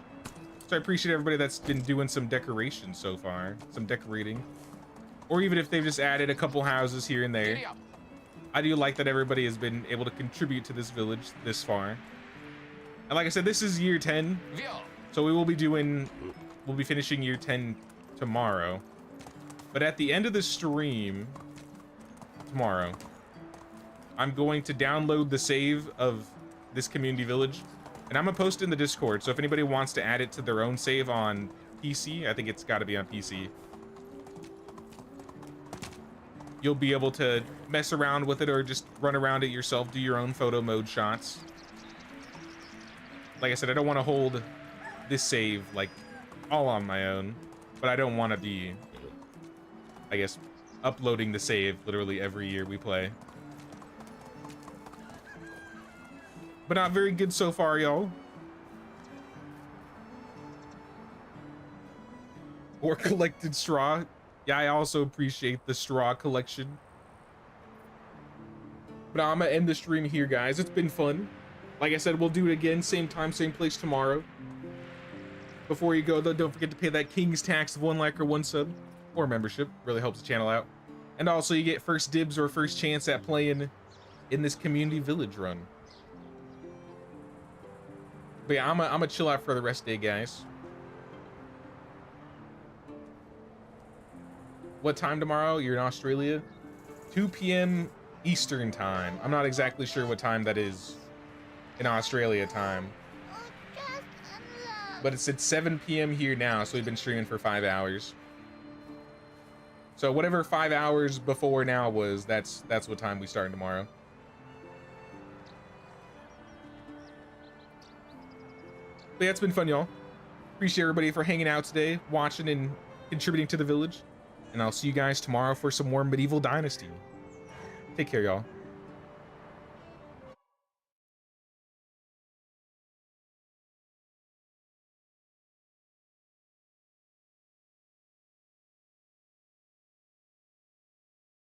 So I appreciate everybody that's been doing some decoration so far, some decorating. Or even if they've just added a couple houses here and there. I do like that everybody has been able to contribute to this village this far. And like I said, this is year 10. So we'll be finishing year 10 tomorrow. But at the end of the stream tomorrow, I'm going to download the save of this community village. And I'm gonna post it in the Discord. So if anybody wants to add it to their own save on PC, I think it's gotta be on PC. You'll be able to mess around with it or just run around it yourself, do your own photo mode shots. Like I said, I don't want to hold this save like all on my own, but I don't want to be, I guess, uploading the save literally every year we play. But not very good so far, y'all. Or collected straw. Yeah, I also appreciate the straw collection. But I'm gonna end the stream here, guys. It's been fun. Like I said, we'll do it again, same time, same place tomorrow. Before you go, though, don't forget to pay that King's tax of 1 like or 1 sub. Or membership. Really helps the channel out. And also, you get first dibs or first chance at playing in this community village run. But yeah, I'm gonna chill out for the rest of the day, guys. What time tomorrow? You're in Australia? 2 p.m. Eastern time. I'm not exactly sure what time that is in Australia time. But it's at 7 p.m. here now, so we've been streaming for 5 hours. So whatever 5 hours before now was, that's what time we start tomorrow. But yeah, it's been fun, y'all. Appreciate everybody for hanging out today, watching and contributing to the village. And I'll see you guys tomorrow for some more Medieval Dynasty. Take care, y'all.